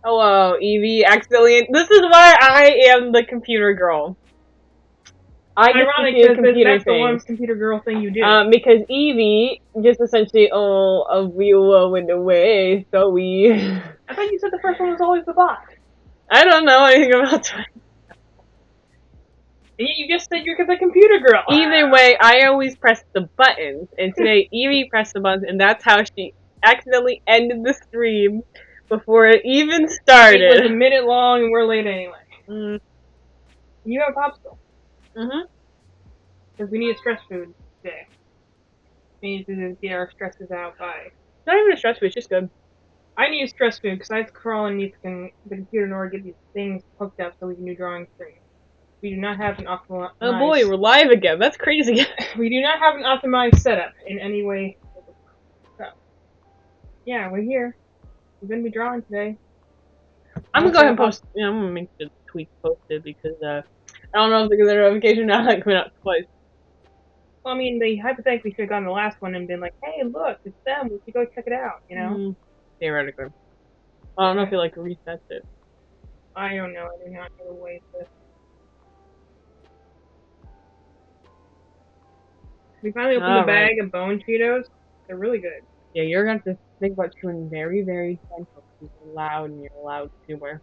Hello, Evie, accidentally. This is why I am the computer girl. I get to see a computer that's the one computer girl thing you do. Because Evie just essentially, a wheel went away, so we. I thought you said the first one was always the bot. I don't know anything about that. And you just said you're the computer girl. Either way, I always press the buttons, and today Evie pressed the buttons, and that's how she accidentally ended the stream before it even started. It was a minute long, and we're late anyway. Mm. You have a popsicle. Mhm. Because we need a stress food today. We need to get our stresses out by. Not even a stress food, it's just good. I need a stress food because I have to crawl underneath the computer in order to get these things hooked up so we can do drawing stream. We do not have an optimized... Oh boy, we're live again. That's crazy. We do not have an optimized setup in any way. So, yeah, we're here. We're going to be drawing today. I'm gonna go ahead and post. I'm gonna make the tweet posted because I don't know if the notification now coming out twice. Well, I mean, they hypothetically should have gotten the last one and been like, "Hey, look, it's them. We should go check it out." You know. Theoretically. I don't know if he resets it. I don't know. I do not know the way to. We finally opened a bag of bone Cheetos. They're really good. Yeah, you're gonna have to think about chewing very, very gentle because you're loud and you're a loud chewer.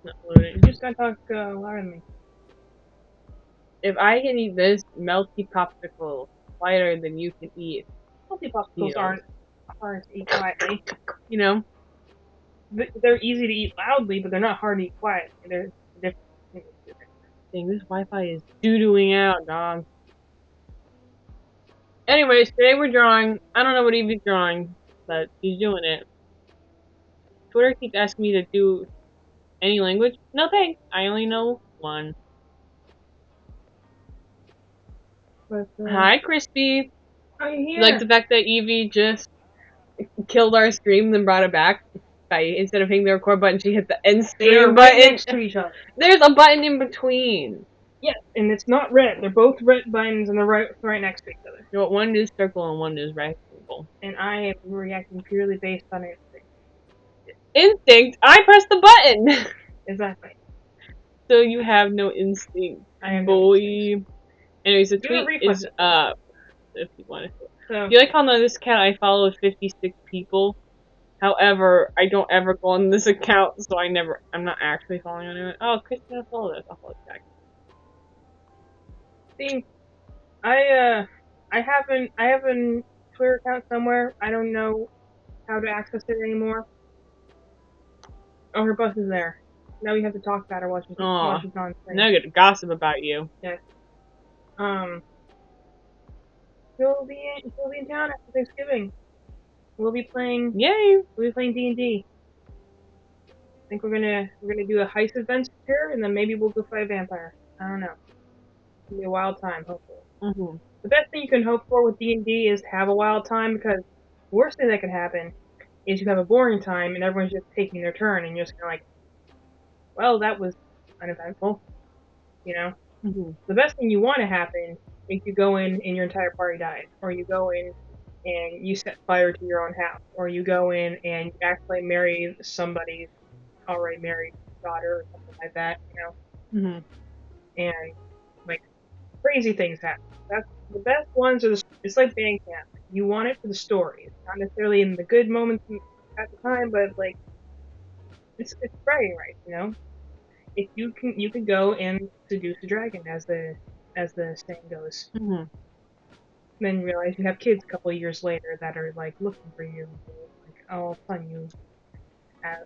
You just gotta talk louder than me. If I can eat this melty popsicle quieter than you can eat, melty popsicles aren't hard to eat quietly. You know, they're easy to eat loudly, but they're not hard to eat quietly. They're different. Dang, this Wi-Fi is doo-dooing out, dog. Anyways, today we're drawing. I don't know what Evie's drawing, but he's doing it. Twitter keeps asking me to do any language. No thanks. I only know one. But, hi, Crispy. Are you here? You like the fact that Evie just killed our stream, then brought it back by instead of hitting the record button, she hit the end stream button. Right next to each other. There's a button in between. Yes, and it's not red. They're both red buttons, and they're right next to each other. You know, one is circle and one is rectangle. And I am reacting purely based on instinct. Instinct? I pressed the button! Exactly. So you have no instinct, I am boy. Anyways, the tweet is up. If you want to. So, you like how on this account I followed 56 people? However, I don't ever go on this account, so I'm not actually following anyone. Oh, Kristen, follow this. I'll follow it back. See, I have a Twitter account somewhere. I don't know how to access it anymore. Oh, her bus is there. Now we have to talk about her while she's on screen. Now I get to gossip about you. Yes. She'll be in town after Thanksgiving. We'll be playing. Yay! We'll be playing D&D. I think we're gonna do a heist adventure here, and then maybe we'll go fight a vampire. I don't know. It'll be a wild time, hopefully. The best thing you can hope for with D&D is to have a wild time, because the worst thing that could happen is you have a boring time and everyone's just taking their turn, and you're just kind of like, well, that was uneventful, you know? The best thing you want to happen is you go in and your entire party dies, or you go in and you set fire to your own house, or you go in and you actually marry somebody's already married daughter or something like that, you know? And, like, crazy things happen. That's the best ones are it's like band camp. You want it for the story. It's not necessarily in the good moments at the time, but like it's bragging rights, you know. If you can go and seduce a dragon, as the saying goes. Then you realize you have kids a couple of years later that are like looking for you, like, oh, son, you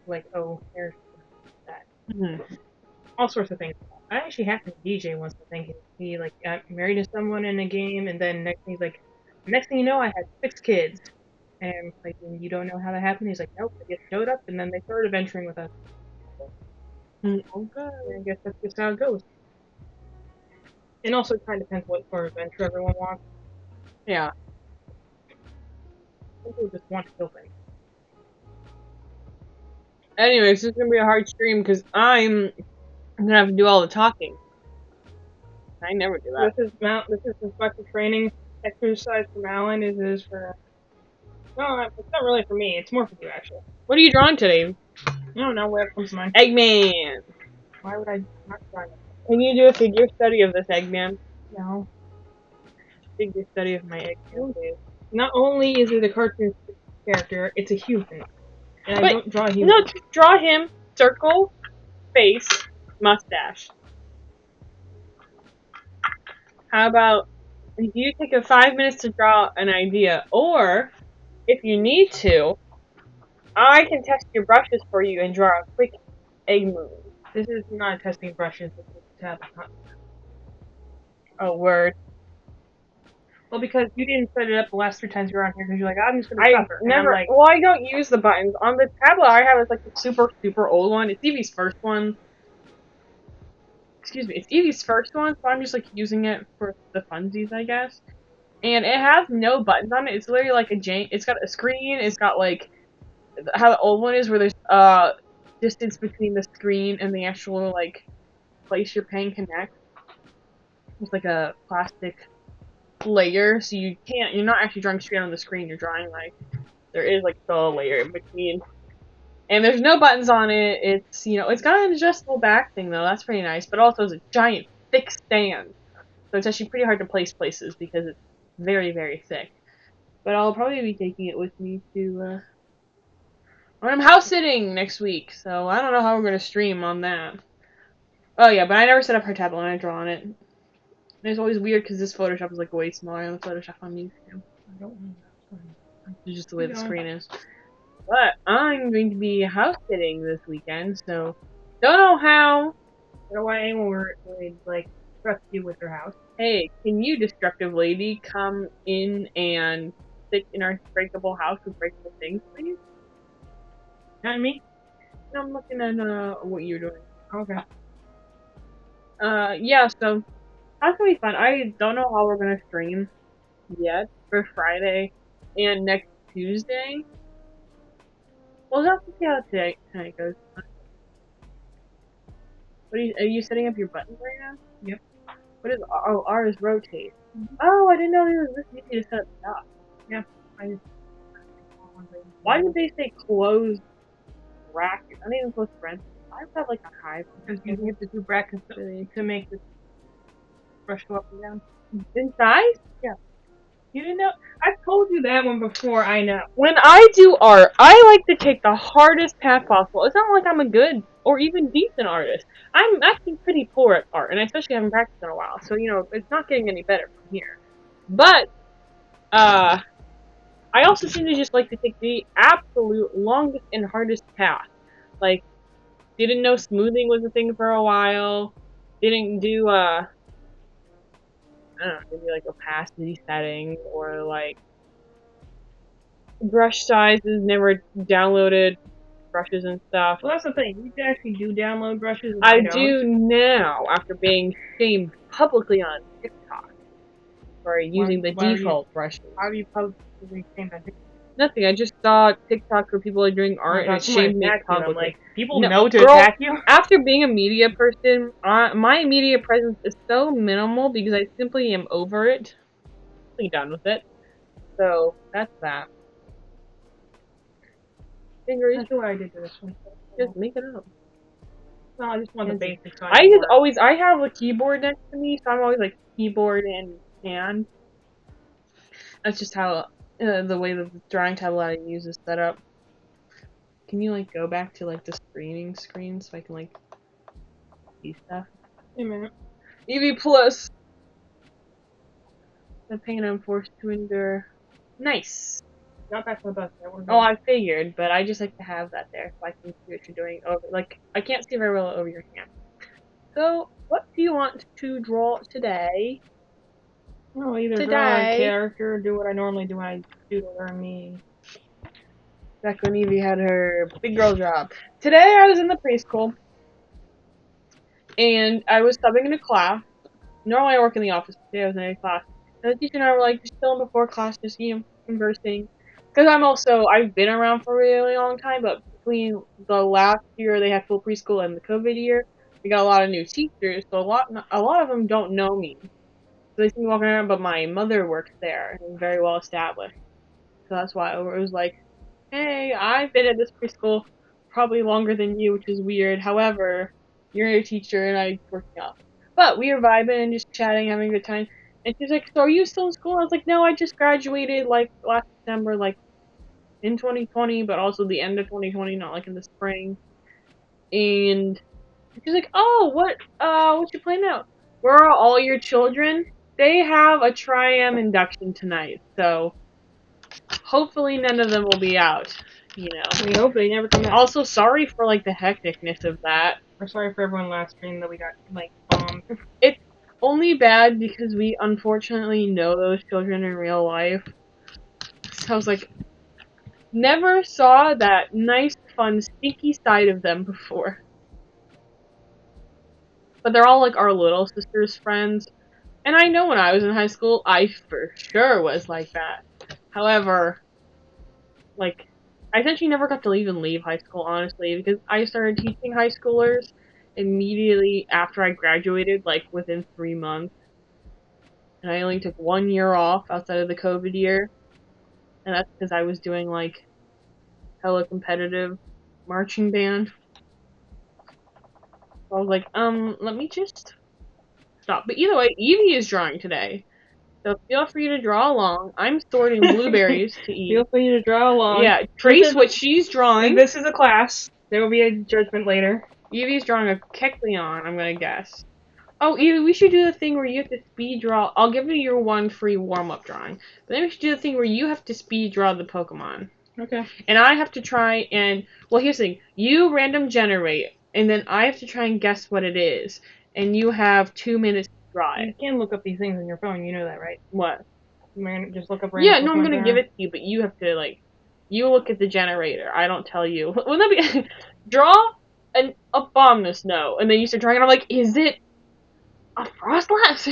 like, oh, there's that. All sorts of things. I actually happened to DJ once, I think. He like got married to someone in a game, and then next thing you know, I had 6 kids. And like, you don't know how that happened? He's like, nope, they just showed up, and then they started adventuring with us. Okay. I guess that's just how it goes. And also, it kind of depends what sort of adventure everyone wants. Yeah. People just want to kill things. Anyways, this is gonna be a hard stream because I'm gonna have to do all the talking. I never do that. This is as much a training exercise for Malin as it is for. No, it's not really for me. It's more for you, actually. What are you drawing today? I don't know where it comes to mind. Eggman. Why would I not draw it? Can you do a figure study of this Eggman? No. Figure study of my Eggman, please. Not only is it a cartoon character, it's a human. And I don't draw humans. No, just draw him. Circle, face, mustache. How about you take 5 minutes to draw an idea, or if you need to, I can test your brushes for you and draw a quick egg moon. This is not testing brushes. This is a tablet. Oh, word. Well, because you didn't set it up the last 3 times you were on here because you're like, I'm just gonna suffer. Never. Like, well, I don't use the buttons on the tablet. I have like the super old one. It's Evie's first one. Excuse me, it's Evie's first one, so I'm just like using it for the funsies, I guess. And it has no buttons on it. It's literally like it's got a screen. It's got like how the old one is, where there's distance between the screen and the actual like place your pen connects. It's like a plastic layer, so you're not actually drawing straight on the screen. You're drawing like there is like still a layer in between. And there's no buttons on it. It's it's got an adjustable back thing though. That's pretty nice. But also it's a giant thick stand, so it's actually pretty hard to place places because it's very thick. But I'll probably be taking it with me to when I'm house sitting next week. So I don't know how we're gonna stream on that. Oh yeah, but I never set up her tablet when I draw on it. And it's always weird because this Photoshop is like way smaller than the Photoshop I'm used to. I don't know. It's just the way the screen is. But I'm going to be house sitting this weekend, so don't know how. I don't know why anyone would like trust you with their house. Hey, can you, destructive lady, come in and sit in our breakable house with breakable things, please? Not me? No, I'm looking at what you're doing. Okay. Yeah, so that's gonna be fun. I don't know how we're gonna stream yet for Friday and next Tuesday. We'll have to see how tonight goes. Are you setting up your buttons right now? Yep. What is R is rotate. Mm-hmm. Oh, I didn't know it was this easy to set up. Yeah. Why did they say close bracket? I didn't even close parentheses. I have like a hive. Because you have to do brackets to make this brush go up and down. In size? Yeah. You didn't know? I've told you that one before, I know. When I do art, I like to take the hardest path possible. It's not like I'm a good or even decent artist. I'm actually pretty poor at art, and I especially haven't practiced in a while, so, it's not getting any better from here. But, I also seem to just like to take the absolute longest and hardest path. Like, didn't know smoothing was a thing for a while. Didn't do, I don't know, maybe like opacity setting or like brush sizes, never downloaded brushes and stuff. Well, that's the thing. You can actually do download brushes. I do now, after being shamed publicly on TikTok for using the default brushes. How do you publicly shamed on TikTok? Nothing. I just saw TikTok where people are doing art and it shamed me publicly. Like, people know to attack you? After being a media person, my media presence is so minimal because I simply am over it. I'm done with it. So, that's that. That's what I did to this one. Just make it up. No, I just want the basics. So I have a keyboard next to me, so I'm always like keyboard and hand. That's just how the way the drawing tablet I use is set up. Can you like go back to like the streaming screen so I can like see stuff? Wait a minute. EV Plus. The pain I'm forced to endure. Nice. Not back to the bus. I figured, but I just like to have that there so I can see what you're doing over. Like, I can't see very well over your hand. So, what do you want to draw today? Well, either draw a character or do what I normally do when I doodle or me. Back when Evie had her big girl job. Today I was in the preschool, and I was subbing in a class. Normally I work in the office, but today I was in a class. And the teacher and I were like just chilling before class, just conversing. Because I've been around for a really long time, but between the last year they had full preschool and the COVID year, we got a lot of new teachers, so a lot of them don't know me. So they see me walking around, but my mother works there and is very well established. So that's why it was like, hey, I've been at this preschool probably longer than you, which is weird. However, you're a teacher and I working out. But we were vibing and just chatting, having a good time. And she's like, so are you still in school? I was like, no, I just graduated like last December, like in 2020, but also the end of 2020, not like in the spring. And she's like, oh, what you playing now? Where are all your children? They have a tri-am induction tonight, so hopefully none of them will be out, you know. We hope they never come out. Also, sorry for, like, the hecticness of that. We're sorry for everyone last stream that we got, like, bombed. It's only bad because we unfortunately know those children in real life. So I was like, never saw that nice, fun, sneaky side of them before. But they're all, like, our little sister's friends. And I know when I was in high school, I for sure was like that. However, like, I essentially never got to even leave high school, honestly, because I started teaching high schoolers immediately after I graduated, like, within 3 months. And I only took 1 year off outside of the COVID year. And that's because I was doing, like, hella competitive marching band. So I was like, let me just stop. But either way, Evie is drawing today. So feel free to draw along. I'm sorting blueberries to eat. Feel free to draw along. Yeah, trace what she's drawing. This is a class. There will be a judgment later. Evie's drawing a kecleon, I'm gonna guess. Oh, Evie, we should do the thing where you have to speed draw. I'll give you your one free warm-up drawing. But then we should do the thing where you have to speed draw the Pokemon. Okay. And I have to try and... Well, here's the thing. You random generate, and then I have to try and guess what it is. And you have 2 minutes to draw it. You can look up these things on your phone, you know that, right? What? You just look up random Yeah, no, I'm Pokemon gonna give it to you, but you have to, like... You look at the generator. I don't tell you. Wouldn't that be... Draw a bomb snow. And then you start drawing, and I'm like, is it a Frostlass?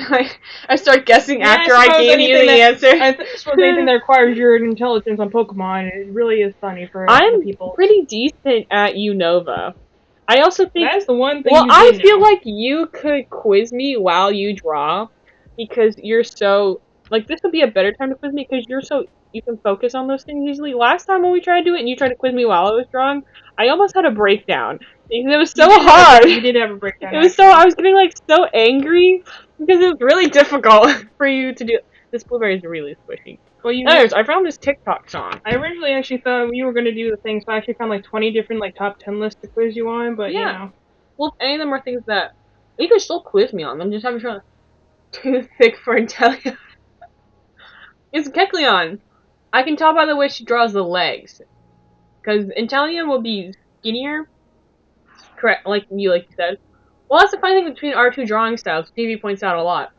I start guessing after I gave you the answer. I suppose anything that requires your intelligence on Pokemon, it really is funny for people. I'm pretty decent at Unova. I also think... That's the one thing I feel like you could quiz me while you draw, because you're so... Like, this would be a better time to quiz me, because you're so... You can focus on those things easily. Last time when we tried to do it, and you tried to quiz me while I was drawing, I almost had a breakdown. Because it was so hard. You did have a breakdown. It was so... I was getting, like, so angry, because it was really difficult for you to do... This blueberry is really squishy. Well, anyways, I found this TikTok song. I originally actually thought you were going to do the thing, so I actually found, like, 20 different, like, top 10 lists to quiz you on, but, yeah. you know. Well, any of them are things that... You can still quiz me on them, just haven't shown too thick for Intellion. It's Kecleon. I can tell by the way she draws the legs. Because Intellion will be skinnier. Correct, like you said. Well, that's the funny thing between our two drawing styles, Stevie points out a lot.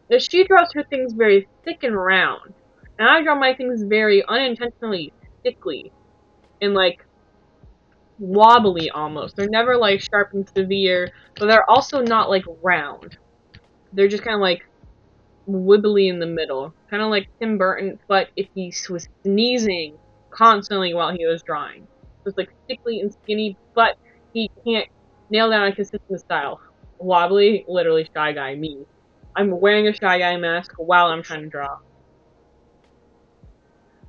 That she draws her things very thick and round. And I draw my things very unintentionally thickly. And, like, wobbly almost. They're never, like, sharp and severe, but they're also not, like, round. They're just kind of, like, wibbly in the middle. Kind of like Tim Burton, but if he was sneezing constantly while he was drawing. So it's, like, thickly and skinny, but he can't nail down a consistent style. Wobbly, literally Shy Guy, me. I'm wearing a Shy Guy mask while I'm trying to draw.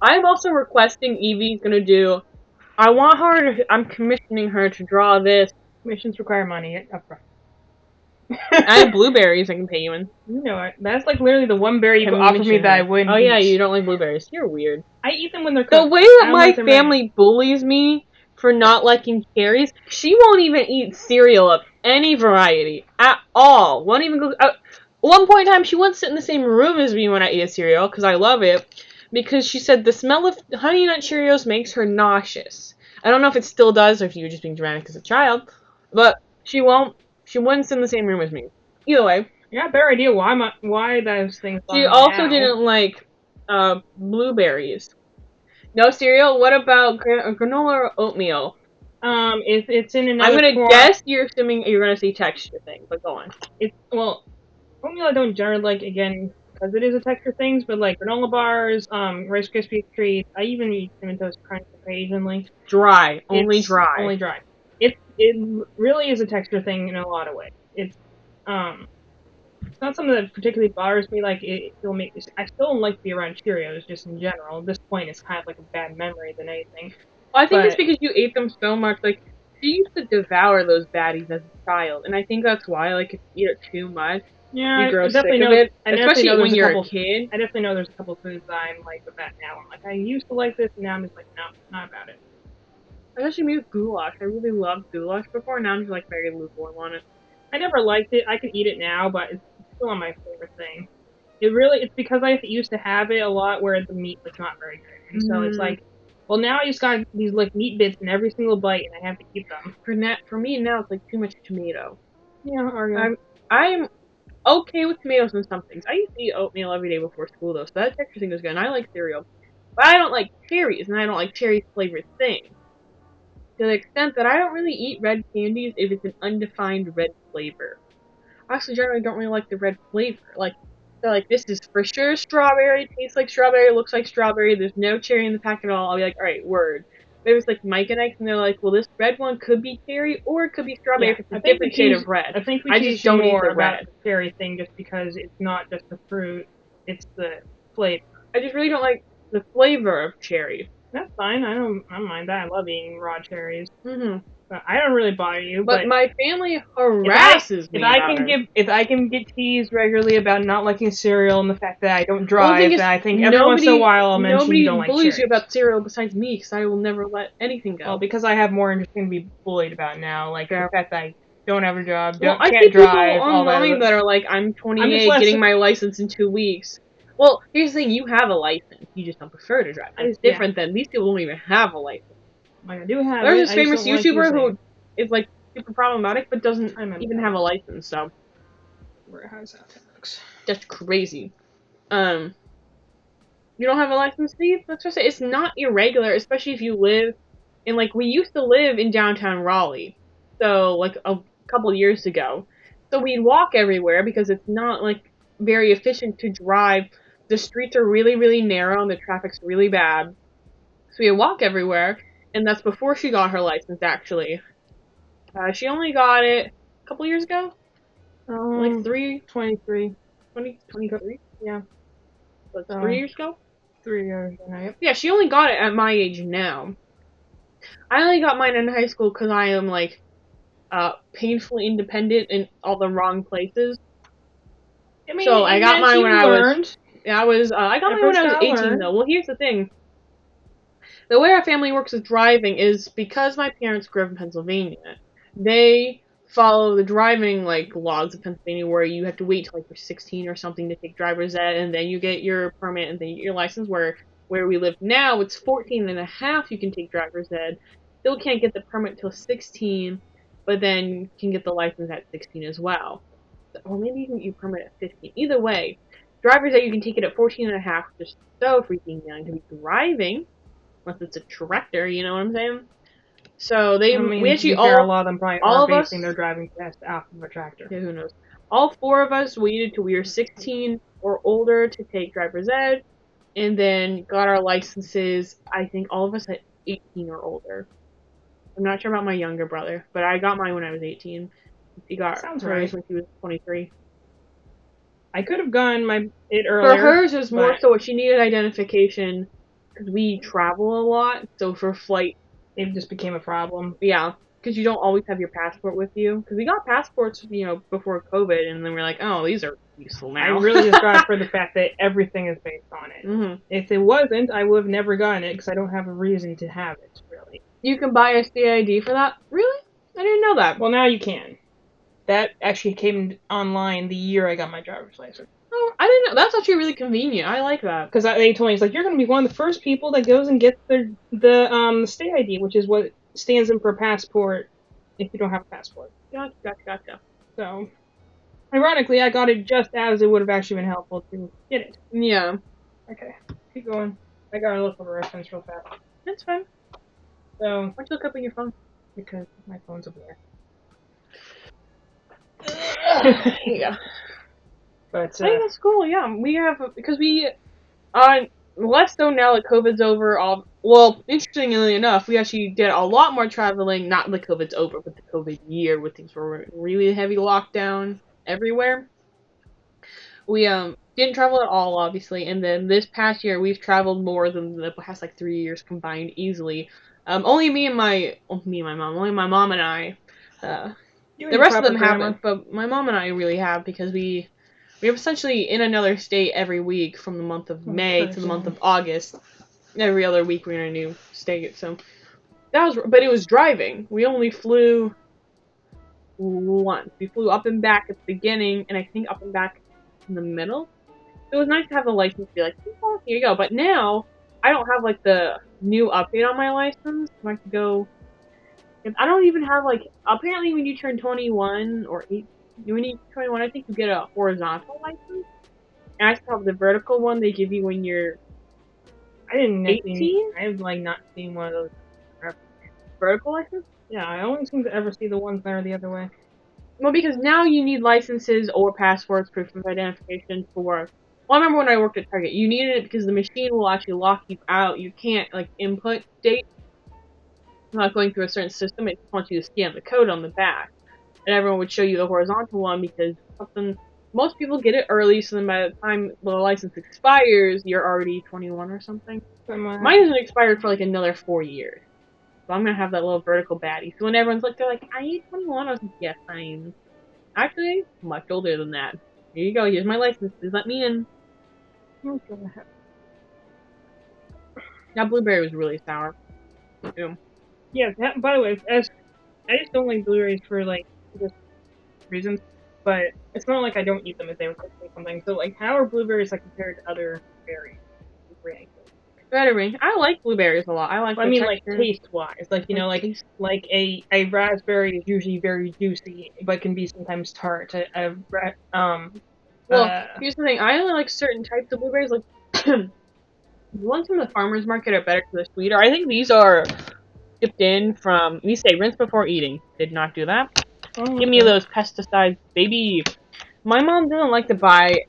I'm also requesting Evie's gonna do... I'm commissioning her to draw this. Commissions require money upfront. I have blueberries I can pay you in. You know it. That's like literally the one berry you can offer me that I wouldn't eat. Yeah, you don't like blueberries. You're weird. I eat them when they're cooked. The way that my family bullies me for not liking cherries, she won't even eat cereal of any variety at all. Won't even go... one point in time, she wouldn't sit in the same room as me when I eat a cereal, because I love it. Because she said the smell of Honey Nut Cheerios makes her nauseous. I don't know if it still does, or if you were just being dramatic as a child. But she wouldn't sit in the same room as me. Either way. You got a better idea why those things She also didn't like blueberries. No cereal? What about granola or oatmeal? It's in another I'm gonna form. guess you're assuming you're gonna say texture thing, but go on. Oatmeal I don't generally like, again, because it is a texture things, but like granola bars, Rice Krispie treats, I even eat Cinnamon Toast Crunch occasionally. Dry. Only dry. Only dry. It really is a texture thing in a lot of ways. It's It's not something that particularly bothers me. Like it'll make me. I still don't like to be around Cheerios, just in general. At this point, it's kind of like a bad memory than anything. Well, I think it's because you ate them so much. Like, she used to devour those baddies as a child, and I think that's why, like, if you eat it too much, you grow sick of it. Especially when you're a kid. I definitely know there's a couple foods that I'm like with that now. I'm like, I used to like this, and now I'm just like, no, not about it. Especially me with goulash. I really loved goulash before, now I'm just like very lukewarm on it. I never liked it. I can eat it now, but it's still not my favorite thing. It's because I used to have it a lot where the meat was not very good. And so it's like, well, now I just got these like meat bits in every single bite, and I have to keep them. For me now, it's like too much tomato. Yeah, I'm okay with tomatoes and some things. I used to eat oatmeal every day before school though, so that texture thing was good. And I like cereal, but I don't like cherries, and I don't like cherry flavored things. To the extent that I don't really eat red candies if it's an undefined red flavor. I actually generally don't really like the red flavor. Like, they're like, this is for sure strawberry, tastes like strawberry, looks like strawberry, there's no cherry in the pack at all. I'll be like, alright, word. But it was like Mike and Ike, and they're like, well, this red one could be cherry, or it could be strawberry if it's a different shade of red. I think we just don't eat the red cherry thing just because it's not just the fruit, it's the flavor. I just really don't like the flavor of cherry. That's fine. I don't mind that. I love eating raw cherries. But I don't really bother you. But my family harasses me. If I can get teased regularly about not liking cereal and the fact that I don't drive, then I think every once in a while I'll mention you don't like cherries. Nobody bullies you about cereal besides me, because I will never let anything go. Well, because I have more interesting to be bullied about now, like the fact that I don't have a job, can't drive. I see people online that are like, I'm 28, getting my license in 2 weeks. Well, here's the thing, you have a license, you just don't prefer to drive. It's different than these people don't even have a license. Like, I do have There's this famous YouTuber who is like super problematic but doesn't even have a license, so that's crazy. You don't have a license, Steve? Let's just say it's not irregular, especially if you live in, like, we used to live in downtown Raleigh, so like a couple years ago. So we'd walk everywhere because it's not like very efficient to drive. The streets are really, really narrow and the traffic's really bad. So we walk everywhere, and that's before she got her license, actually. She only got it a couple years ago? Like 23. Yeah. So it's 3 years ago? 3 years ago. Yeah, she only got it at my age now. I only got mine in high school because I am, like, painfully independent in all the wrong places. I mean, so I got mine when I was... Yeah, I got mine when I was 18, though. Well, here's the thing. The way our family works with driving is because my parents grew up in Pennsylvania, they follow the driving, like, laws of Pennsylvania where you have to wait till, like, you're 16 or something to take driver's ed, and then you get your permit, and then you get your license, where we live now, it's 14 and a half you can take driver's ed. Still can't get the permit till 16, but then you can get the license at 16 as well. Or maybe you can get your permit at 15. Either way, driver's ed, you can take it at 14 and a half, just so freaking young to be driving. Unless it's a tractor, you know what I'm saying? So we actually a lot of them probably are basing their driving test off of a tractor. Yeah, who knows? All 4 of us waited till we were 16 or older to take driver's ed, and then got our licenses. I think all of us at 18 or older. I'm not sure about my younger brother, but I got mine when I was 18. He got hers when he was 23. I could have gotten it earlier. For hers, it was more so she needed identification. Because we travel a lot, so for flight, it just became a problem. Yeah, because you don't always have your passport with you. Because we got passports, before COVID, and then we're like, oh, these are useful now. I really just got it for the fact that everything is based on it. If it wasn't, I would have never gotten it, because I don't have a reason to have it, really. You can buy a CID for that? Really? I didn't know that. Well, now you can. That actually came online the year I got my driver's license. Oh, I didn't know. That's actually really convenient. I like that. Because they told me, it's like, you're going to be one of the first people that goes and gets the state ID, which is what stands in for a passport if you don't have a passport. Gotcha. So, ironically, I got it just as it would have actually been helpful to get it. Yeah. Okay, keep going. I gotta look for a reference real fast. That's fine. So, why'd you look up on your phone? Because my phone's over there. Yeah. But, I think that's cool, yeah. We have, because less so now that COVID's over, well, interestingly enough, we actually did a lot more traveling, not the COVID's over, but the COVID year, when things were really heavy lockdown everywhere. we didn't travel at all, obviously, and then this past year we've traveled more than the past like 3 years combined easily. Only me and my mom, only my mom and I. The rest of them haven't, but my mom and I really have because we were essentially in another state every week from the month of May to the month of August. Every other week we're in a new state, so but it was driving. We only flew once. We flew up and back at the beginning, and I think up and back in the middle. So it was nice to have the license be like, oh, here you go. But now I don't have like the new update on my license. So I could go. I don't even have like. Apparently, when you turn 21 or 8, when you turn 21, I think you get a horizontal license. And I still have the vertical one they give you when you're. I didn't 18. I've like not seen one of those vertical license. Yeah, I only seem to ever see the ones that are the other way. Well, because now you need licenses or passports, proof of identification for. Well, I remember when I worked at Target, you needed it because the machine will actually lock you out. You can't like input dates. Not going through a certain system. It just wants you to scan the code on the back, and everyone would show you the horizontal one because most people get it early. So then by the time the license expires, you're already 21 or something. Mine isn't expired for like another 4 years. So I'm gonna have that little vertical baddie. So when everyone's like, they're like, "Are you 21?" I was like, "Yes, I'm actually much older than that." Here you go. Here's my license. Please let me in. That blueberry was really sour. Ew. Yeah. By the way, I just don't like blueberries for like just reasons. But it's not like I don't eat them if they would cook me something. So like, how are blueberries like compared to other berries? I like blueberries a lot. I like. I mean, like taste wise, like you know, like a raspberry is usually very juicy, but can be sometimes tart. Well, here's the thing. I only like certain types of blueberries. Like the ones from the farmers market are better because they're sweeter. I think these are shipped in from. We say rinse before eating. Did not do that. Oh, give me those pesticides, baby. My mom doesn't like to buy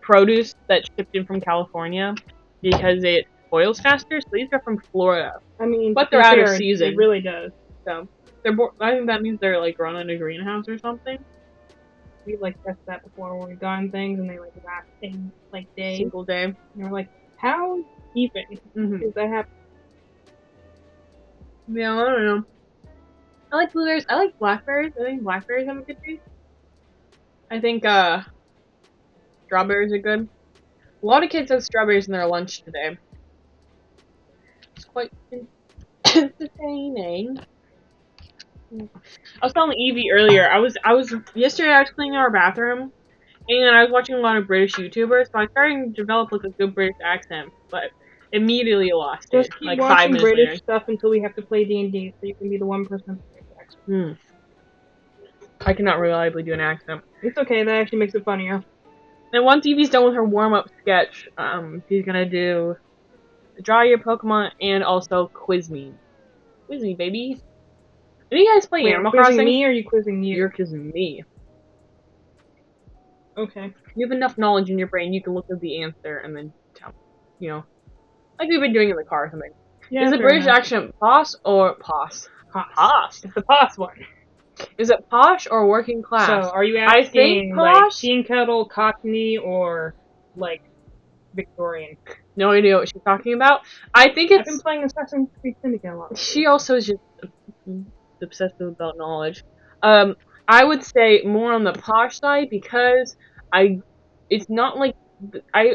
produce that's shipped in from California because it spoils faster. So these are from Florida. I mean, but they're out of season. It really does. So I think that means they're like grown in a greenhouse or something. We like tested that before when we've done things, and they like last things like days, single day. And we're like, how even does that happen? Yeah, I don't know. I like blueberries. I like blackberries. I think blackberries have a good taste. I think strawberries are good. A lot of kids had strawberries in their lunch today. It's quite entertaining. I was telling Evie earlier. Yesterday I was cleaning our bathroom, and I was watching a lot of British YouTubers. So I started to develop like a good British accent, but immediately lost it. Just keep like watching 5 minutes British later. Stuff until we have to play D&D, so you can be the one person. I cannot reliably do an accent. It's okay. That actually makes it funnier. And once Evie's done with her warm-up sketch, she's gonna do draw your Pokemon and also quiz me. Quiz me, baby. Are you guys playing Animal Crossing? Quizzing me or are you quizzing you? You're quizzing me. Okay. You have enough knowledge in your brain, you can look at the answer and then tell. You know, like we've been doing in the car or something. Yeah, is it British accent posh or posh? Posh. It's the posh one. Is it posh or working class? So, are you asking, I think posh? Like, teen kettle, cockney, or, like, Victorian? No idea what she's talking about. I think it's... I've been playing Assassin's Creed Syndicate a lot. She also is just obsessive about knowledge. I would say more on the posh side because it's not like...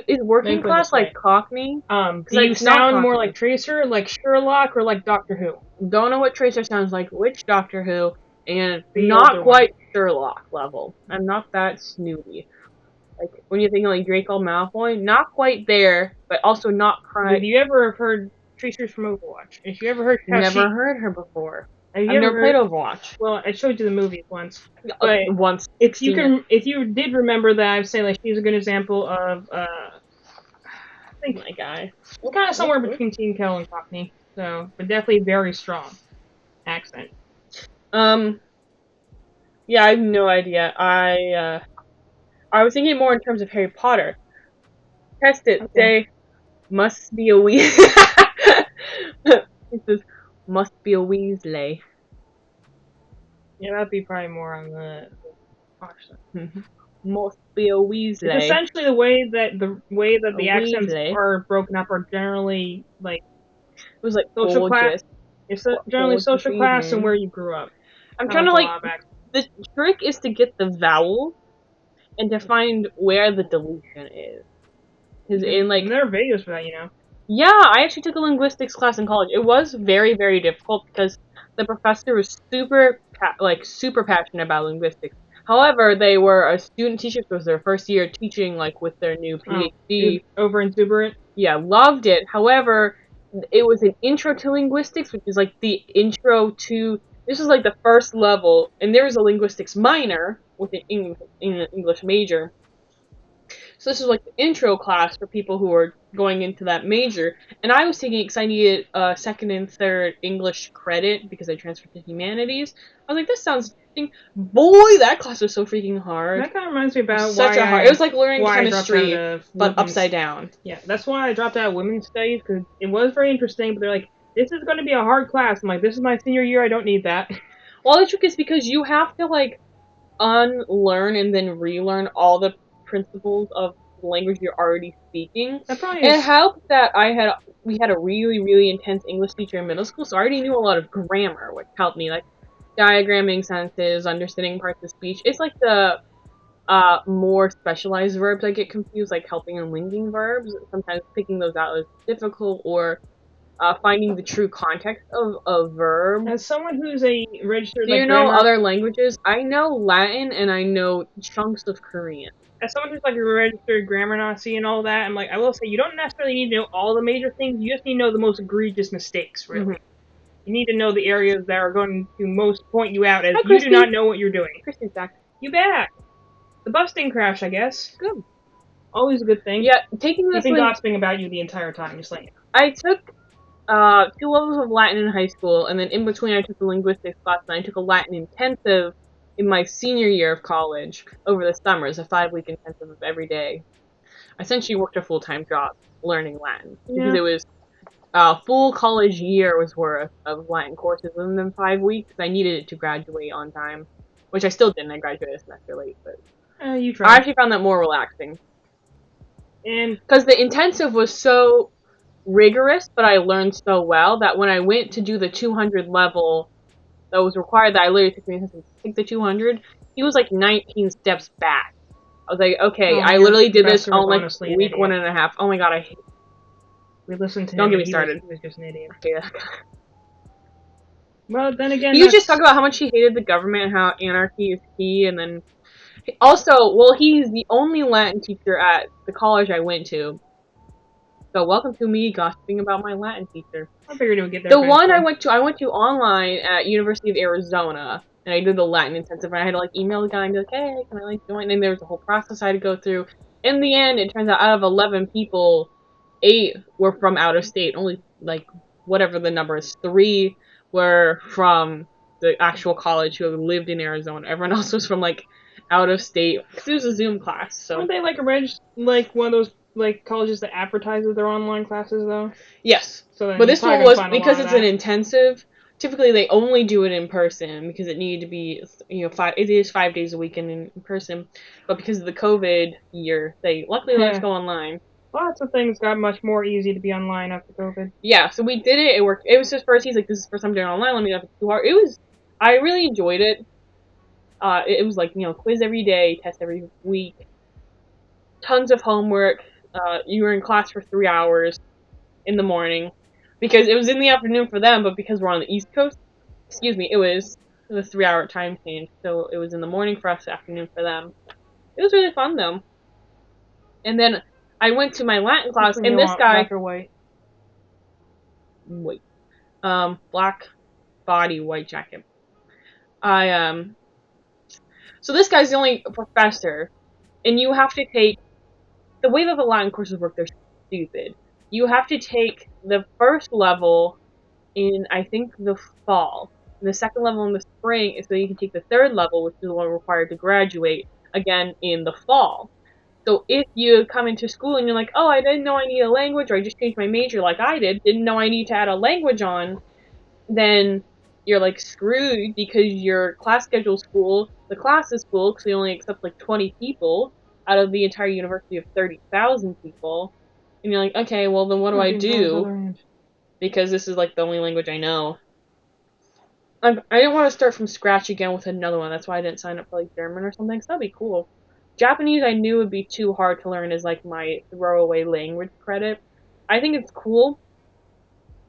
is working class like Cockney? Do you sound more like Tracer, like Sherlock, or like Doctor Who? Don't know what Tracer sounds like, which Doctor Who, and not quite Sherlock level. I'm not that snooty. Like, when you're thinking like Draco Malfoy, not quite there, but also not quite... Have you ever heard Tracers from Overwatch? If you ever heard... Never heard her before. I've never played Overwatch. Well, I showed you the movie once. But once. If you did remember that, I'd say like she's a good example of I think my guy. Well, kind of somewhere between Teen Kettle and Cockney. So, but definitely very strong accent. Yeah, I have no idea. I was thinking more in terms of Harry Potter. Test it. Okay. Say, must be a it says, must be a Weasley. Yeah, that'd be probably more on the posh side. Must be a Weasley. It's essentially the way that the accents are broken up are generally like it was like social gorgeous. class. It's generally social class and where you grew up. I'm trying to like the trick is to get the vowel and to find where the deletion is. Because in like there are videos for that, you know. Yeah, I actually took a linguistics class in college. It was very, very difficult because the professor was super passionate about linguistics. However, they were a student teacher, so it was their first year teaching, like, with their new PhD. Over exuberant? Yeah, loved it. However, it was an intro to linguistics, which is, like, the intro to... This was, like, the first level, and there was a linguistics minor with an English major. So this is like the intro class for people who are going into that major. And I was taking it because I needed second and third English credit because I transferred to humanities. I was like, this sounds interesting. Boy, that class was so freaking hard. That kind of reminds me about It was like learning chemistry, but upside down. Yeah, that's why I dropped out of women's studies, because it was very interesting, but they're like, this is going to be a hard class. I'm like, this is my senior year, I don't need that. Well, the trick is because you have to, like, unlearn and then relearn all the principles of the language you're already speaking. It helped that we had a really, really intense English teacher in middle school, so I already knew a lot of grammar, which helped me, like diagramming sentences, understanding parts of speech. It's like the more specialized verbs I get confused, like helping and linking verbs. Sometimes picking those out is difficult, or finding the true context of a verb. As someone who's a registered, do you know other languages? I know Latin and I know chunks of Korean. As someone who's like a registered grammar Nazi and all that, I'm like, I will say, you don't necessarily need to know all the major things. You just need to know the most egregious mistakes, really. Mm-hmm. You need to know the areas that are going to most point you out as you do not know what you're doing. Christy's back. You back. The bus didn't crash, I guess. Good. Always a good thing. Yeah, taking this. You've been gossiping about you the entire time, just like. I took 2 levels of Latin in high school, and then in between I took a linguistics class, and I took a Latin intensive in my senior year of college over the summer. It's a 5-week intensive of every day. I essentially worked a full-time job learning Latin because it was a full college year was worth of Latin courses, and then 5 weeks. I needed it to graduate on time, which I still didn't. I graduated a semester late, but you tried. I actually found that more relaxing. And because the intensive was so rigorous, but I learned so well that when I went to do the 200 level that was required, that I literally took me to take the 200, he was like 19 steps back. I was like, okay, I literally did this on like week 1.5. Oh my god, I hate it. We listened to him. Don't get me started. He was just an idiot. Okay. Well, then again, you just talk about how much he hated the government and how anarchy is key, and then also, well, he's the only Latin teacher at the college I went to. So welcome to me gossiping about my Latin teacher. I figured it would get there. The one I went to online at University of Arizona, and I did the Latin intensive, and I had to like email the guy and be like, hey, can I like join? And there was a whole process I had to go through. In the end, it turns out of 11 people, 8 were from out of state. Only like whatever the number is, 3 were from the actual college who lived in Arizona. Everyone else was from like out of state because it was a Zoom class. So aren't they like like one of those like colleges that advertises their online classes though? Yes. So but this one was because it's an intensive. Typically, they only do it in person because it needed to be, it is 5 days a week in person. But because of the COVID year, they luckily let us go online. Lots of things got much more easy to be online after COVID. Yeah, so we did it. It worked. It was his first. He's like, this is the first time doing it online. Let me know if it's too hard. I really enjoyed it. It was like, quiz every day, test every week. Tons of homework. You were in class for 3 hours in the morning. Because it was in the afternoon for them, but because we're on the East Coast, it was the 3-hour time change. So it was in the morning for us, afternoon for them. It was really fun, though. And then I went to my Latin class, and this guy... Black or white? White. Black body, white jacket. So this guy's the only professor, and you have to take... The way that the Latin courses work, they're stupid. You have to take the first level in, I think, the fall. And the second level in the spring is so you can take the third level, which is the one required to graduate, again in the fall. So if you come into school and you're like, oh, I didn't know I need a language, or I just changed my major like I didn't know I need to add a language on, then you're like screwed because your class schedule's full. The class is full because they only accept like 20 people out of the entire university of 30,000 people. And you're like, okay, well then what do I do? Because this is like the only language I know. I didn't want to start from scratch again with another one. That's why I didn't sign up for like German or something. So that'd be cool. Japanese I knew would be too hard to learn as like my throwaway language credit. I think it's cool.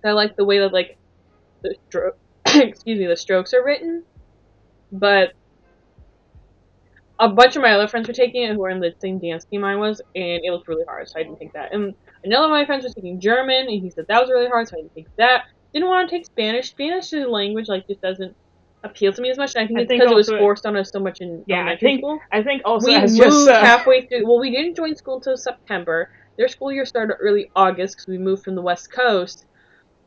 I like the way that like the the strokes are written, but a bunch of my other friends were taking it who were in the same dance team I was, and it was really hard, so I didn't take that. And another of my friends was taking German, and he said that was really hard, so I didn't take that. Didn't want to take Spanish. Spanish is a language like just doesn't appeal to me as much, and I think it's because it was forced on us so much in elementary school. I think also we moved halfway through. Well, we didn't join school until September. Their school year started early August because we moved from the West Coast.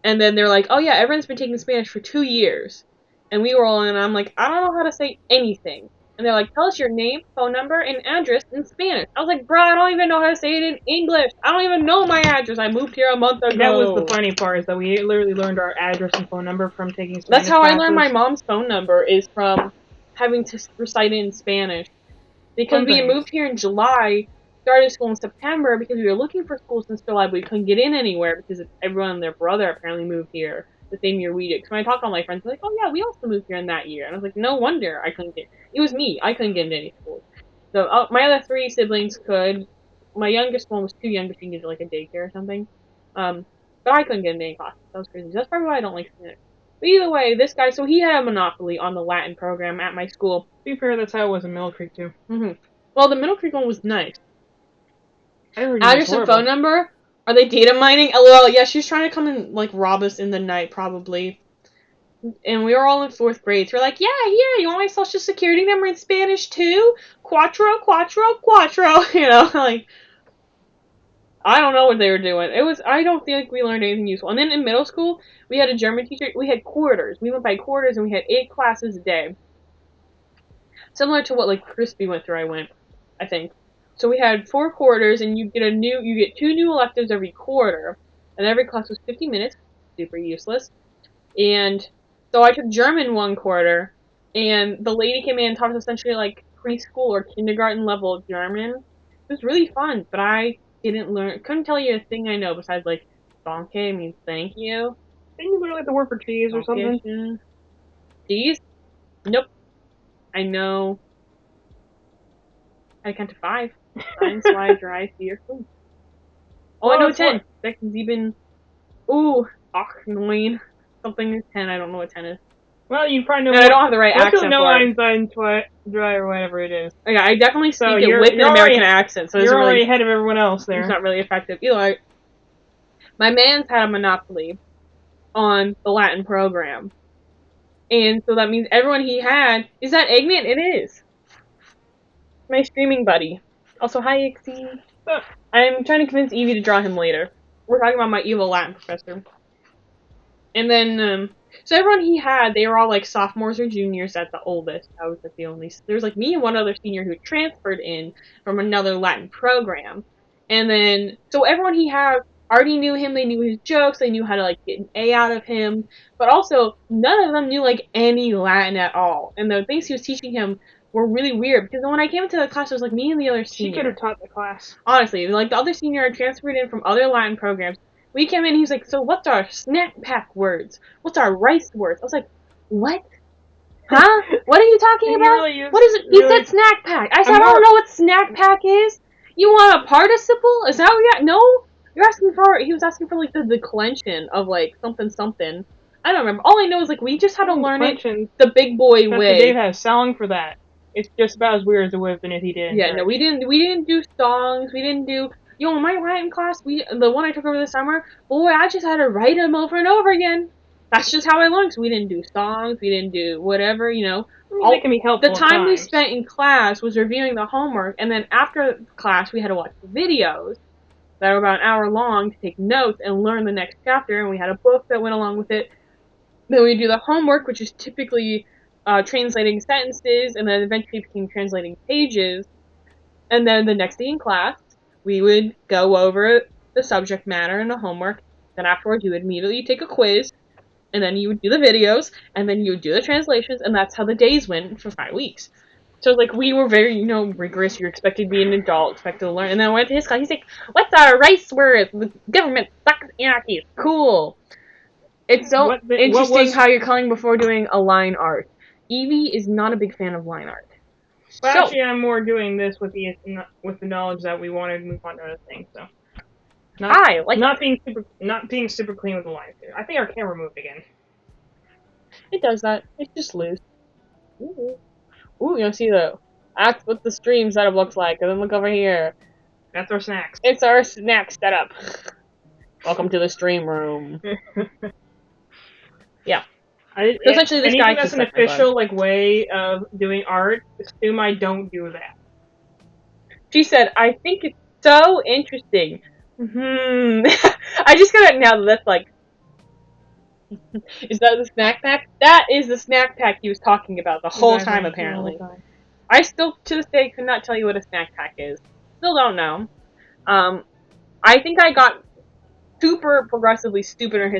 And then they're like, oh yeah, everyone's been taking Spanish for 2 years. And we were all in, and I'm like, I don't know how to say anything. And they're like, tell us your name, phone number, and address in Spanish. I was like, bro, I don't even know how to say it in English. I don't even know my address. I moved here a month ago. That was the funny part, is that we literally learned our address and phone number from taking Spanish That's how classes. I learned my mom's phone number, is from having to recite it in Spanish. Because we had moved here in July, started school in September, because we were looking for school since July, but we couldn't get in anywhere because everyone and their brother apparently moved here the same year we did. Because when I talked to all my friends, they're like, oh yeah, we also moved here in that year. And I was like, no wonder I couldn't get. It was me. I couldn't get into any school. So my other 3 siblings could. My youngest one was too young, but she needed like a daycare or something. But I couldn't get into any classes. That was crazy. That's probably why I don't like Spanish. But either way, this guy, so he had a monopoly on the Latin program at my school. To be fair, that's how it was in Middle Creek too. Mm-hmm. Well, the Middle Creek one was nice. Address and phone number? Are they data mining? LOL, yeah, she's trying to come and, like, rob us in the night, probably. And we were all in 4th grade, so we're like, yeah, here, you want my social security number in Spanish, too? Cuatro, cuatro, cuatro, you know, like, I don't know what they were doing. I don't feel like we learned anything useful. And then in middle school, we had a German teacher, we had quarters. We went by quarters, and we had 8 classes a day. Similar to what, like, Crispy went through, I think. So we had 4 quarters, and you get 2 new electives every quarter, and every class was 50 minutes, super useless. And so I took German 1 quarter, and the lady came in and taught us essentially like preschool or kindergarten level German. It was really fun, but I couldn't tell you a thing I know besides like danke means thank you. Didn't you learn like the word for cheese or something? Cheese? Nope. I know. I count to 5. 9, 2, 3, 4, 5. Oh, I know 10. 6, 7. Ooh, 8, 9. Something is 10. I don't know what 10 is. Well, you probably know. And I don't have the right accent for it. 9, dry or whatever it is. Yeah, I definitely speak it with an American accent, so you're already ahead of everyone else there. It's not really effective. Either my man's had a monopoly on the Latin program. And so that means everyone he had... Is that Eggman? It is. My streaming buddy. Also, hi, Ixie. I'm trying to convince Evie to draw him later. We're talking about my evil Latin professor. And then, so everyone he had, they were all like sophomores or juniors at the oldest. I was like the only... There was like me and one other senior who transferred in from another Latin program. And then, so everyone he had already knew him, they knew his jokes, they knew how to like get an A out of him. But also, none of them knew like any Latin at all. And the things he was teaching him were really weird, because when I came into the class, it was like me and the other senior. She could have taught the class. Honestly, like the other senior had transferred in from other Latin programs. We came in, he was like, so what's our snack pack words? What's our rice words? I was like, what? Huh? What are you talking about? What is it? He said snack pack. I said, I don't know what snack pack is. You want a participle? Is that what you got? No? He was asking for like the declension of like something something. I don't remember. All I know is like we just had to learn it the big boy way. Dave has song for that. It's just about as weird as it would have been if he did. Yeah, no, we didn't do songs. We didn't do. In my Latin class, the one I took over this summer, boy, I just had to write them over and over again. That's just how I learned. So we didn't do songs. We didn't do whatever, They can be helpful. The time we spent in class was reviewing the homework, and then after class, we had to watch the videos that were about an hour long to take notes and learn the next chapter, and we had a book that went along with it. Then we do the homework, which is typically translating sentences, and then eventually became translating pages. And then the next day in class, we would go over the subject matter and the homework. Then afterwards, you would immediately take a quiz. and then you would do the videos, and then you would do the translations, and that's how the days went for 5 weeks. So, like, we were very, rigorous. You're expected to be an adult, expected to learn. And then I went to his class. He's like, what's our race word? The government sucks anarchy. Cool. It's so interesting how you're calling before doing a line art. Evie is not a big fan of line art. Well, so, actually, I'm more doing this with the knowledge that we wanted to move on to other things. So, not being super clean with the lines here. I think our camera moved again. It does that. It's just loose. Ooh, you see that's what the stream setup looks like. And then look over here. That's our snacks. It's our snack setup. Welcome to the stream room. Yeah. So essentially, this guy that's an official way of doing art. Assume I don't do that. She said, "I think it's so interesting." I just got it now. That's like, is that the snack pack? That is the snack pack he was talking about the whole time. Apparently, I still to this day could not tell you what a snack pack is. Still don't know. I think I got super progressively stupider.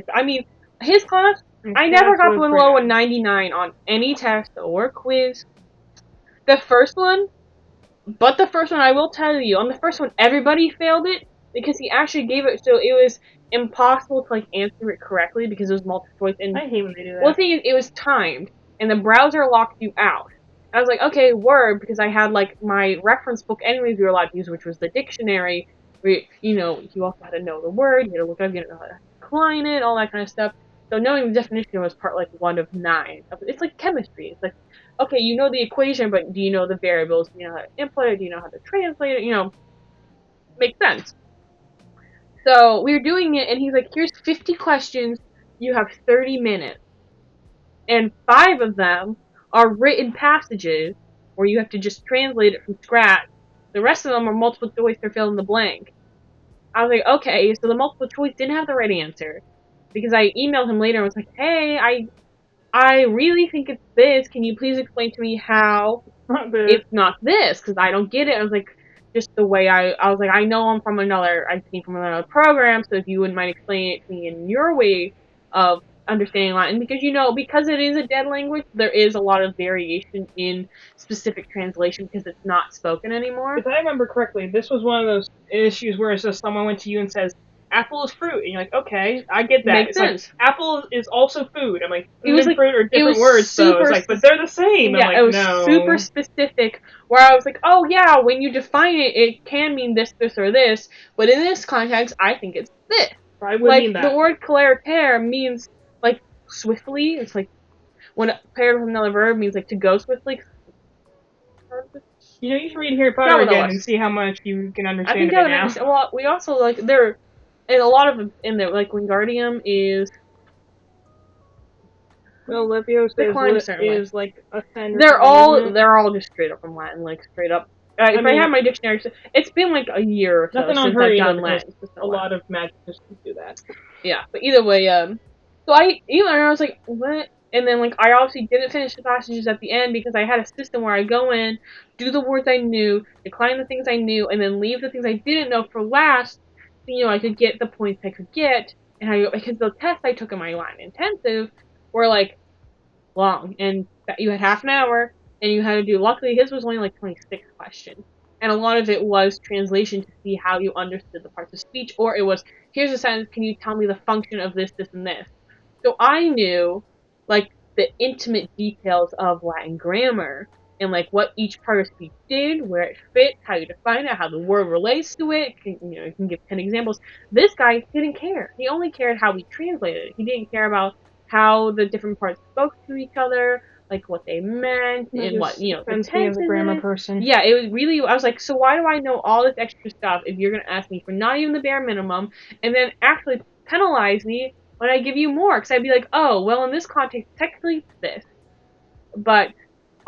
His class. I never got below a 99 on any test or quiz. The first one, I will tell you, on the first one, everybody failed it because he actually gave it so it was impossible to answer it correctly because it was multiple choice. And I hate when they do that. Well, the thing is, it was timed, and the browser locked you out. I was like, okay, word, because I had my reference book anyways we were allowed to use, which was the dictionary. Where, you also had to know the word, you had to look up, you had to know how to decline it, all that kind of stuff. So knowing the definition was part 1 of 9. It's like chemistry. It's like, okay, you know the equation, but do you know the variables? Do you know how to input it? Do you know how to translate it? Makes sense. So we were doing it, and he's like, here's 50 questions. You have 30 minutes. And 5 of them are written passages where you have to just translate it from scratch. The rest of them are multiple choice or fill in the blank. I was like, okay, so the multiple choice didn't have the right answer. Because I emailed him later and was like, hey, I really think it's this. Can you please explain to me how it's not this? Because I don't get it. I was like, just the way I was like, I know I came from another program, so if you wouldn't mind explaining it to me in your way of understanding Latin, because because it is a dead language, there is a lot of variation in specific translation because it's not spoken anymore. If I remember correctly, this was one of those issues where it's just someone went to you and says, apple is fruit, and you're like, okay, I get that. Makes sense. Apple is also food. I'm like, food and fruit are different words, so it's but they're the same. Yeah, I'm it was super specific, where I was like, oh yeah, when you define it, it can mean this, this, or this, but in this context, I think it's this. I would mean that. The word clair means, swiftly. It's when paired with another verb means, to go swiftly. You should read Harry Potter again and see how much you can understand it now. Well, we also, there... And a lot of them in there, Wingardium is... Well, Leviosa is a sender. They're all just straight up from Latin, straight up. If I have my dictionary, it's been a year or so since I've done Latin. A lot of magicians do that. Yeah, but either way, so I was like, what? And then, I obviously didn't finish the passages at the end because I had a system where I go in, do the words I knew, decline the things I knew, and then leave the things I didn't know for last. I could get the points I could get, and because the tests I took in my Latin intensive were long, and you had half an hour, and you had to do. Luckily, his was only 26 questions, and a lot of it was translation to see how you understood the parts of speech, or it was here's a sentence. Can you tell me the function of this, this, and this? So I knew the intimate details of Latin grammar. And what each part of speech did, where it fit, how you define it, how the word relates to it. You can give 10 examples. This guy didn't care. He only cared how we translated it. He didn't care about how the different parts spoke to each other, what they meant, and what, the tense as a grammar person. Yeah, it was really, I was like, so why do I know all this extra stuff if you're going to ask me for not even the bare minimum, and then actually penalize me when I give you more? Because I'd be like, oh, well, in this context, technically it's this. But...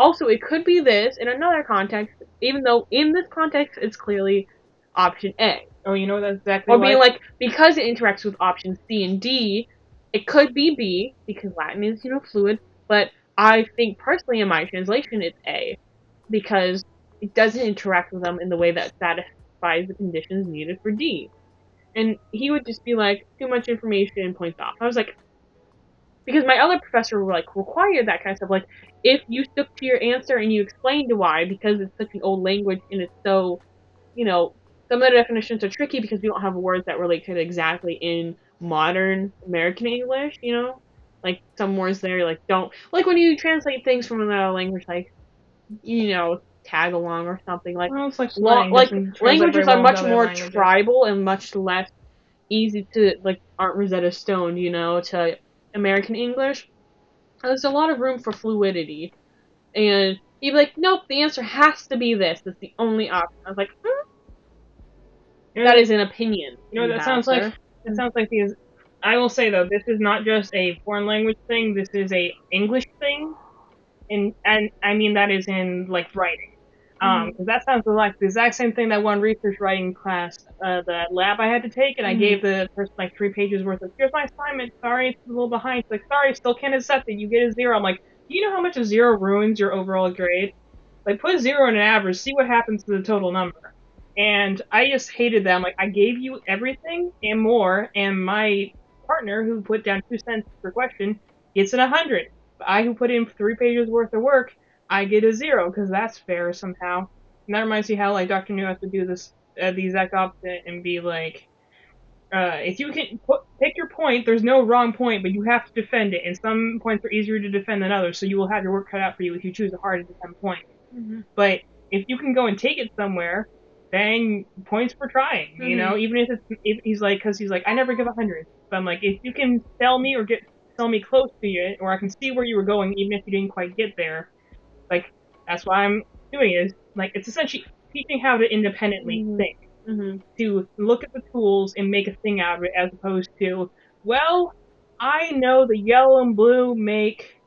also, it could be this in another context, even though in this context, it's clearly option A. Oh, that's exactly or being because it interacts with options C and D, it could be B, because Latin is, fluid, but I think personally in my translation, it's A, because it doesn't interact with them in the way that satisfies the conditions needed for D. And he would just be too much information, points off. I was like, because my other professor like required that kind of stuff. Like, if you stuck to your answer and you explained why, because it's such an old language and it's so, you know, some of the definitions are tricky because we don't have words that relate to it exactly in modern American English, you know? Like, some words there, like, don't, like when you translate things from another language, like, you know, tag along or something, like, Well, it's like slang. like, Doesn't translate languages very are well into much other more languages. tribal and much less easy to, like, aren't Rosetta Stone, you know, to American English. There's a lot of room for fluidity. And he'd be like, nope, the answer has to be this. That's the only option. I was like, that is an opinion. You know what that sounds like? That sounds like these. I will say though, this is not just a foreign language thing. This is a English thing, and I mean that is in like writing. Because that sounds like the exact same thing that one research writing class, the lab I had to take, and I gave the person like 3 pages worth of, here's my assignment, sorry, it's a little behind. It's like, sorry, still can't accept it, you get a 0. I'm like, do you know how much a 0 ruins your overall grade? Like, put a 0 in an average, see what happens to the total number. And I just hated that. I'm like, I gave you everything and more, and my partner, who put down 2 cents per question, gets an 100. But I, who put in 3 pages worth of work, I get a 0 because that's fair somehow. And that reminds me how like Dr. New has to do this the exact opposite and be like, if you can pick your point, there's no wrong point, but you have to defend it. And some points are easier to defend than others, so you will have your work cut out for you if you choose a hard to defend point. But if you can go and take it somewhere, then points for trying. You know, even if he's like, because he's like, I never give 100. But I'm like, if you can sell me or sell me close to it, or I can see where you were going, even if you didn't quite get there. Like, that's why I'm doing it. Is like, it's essentially teaching how to independently think, to look at the tools and make a thing out of it, as opposed to, well, I know the yellow and blue make,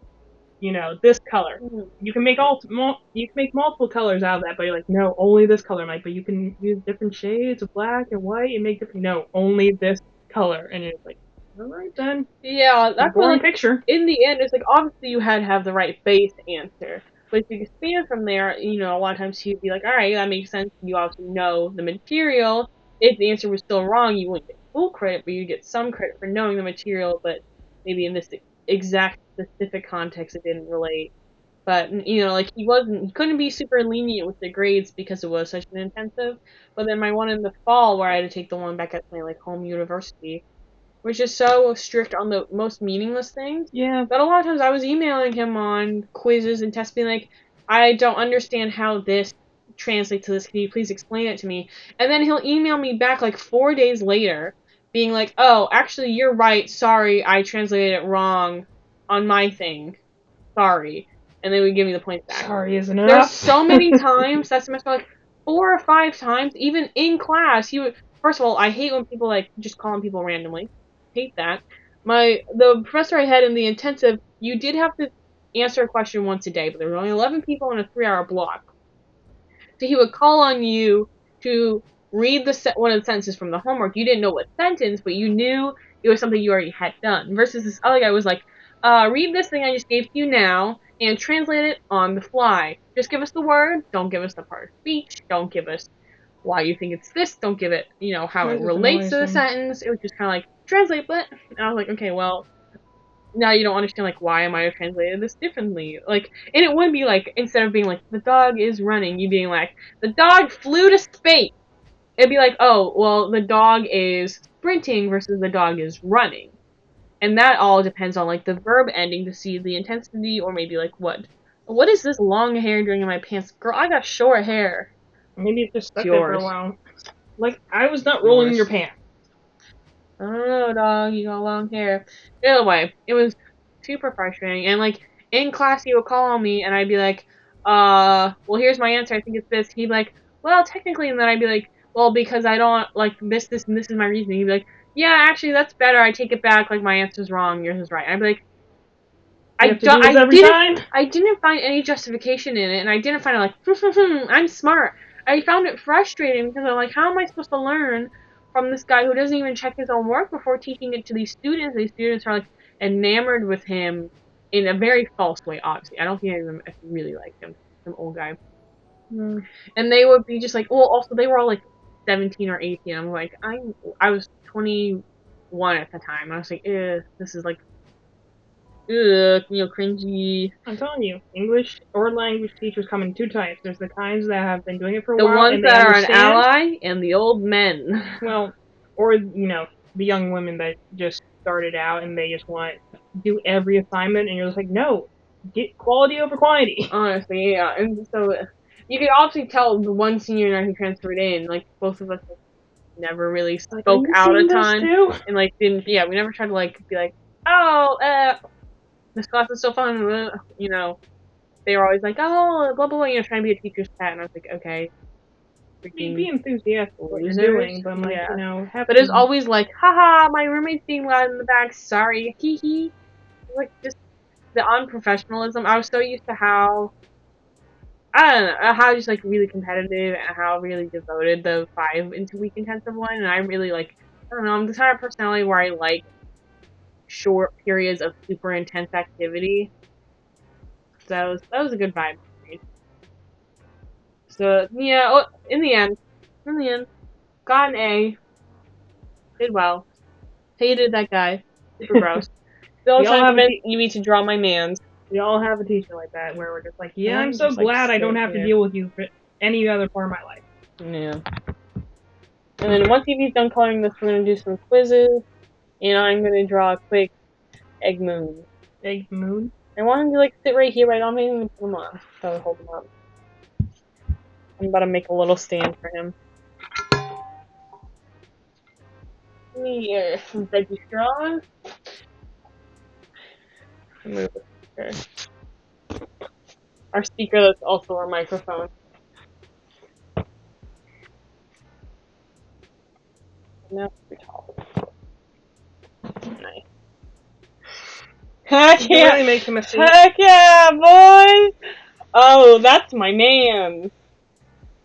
you know, this color. You can make you can make multiple colors out of that, but you're like, no, only this color, Mike. But you can use different shades of black and white and make different. No, only this color, and it's like, all right then. Yeah, that's a boring like, picture. In the end, it's like, obviously you had to have the right base answer. But if you expand from there, you know, a lot of times you'd be like, alright, that makes sense. You obviously know the material. If the answer was still wrong, you wouldn't get full credit, but you'd get some credit for knowing the material, but maybe in this exact specific context it didn't relate. But, you know, like, he couldn't be super lenient with the grades because it was such an intensive. But then my one in the fall, where I had to take the one back at my, like, home university, which is so strict on the most meaningless things. Yeah. But a lot of times I was emailing him on quizzes and tests being like, I don't understand how this translates to this. Can you please explain it to me? And then he'll email me back like 4 days later being like, oh, actually, you're right. Sorry, I translated it wrong on my thing. Sorry. And then we give me the points back. Sorry isn't enough. There's so many times that semester, like 4 or 5 times, even in class, he would. First of all, I hate when people like just calling people randomly. Hate that. The professor I had in the intensive, you did have to answer a question once a day, but there were only 11 people in a 3-hour block. So he would call on you to read one of the sentences from the homework. You didn't know what sentence, but you knew it was something you already had done. Versus this other guy was like, read this thing I just gave to you now and translate it on the fly. Just give us the word. Don't give us the part of speech. Don't give us why you think it's this. Don't give it, you know, how it relates to the sentence. It was just kind of like, translate, but. And I was like, okay, well, now you don't understand, like, why I might have translated this differently. Like, and it wouldn't be like, instead of being like, the dog is running, you being like, the dog flew to space. It'd be like, oh, well, the dog is sprinting versus the dog is running. And that all depends on, like, the verb ending to see the intensity, or maybe, like, what is this long hair doing in my pants? Girl, I got short hair. Maybe it just stuck there for a while. Like, I was not rolling in your pants. I don't know, dog, you got long hair. Either way, it was super frustrating. And, like, in class, he would call on me, and I'd be like, well, here's my answer, I think it's this. He'd be like, well, technically, and then I'd be like, well, because I don't, like, this, and this is my reasoning. He'd be like, yeah, actually, that's better, I take it back, like, my answer's wrong, yours is right. And I'd be like, I didn't find any justification in it, and I didn't find it like, I'm smart. I found it frustrating because I'm like, how am I supposed to learn from this guy who doesn't even check his own work before teaching it to these students? These students are like enamored with him in a very false way, obviously. I don't think any of them really like him, some old guy. And they would be just like, well, also they were all like 17 or 18. I'm like, I was 21 at the time. I was like, this is like ugh, cringy. I'm telling you, English or language teachers come in two types. There's the kinds that have been doing it for a The while ones and they that are understand. an ally and the old men. Well, or the young women that just started out and they just want to do every assignment, and you're just like, no, get quality over quantity. Honestly, yeah. And so you could obviously tell the one senior and I who transferred in, like both of us never really spoke out a ton. And like didn't we never tried to like be like, oh, this class is so fun, They were always like, oh, blah blah blah, trying to be a teacher's pet, and I was like, okay. Be enthusiastic what you're Losers. doing, but I'm like, But it's always like, haha, my roommate's being loud in the back, sorry, hee hee. Like, just the unprofessionalism. I was so used to how, I don't know, how just, like, really competitive and how really devoted the 5 into week intensive one, and I really, like, I don't know, I'm the type of personality where I like short periods of super intense activity. So, that was a good vibe. So, yeah, in the end, got an A. Did well. Hated that guy. Super gross. Still haven't. You need to draw my mans. We all have a teacher like that where we're just like, yeah, I'm so glad I don't have to deal with you for any other part of my life. Yeah. And then once Evie's done coloring this, we're gonna do some quizzes, and I'm gonna draw a quick Eggman. Eggman? I want him to like sit right here, right on me, and put him on. So hold him up. I'm about to make a little stand for him. Here, some veggie straws. Move it. Our speaker that's also our microphone. Now we talk. Nice. Heck yeah! Really make him a scene. Heck yeah, boys! Oh, that's my man.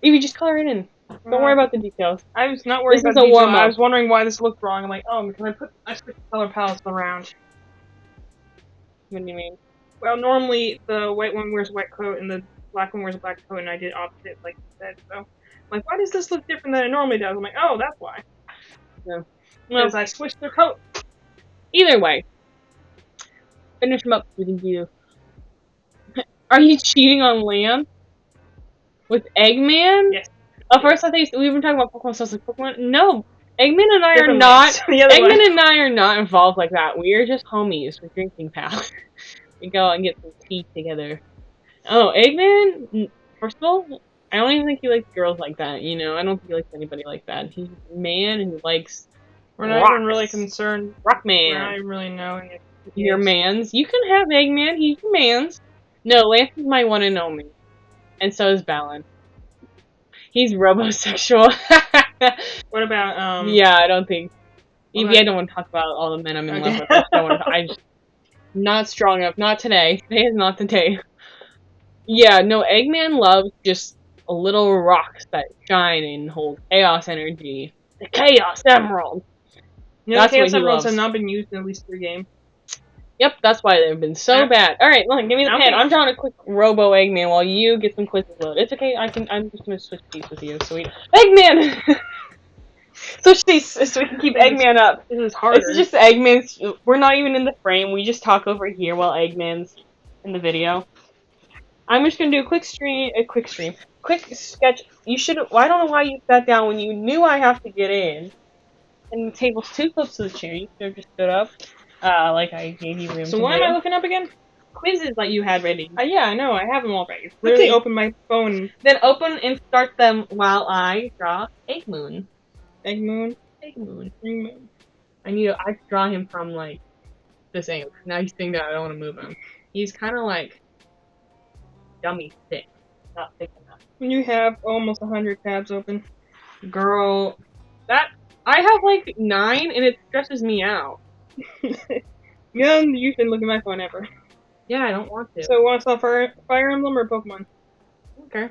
Evie, just color it in. Don't worry about the details. I was not worried about the details. I was wondering why this looked wrong. I'm like, oh, because I switched the color palettes around. What do you mean? Well, normally the white one wears a white coat and the black one wears a black coat, and I did opposite, like you said. So, I'm like, why does this look different than it normally does? I'm like, oh, that's why. Yeah. Because I switched their coat. Either way, finish them up with you. Are you cheating on Lamb? With Eggman? Yes. At first, I think we were talking about Pokemon, so I was like, Pokemon? No, Eggman and I are not. Eggman and I are not involved like that. We are just homies. We're drinking pals. We go and get some tea together. Oh, Eggman? First of all, I don't even think he likes girls like that. I don't think he likes anybody like that. He's a man and he likes. We're not even really concerned. Rockman. We're not even really knowing if your mans. You can have Eggman. He's your mans. No, Lance is my one and only. And so is Balin. He's robosexual. What about, Yeah, I don't think... Evie, I don't want to talk about all the men I'm in love with. I just... Not strong enough. Not today. Today is not the day. Yeah, no, Eggman loves just little rocks that shine and hold chaos energy. The Chaos Emerald! That's Chaos Emeralds have not been used in at least 3 games. Yep, that's why they've been so bad. Alright, look, give me the pen. I'm drawing a quick Robo Eggman while you get some quizzes loaded. It's okay, I'm just gonna switch these with you, sweet. Eggman! Switch these so we can keep Eggman up. This is harder. It's just Eggman's. We're not even in the frame, we just talk over here while Eggman's in the video. I'm just gonna do a quick sketch. You should. Well, I don't know why you sat down when you knew I have to get in. And the table's too close to the chair. You should have just stood up. Like I gave you room. So what am I looking up again? Quizzes that you had ready. Yeah, I know. I have them all ready. Literally open my phone. Then open and start them while I draw Eggman. Eggman. I draw him from like this angle. Now he's thinking that I don't want to move him. He's kind of like dummy thick, not thick enough. You have almost 100 tabs open. Girl, I have like 9 and it stresses me out. Yeah, you shouldn't look at my phone ever. Yeah, I don't want to. So, want to start Fire Emblem or Pokemon? Okay.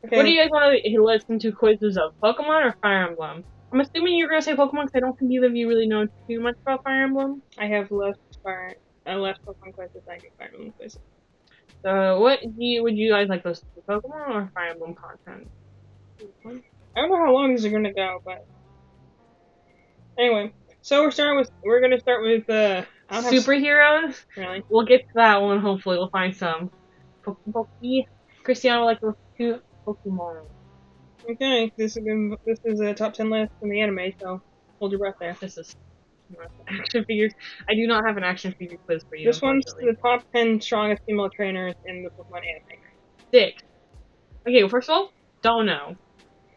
What do you guys want to listen to quizzes of? Pokemon or Fire Emblem? I'm assuming you're going to say Pokemon because I don't think either of you really know too much about Fire Emblem. I have less Pokemon quizzes than I do Fire Emblem quizzes. So, would you guys like listen to Pokemon or Fire Emblem content? I don't know how long these are going to go, but... Anyway, so we're gonna start with superheroes. Really? We'll get to that one. Hopefully, we'll find some. Cristiano would like to look to Pokemon. Okay, this is a top 10 list in the anime, so hold your breath there. This is action figures. I do not have an action figure quiz for you. This one's the top 10 strongest female trainers in the Pokemon anime. 6. Okay, well, first of all, don't know.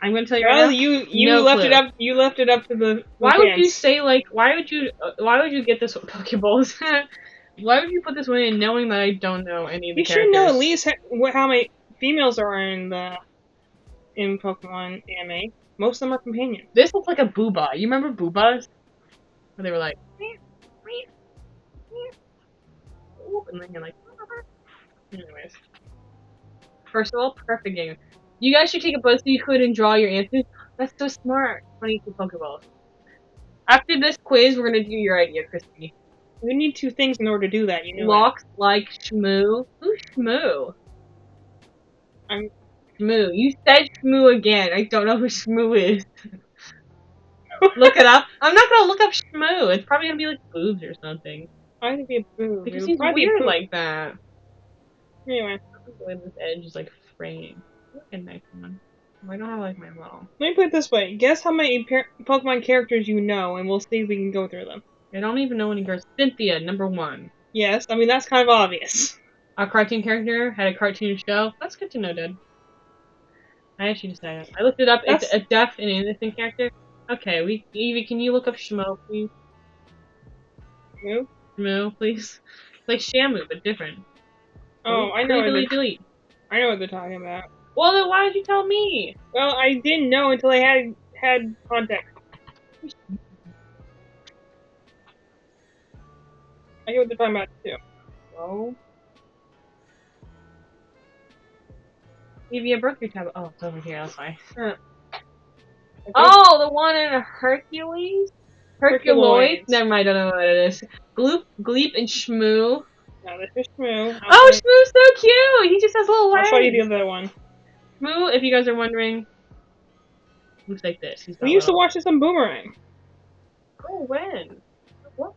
I'm gonna tell you. Well, right you no left clue. it up. You left it up to the. Why fans. would you say like? Why would you get this Pokeballs? Why would you put this one in knowing that I don't know any of the characters? You should know at least how many females are in Pokemon anime. Most of them are companions. This looks like a Booba. You remember Boobas? Where they were like, and then you're like, anyways. First of all, perfect game. You guys should take a BuzzFeed quiz and draw your answers. That's so smart. 22 Pokeballs. After this quiz, we're gonna do your idea, Christy. We need 2 things in order to do that. You know. Looks like Shmoo. Who's Shmoo? I'm Shmoo. You said Shmoo again. I don't know who Shmoo is. Look it up. I'm not gonna look up Shmoo. It's probably gonna be like boobs or something. Why would it be a boob? Because he's weird like that. Anyway. The way this edge is like fraying. Look at nice one. I don't have like my little. Let me put it this way. Guess how many Pokemon characters you know, and we'll see if we can go through them. I don't even know any girls. Cynthia, number 1. Yes, I mean, that's kind of obvious. A cartoon character, had a cartoon show. That's good to know, Dad. I actually decided. I looked it up. It's a deaf and innocent character. Okay, Evie, can you look up Shmoo, please? Shmoo, please. It's like Shamu, but different. Oh, I know. Delete. I know what they're talking about. Well, then why did you tell me? Well, I didn't know until I had context. I know what they're talking about too. Oh. Evie, I broke your tablet. Oh, it's over here. That's fine. Okay. Oh, the one in Hercules? Herculoids? Never mind, I don't know what it is. Gleep, and Shmoo. No, this is Shmoo. Oh, Shmoo's so cute! He just has little legs. I'll show you the other one. Shmoo, if you guys are wondering, looks like this. We used to watch this on Boomerang. Oh, when? What?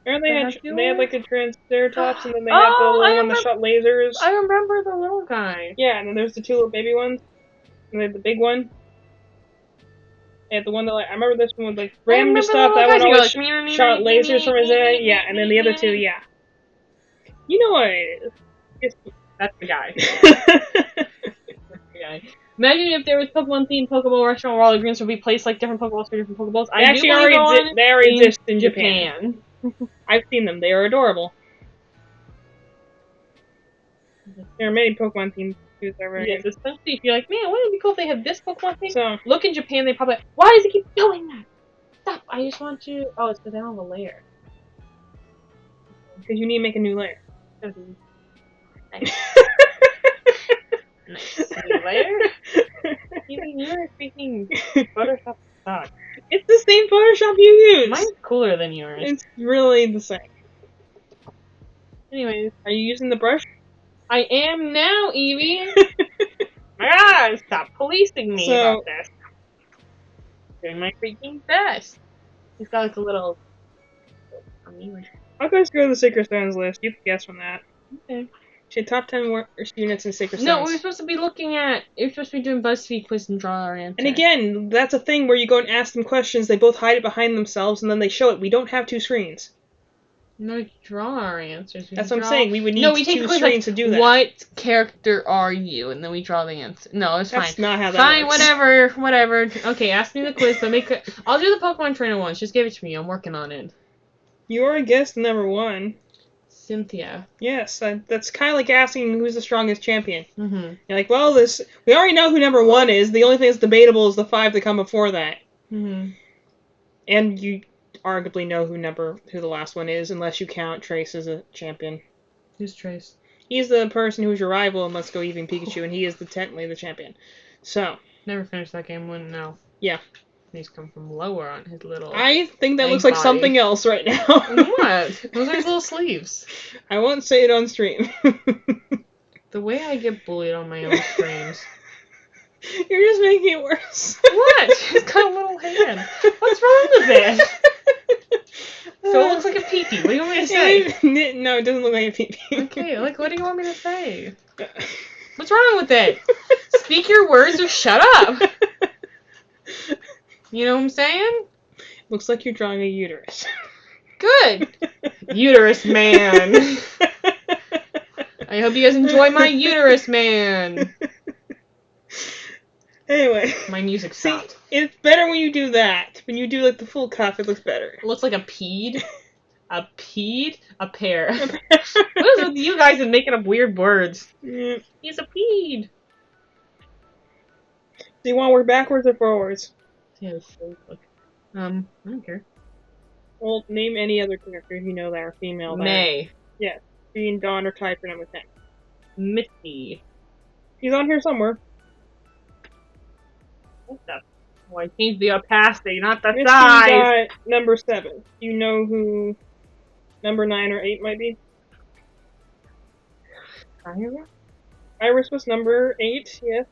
And they had like a Triceratops, and then they had the little one that shot lasers. I remember the little guy. Yeah, and then there's the 2 little baby ones, and they had the big one. They had the one that I remember this one with like random stuff. That one always shot lasers from his head. Yeah, and then the other 2, yeah. You know what it is. That's the guy. That's the guy. Imagine if there was Pokemon themed Pokeball restaurant where all the greens would be placed like different Pokeballs for different Pokeballs. They already exist in Japan. I've seen them. They are adorable. There are many Pokemon themed foods ever. Yes, especially if you're like, man, wouldn't it be cool if they had this Pokemon thing? So, look in Japan, they probably why does it keep doing that? Stop! I just want you. Oh, it's because they don't have a layer. Because you need to make a new layer. Nice. Nice. New layer? You're speaking Photoshop stock. It's the same Photoshop you use! Mine's cooler than yours. It's really the same. Anyways. Are you using the brush? I am now, Evie! My God, stop policing me about this. Doing my freaking best. He's got like a little... I'll go to the Sacred Stones list. You can guess from that. Okay. She had top 10 worst units in Sacred Stones. No, we're supposed to be looking at... You're supposed to be doing BuzzFeed quiz and draw our answer. And again, that's a thing where you go and ask them questions, they both hide it behind themselves, and then they show it. We don't have 2 screens. No, we draw our answers. That's what I'm saying. We would need 2 screens to do that. What character are you? And then we draw the answer. No, it's fine. That's not how that works. Fine, whatever. Okay, ask me the quiz, but I'll do the Pokemon Trainer once. Just give it to me. I'm working on it. You already guessed number 1. Cynthia. Yes, that's kind of like asking who's the strongest champion. Mm-hmm. You're like, well, we already know who number 1 is. The only thing that's debatable is the 5 that come before that. Mm-hmm. And you arguably know who the last one is, unless you count Trace as a champion. Who's Trace? He's the person who's your rival in Let's Go Eevee and Pikachu, and he is technically the champion. So. Never finished that game, wouldn't know. Yeah. He's come from lower on his little... I think that looks like something else right now. What? Those are his little sleeves. I won't say it on stream. The way I get bullied on my own streams. You're just making it worse. What? He's got a little hand. What's wrong with it? pee-pee. What do you want me to say? No, it doesn't look like a pee-pee. Okay, like, what do you want me to say? What's wrong with it? Speak your words or shut up. You know what I'm saying? Looks like you're drawing a uterus. Good. Uterus man. I hope you guys enjoy my uterus man. Anyway. My music stopped. See, it's better when you do that. When you do, like, the full cuff, it looks better. It looks like a peed. A peed? A pear. What is with you guys and making up weird words? Yeah. He's a peed. Do you want to work backwards or forwards? Yeah, I don't care. Well, name any other characters you know that are female. May. Yeah. Jean, Dawn, or Ty for number 10. Misty. She's on here somewhere. What the? Oh, I changed the opacity, not the Misty's size. got number 7. Do you know who number 9 or 8 might be? Iris was number 8, yes.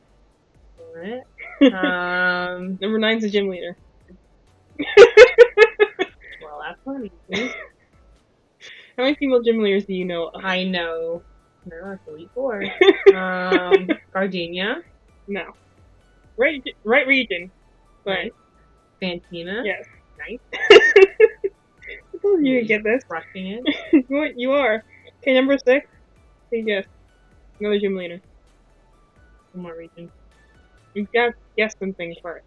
Alright. Number 9's the gym leader. Well, that's funny. How many female gym leaders do you know of? I know. No, that's Elite Four. Gardenia. No. Right region. But Fantina. yes. Nice. I told you to get this. Crushing it. You are. Okay, number 6. Say yes. Another gym leader. One more region. You've got to guess some things first.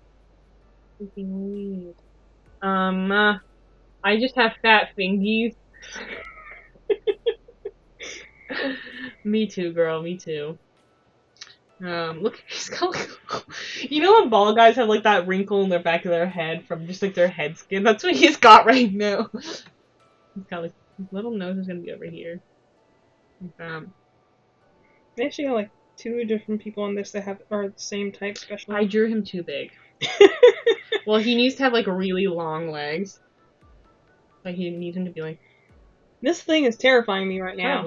I just have fat fingies. Me too, girl. Me too. Look, he's got like, you know when bald guys have like that wrinkle in the back of their head from just like their head skin? That's what he's got right now. He's got like his little nose is gonna be over here. They actually got like 2 different people on this that are the same type special. I drew him too big. Well, he needs to have like really long legs. Like he needs him to be like. This thing is terrifying me right now.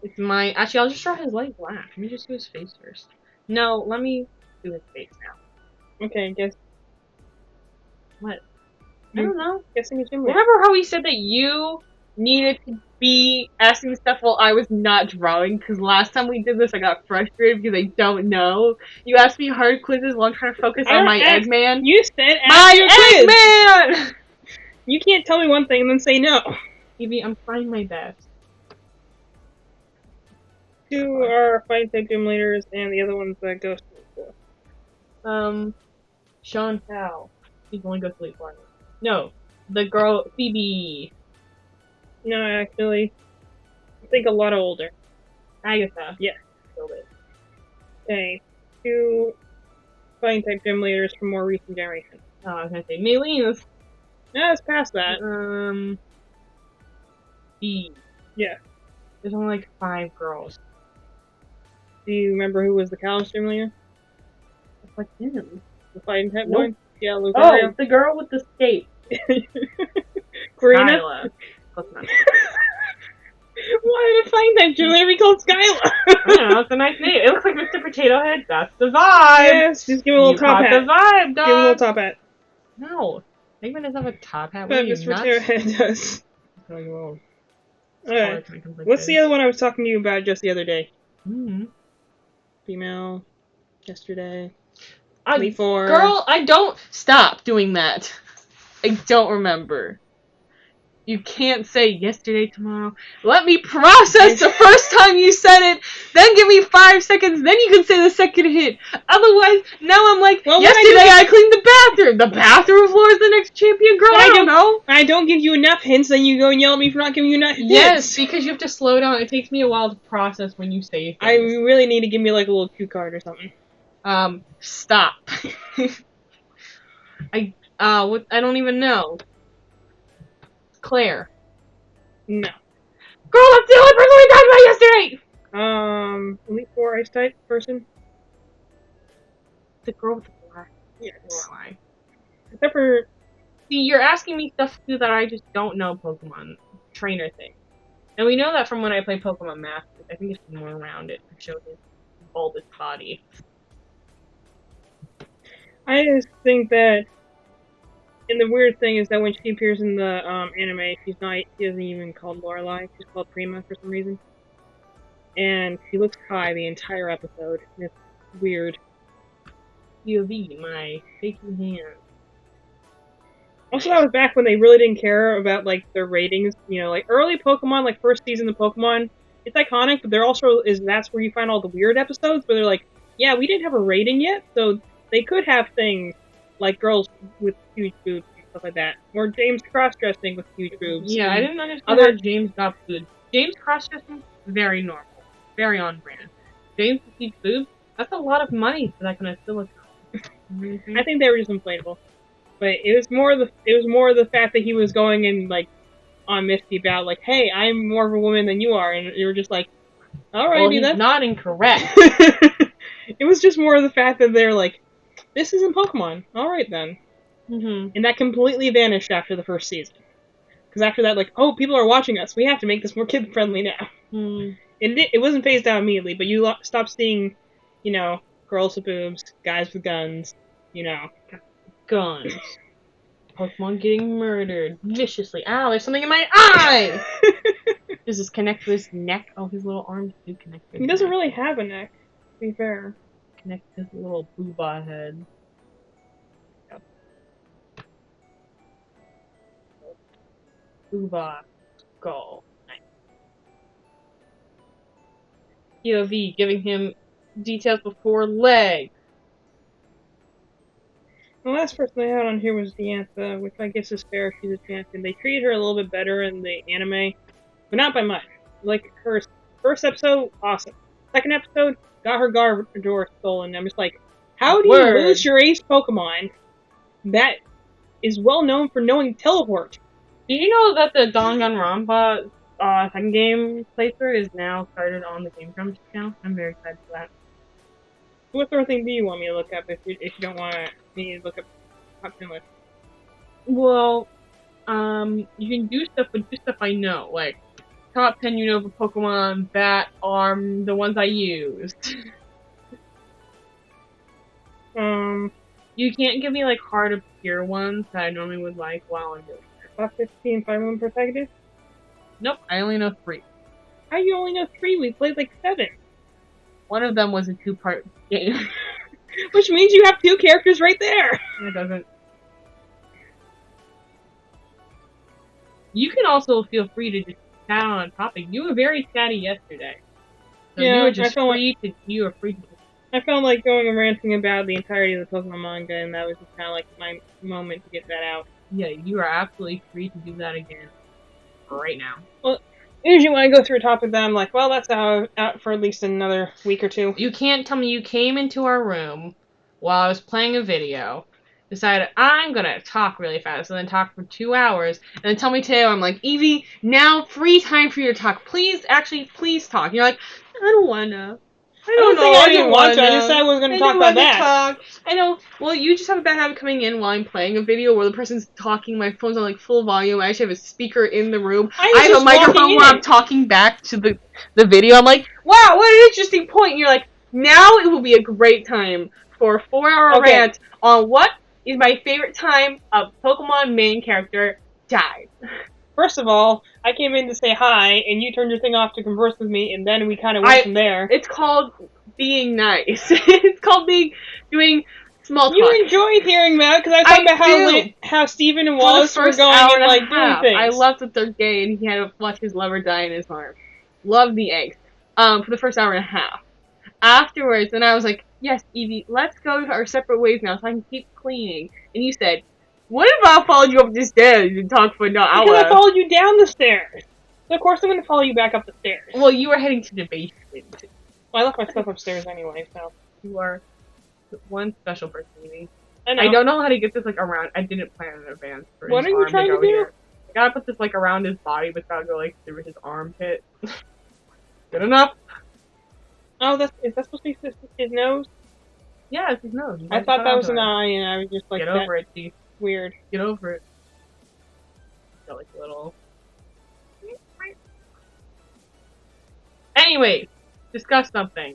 It's my... Actually, I'll just draw his leg black. Let me just do his face first. No, let me do his face now. Okay, guess. What? I don't know. Guessing a gym leader. Remember how we said that you needed to be asking stuff while I was not drawing? Because last time we did this, I got frustrated because I don't know. You asked me hard quizzes while I'm trying to focus on my Eggman. You said my Eggman! You can't tell me one thing and then say no. Evie, I'm trying my best. 2 are fighting type gym leaders, and the other one's the ghost. Chantal. She's only Ghost Elite 4. No, the girl Phoebe. No, actually, I think a lot older. Agatha. Yeah. Okay, 2 fighting type gym leaders from more recent generations. Oh, I was gonna say Maylene. No, it's past that. E. Yeah. There's only like 5 girls. Do you remember who was the college gym leader? It's like him. The fighting type Nope. one? Yeah, Luke. Oh, the girl with the skate. Karina? Skyla. Close enough. Why did the fighting type gym leader be called Skyla? I don't know, it's a nice name. It looks like Mr. Potato Head. That's the vibe. Yes, just give him a little top hat. The vibe, dog. Give him a little top hat. No. Eggman doesn't have a top hat. But Mr. Potato Head does. Alright. What's the other one I was talking to you about just the other day? Female. Yesterday. Before. Girl, I don't... Stop doing that. I don't remember. You can't say yesterday, tomorrow. Let me process the first time you said it, then give me 5 seconds, then you can say the second hit. Otherwise, now I'm like, well, yesterday I cleaned the bathroom. The bathroom floor is the next champion, girl. I don't know. I don't give you enough hints, then you go and yell at me for not giving you enough hints. Yes, because you have to slow down. It takes me a while to process when you say things. I really need to give me like a little cue card or something. Stop. I don't even know. Claire. No. Girl, that's the only person we talked about yesterday! Elite 4 ice type person? The girl with the black. Yes. Why? Except for... See, you're asking me stuff too that I just don't know Pokemon trainer thing. And we know that from when I play Pokemon Masters. I think it's more around it to show his bulbous body. I just think that And the weird thing is that when she appears in the anime, she isn't even called Lorelai. She's called Prima for some reason. And she looks high the entire episode. And it's weird. POV, my shaky hand. Also, that was back when they really didn't care about, like, their ratings. You know, like, early Pokemon, like, first season of Pokemon, it's iconic, but there also that's where you find all the weird episodes where they're like, yeah, we didn't have a rating yet, so they could have things like girls with huge boobs and stuff like that. Or James cross-dressing with huge boobs. Yeah, I didn't understand how James got boobs. James cross-dressing, very normal. Very on brand. James with huge boobs, that's a lot of money for that kind of silicone. I think they were just inflatable. But it was more the fact that he was going in, like, on Misty about, like, hey, I'm more of a woman than you are, and you were just like, alrighty, well, he's not incorrect. It was just more of the fact that they're like, this isn't Pokemon. Alright then. Mm-hmm. And that completely vanished after the first season. Because after that, like, oh, people are watching us. We have to make this more kid-friendly now. It wasn't phased out immediately, but you stopped seeing, you know, girls with boobs, guys with guns, you know. Guns. Pokemon getting murdered viciously. Ow, there's something in my eye! Does this connect to his neck? Oh, his little arms do connect to his He doesn't neck. really have a neck, to be fair. Connect to his little booba head. Yep. Booba skull. Nice. POV, giving him details before leg. The last person they had on here was Diantha, which I guess is fair. She's a champion. They treated her a little bit better in the anime, but not by much. Like, her first episode, awesome. Second episode, got her Gardor stolen. I'm just like, how do you lose your ace Pokemon that is well known for knowing teleport? Do you know that the Danganronpa second game playthrough is now started on the Game Grumps channel? I'm very excited for that. What sort of thing do you want me to look up if you don't want me to look up top 10 list? Well, you can do stuff, but do stuff I know, like top 10 Unova Pokemon that are the ones I used. You can't give me like hard obscure ones that I normally would like while I'm doing it. Top 15 Fire Emblem Protective? Nope, I only know 3. How do you only know 3? We played like 7. One of them was a 2-part game. Which means you have 2 characters right there! It doesn't. You can also feel free to just chat on a topic. You were very chatty yesterday. So yeah, you were just free to I felt like going and ranting about the entirety of the Pokemon manga, and that was just kind of like my moment to get that out. Yeah, you are absolutely free to do that again. Right now. Well, usually when I go through a topic that I'm like, well, that's out for at least another week or 2. You can't tell me you came into our room while I was playing a video, decided I'm gonna talk really fast, and then talk for 2 hours, and then tell me today I'm like, Evie, now free time for you to talk. Please talk. And you're like, I don't wanna. I didn't want to. I just said I was going to talk about that. I know. Well, you just have a bad habit coming in while I'm playing a video where the person's talking, my phone's on like full volume, I actually have a speaker in the room. I have a microphone where I'm talking back to the video. I'm like, wow, what an interesting point. And you're like, now it will be a great time for a 4-hour rant on what is my favorite time a Pokemon main character died. First of all, I came in to say hi, and you turned your thing off to converse with me, and then we kind of went from there. It's called being nice. It's called doing small talk. You enjoyed hearing that, because I talked about how Steven and Wallace were going and, like, doing things. I loved the third day, and he had to watch his lover die in his arms. Loved the eggs. For the first hour and a half. Afterwards, then I was like, yes, Evie, let's go our separate ways now, so I can keep cleaning. And you said, what if I followed you up the stairs and talked for an hour? Because I followed you down the stairs. So of course I'm going to follow you back up the stairs. Well, you were heading to the basement. Well, I left my stuff upstairs anyway, so. You are one special person, Evie. I know. I don't know how to get this, like, around. I didn't plan in advance for what his are you trying to do? Here. I gotta put this, like, around his body, but it's gotta go, like, through his armpit. Good enough? Oh, is that supposed to be his nose? Yeah, it's his nose. I thought that was an eye, and I was just like, get over it, Steve. Weird. Get over it. Got like a little. Anyway, discuss something.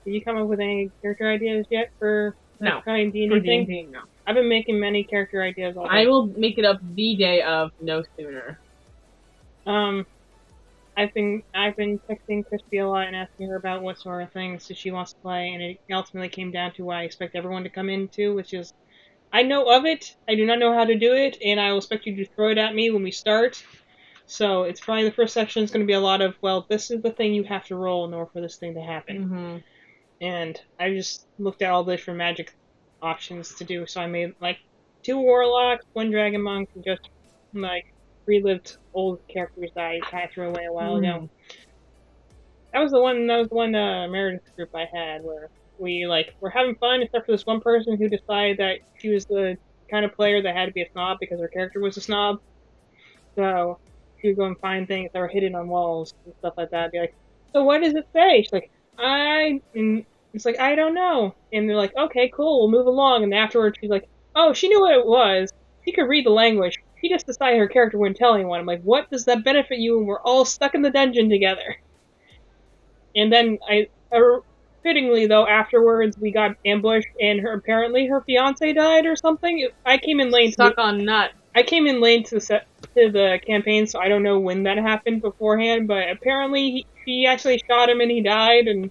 Did you come up with any character ideas yet for no D&D thing? No. I've been making many character ideas all day. I will make it up the day of, no sooner. I've been texting Crispy a lot and asking her about what sort of things she wants to play, and it ultimately came down to what I expect everyone to come into, which is, I know of it, I do not know how to do it, and I will expect you to throw it at me when we start. So it's probably the first section is going to be a lot of, well, this is the thing you have to roll in order for this thing to happen. Mm-hmm. And I just looked at all the different magic options to do, so I made, like, 2 warlocks, 1 dragon monk, and just, like, relived old characters that I kind of threw away a while ago. That was the one Meredith's group I had, where we, like, were having fun, except for this one person who decided that she was the kind of player that had to be a snob because her character was a snob. So she would go and find things that were hidden on walls and stuff like that. Be like, so what does it say? She's like, and it's like, I don't know. And they're like, okay, cool, we'll move along. And afterwards, she's like, oh, she knew what it was. She could read the language. She just decided her character wouldn't tell anyone. I'm like, what does that benefit you when we're all stuck in the dungeon together? And then fittingly though, afterwards we got ambushed, and apparently her fiance died or something. I came in late. Stuck on nut. I came in late to the campaign, so I don't know when that happened beforehand, but apparently he actually shot him and he died, and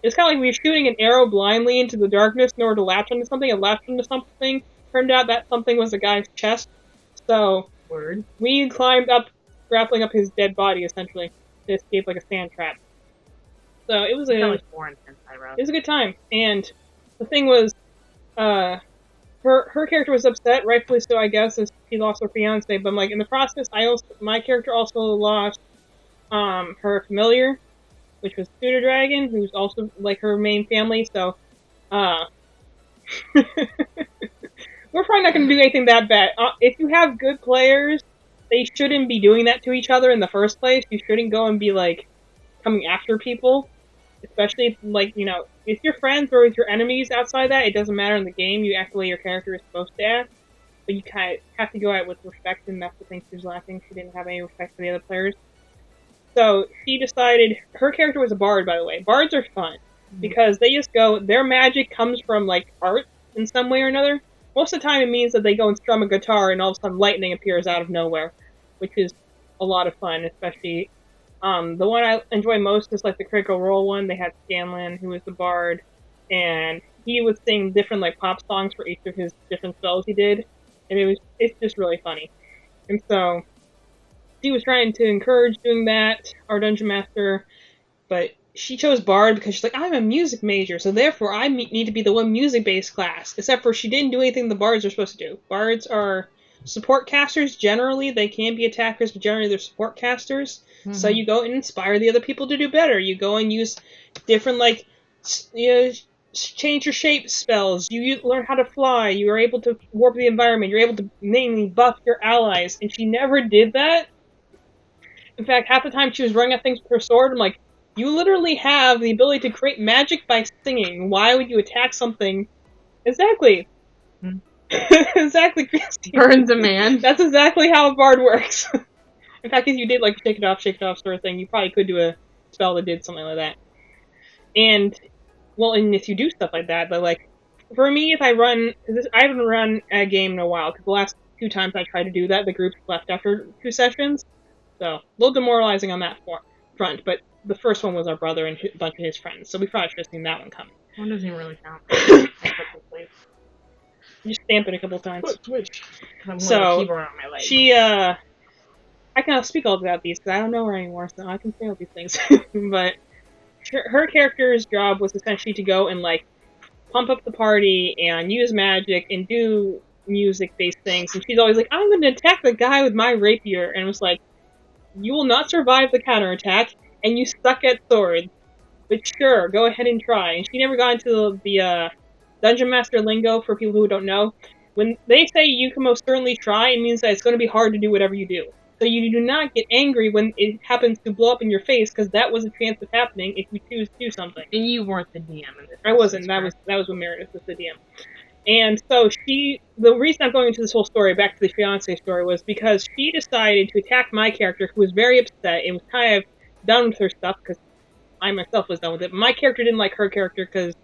it's kind of like we were shooting an arrow blindly into the darkness in order to latch onto something. It latched onto something. Turned out that something was a guy's chest. So we climbed up, grappling up his dead body, essentially, to escape like a sand trap. So it was more intense, it was a good time. And the thing was, her character was upset, rightfully so, I guess, as she lost her fiance. But like in the process, my character also lost her familiar, which was Pseudo Dragon, who's also like her main family. So we're probably not going to do anything that bad. If you have good players, they shouldn't be doing that to each other in the first place. You shouldn't go and be like coming after people. Especially, like, you know, if you're friends or with your enemies outside that, it doesn't matter in the game. You act the way your character is supposed to act. But you kind of have to go at it with respect, and that's the thing she was lacking. She didn't have any respect for the other players. So she decided, her character was a bard, by the way. Bards are fun, because they just go, their magic comes from, like, art in some way or another. Most of the time it means that they go and strum a guitar, and all of a sudden lightning appears out of nowhere, which is a lot of fun, especially... the one I enjoy most is like the Critical Role one. They had Scanlan, who was the bard, and he would sing different like pop songs for each of his different spells he did, and it's just really funny. And so she was trying to encourage doing that, our dungeon master, but she chose bard because she's like, I'm a music major, so therefore I need to be the one music-based class. Except for she didn't do anything the bards are supposed to do. Bards are support casters. Generally, they can be attackers, but generally they're support casters. Mm-hmm. So you go and inspire the other people to do better. You go and use different, like, change your shape spells. You learn how to fly. You are able to warp the environment. You're able to mainly buff your allies. And she never did that. In fact, half the time she was running at things with her sword. I'm like, you literally have the ability to create magic by singing. Why would you attack something? Exactly. Hmm. Exactly, Christy. Burns a man. That's exactly how a bard works. In fact, if you did like shake it off sort of thing, you probably could do a spell that did something like that. And, well, and if you do stuff like that, but like, for me, if I run, because I haven't run a game in a while, because the last 2 times I tried to do that, the group left after 2 sessions. So, a little demoralizing on that front, but the first one was our brother and a bunch of his friends, so we probably should have seen that one coming. One doesn't even really count. Just stamp it a couple times. Twitch. So, she, I cannot speak all about these because I don't know her anymore, so I can say all these things. But her character's job was essentially to go and, like, pump up the party and use magic and do music-based things. And she's always like, I'm going to attack the guy with my rapier. And it was like, you will not survive the counterattack, and you suck at swords. But sure, go ahead and try. And she never got into the Dungeon Master lingo for people who don't know. When they say you can most certainly try, it means that it's going to be hard to do whatever you do. So you do not get angry when it happens to blow up in your face, because that was a chance of happening if you choose to do something. And you weren't the DM in this. I wasn't. That was when Meredith was the DM. And so the reason I'm going into this whole story, back to the fiancé story, was because she decided to attack my character, who was very upset and was kind of done with her stuff, because I myself was done with it. But my character didn't like her character, because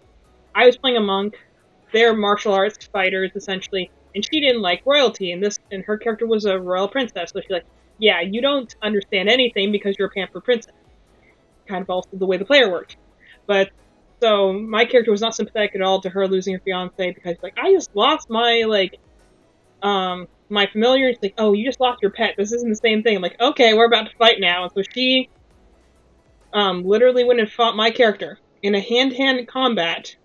I was playing a monk, they're martial arts fighters, essentially, and she didn't like royalty, and her character was a royal princess, so she's like, yeah, you don't understand anything because you're a pampered princess. Kind of also the way the player worked. But, so, my character was not sympathetic at all to her losing her fiance, because, like, I just lost my, like, my familiar. It's like, oh, you just lost your pet, this isn't the same thing. I'm like, okay, we're about to fight now. And so she, literally went and fought my character in a hand-to-hand combat.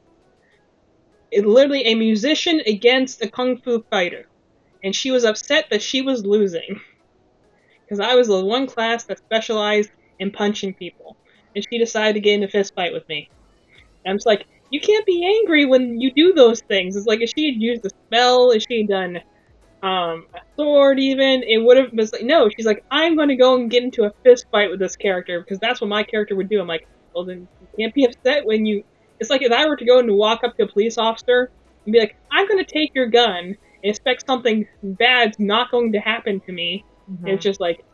It literally a musician against a kung fu fighter. And she was upset that she was losing. Because I was the one class that specialized in punching people. And she decided to get in a fist fight with me. And I'm just like, you can't be angry when you do those things. It's like, if she had used a spell, if she had done a sword even, it would have been like, no, she's like, I'm going to go and get into a fist fight with this character, because that's what my character would do. I'm like, well, then you can't be upset when you... It's like if I were to go and walk up to a police officer and be like, I'm going to take your gun, and expect something bad's not going to happen to me. Mm-hmm. It's just like,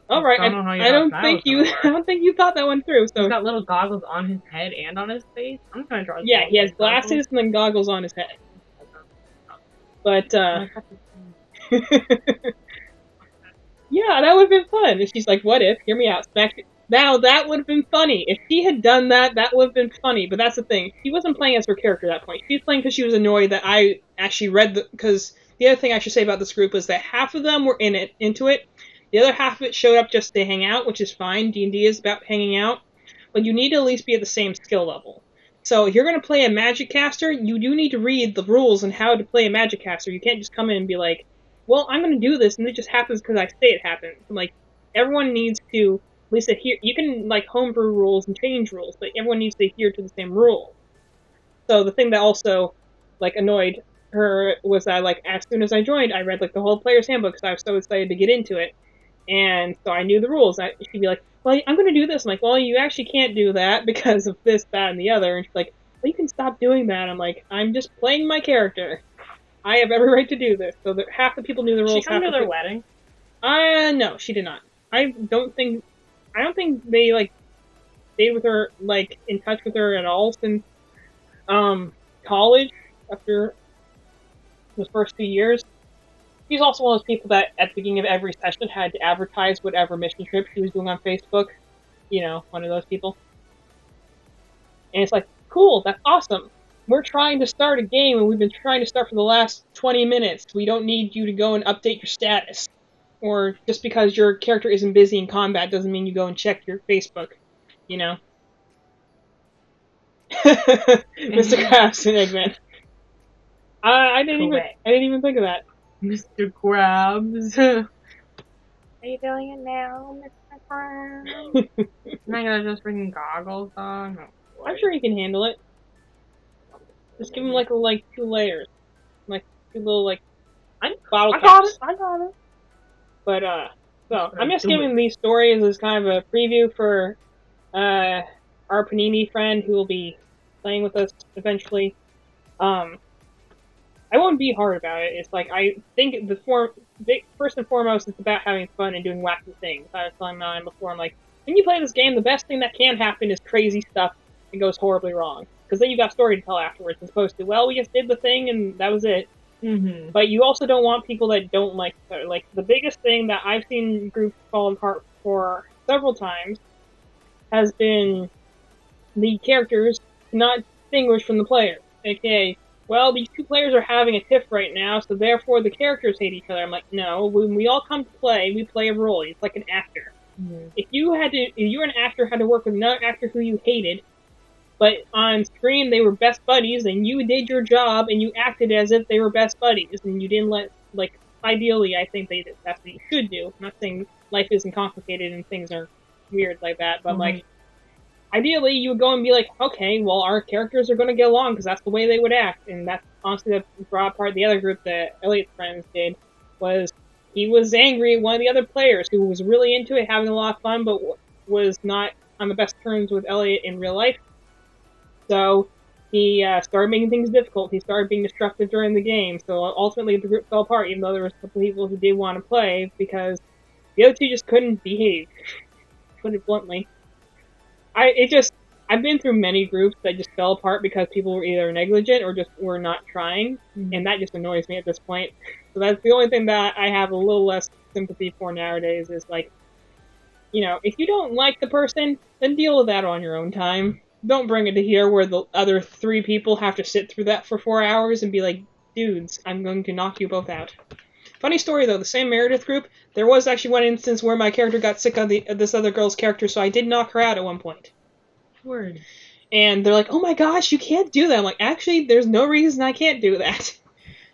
alright, I don't think you thought that one through. So he's got little goggles on his head and on his face. I'm trying to draw. Yeah, he has glasses and then goggles on his head. But, yeah, that would have been fun. And she's like, what if? Hear me out. Now, that would have been funny. If she had done that, that would have been funny. But that's the thing. She wasn't playing as her character at that point. She was playing because she was annoyed that I actually read because the other thing I should say about this group was that half of them were into it. The other half of it showed up just to hang out, which is fine. D&D is about hanging out. But you need to at least be at the same skill level. So if you're going to play a magic caster, you do need to read the rules on how to play a magic caster. You can't just come in and be like, well, I'm going to do this, and it just happens because I say it happens. And, like, everyone needs to at least adhere. You can, like, homebrew rules and change rules, but everyone needs to adhere to the same rules. So the thing that also, like, annoyed her was that, like, as soon as I joined, I read, like, the whole player's handbook because I was so excited to get into it. And so I knew the rules. She'd be like, well, I'm going to do this. I'm like, well, you actually can't do that because of this, that, and the other. And she's like, well, you can stop doing that. I'm like, I'm just playing my character. I have every right to do this. So that half the people knew the rules. Did she come to their wedding? No, she did not. I don't think they, like, stayed with her, like, in touch with her at all since, college, after those first 2 years. She's also one of those people that at the beginning of every session had to advertise whatever mission trip she was doing on Facebook. You know, one of those people. And it's like, cool, that's awesome. We're trying to start a game, and we've been trying to start for the last 20 minutes. We don't need you to go and update your status. Or just because your character isn't busy in combat doesn't mean you go and check your Facebook. You know? Mr. Krabs and Eggman. I didn't even think of that. Mr. Krabs. Are you doing it now, Mr. Krabs? Am I gonna just bring goggles on? Oh, I'm sure you can handle it. Just give him like 2 layers, like 2 little bottle caps. I got it. But so I'm just giving these stories as kind of a preview for our Panini friend who will be playing with us eventually. I won't be hard about it. It's like, I think first and foremost, it's about having fun and doing wacky things. I was telling Ryan before, I'm like, when you play this game, the best thing that can happen is crazy stuff that goes horribly wrong. Because then you got a story to tell afterwards, as opposed to, well, we just did the thing and that was it. Mm-hmm. But you also don't want people that don't like each other. Like, the biggest thing that I've seen groups fall apart for several times has been the characters not distinguished from the players. AKA, well, these 2 players are having a tiff right now, so therefore the characters hate each other. I'm like, no, when we all come to play, we play a role. It's like an actor. Mm-hmm. If you were an actor, had to work with another actor who you hated, but on screen they were best buddies, and you did your job, and you acted as if they were best buddies, and you didn't ideally, I think that's what you should do. I'm not saying life isn't complicated and things are weird like that, but, mm-hmm. Ideally, you would go and be like, okay, well, our characters are going to get along because that's the way they would act. And that's honestly the broad part of the other group that Elliot's friends did, was he was angry at one of the other players who was really into it, having a lot of fun, but was not on the best terms with Elliot in real life. So he started making things difficult. He started being destructive during the game. So ultimately, the group fell apart, even though there was a couple people who did want to play, because the other 2 just couldn't behave, to put it bluntly. I've been through many groups that just fell apart because people were either negligent or just were not trying, and that just annoys me at this point. So that's the only thing that I have a little less sympathy for nowadays is like, if you don't like the person, then deal with that on your own time. Don't bring it to here where the other 3 people have to sit through that for 4 hours and be like, dudes, I'm going to knock you both out. Funny story though, the same Meredith group, there was actually one instance where my character got sick of this other girl's character, so I did knock her out at one point. Word. And they're like, oh my gosh, you can't do that. I'm like, actually, there's no reason I can't do that.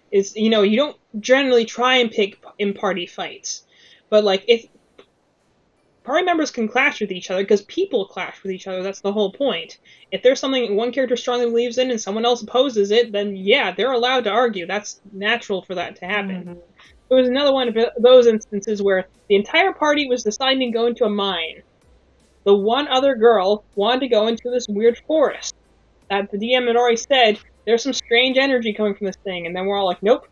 It's, you don't generally try and pick in party fights. But, like, if party members can clash with each other, because people clash with each other, that's the whole point. If there's something one character strongly believes in and someone else opposes it, then yeah, they're allowed to argue. That's natural for that to happen. Mm-hmm. There was another one of those instances where the entire party was deciding to go into a mine. The one other girl wanted to go into this weird forest that the DM had already said, there's some strange energy coming from this thing, and then we're all like, nope,